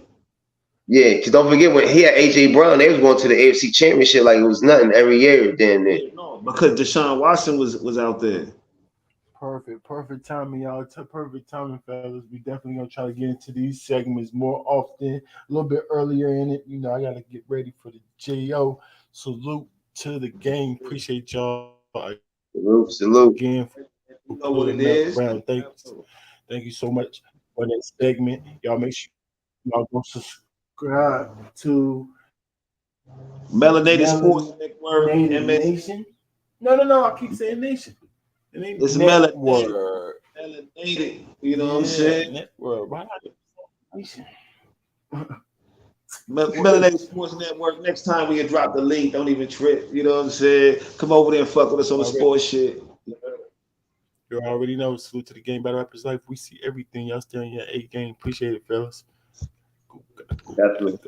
Speaker 10: Yeah, because don't forget when he had AJ Brown, they was going to the AFC Championship like it was nothing every year. Then
Speaker 11: no, because Deshaun Watson was out there.
Speaker 4: Perfect timing, y'all. Perfect timing, fellas. We definitely gonna try to get into these segments more often, a little bit earlier in it. I gotta get ready for the JO. Salute to the game. Appreciate y'all.
Speaker 10: Salute
Speaker 4: again.
Speaker 11: You know what it is.
Speaker 4: Thank you so much for that segment. Y'all make sure y'all go subscribe to
Speaker 11: Melanated Sports Network.
Speaker 4: Nation. No. I keep saying Nation.
Speaker 11: It's Melanated. You know what I'm saying?
Speaker 4: Network. Why not?
Speaker 11: Melanated Sports Network. Next time we can drop the link, don't even trip. You know what I'm saying? Come over there and fuck with us on the sports shit.
Speaker 4: You already know. Salute to the game, Battle Rappers Life. We see everything. Y'all stay on your 8 game. Appreciate it, fellas.
Speaker 10: Definitely.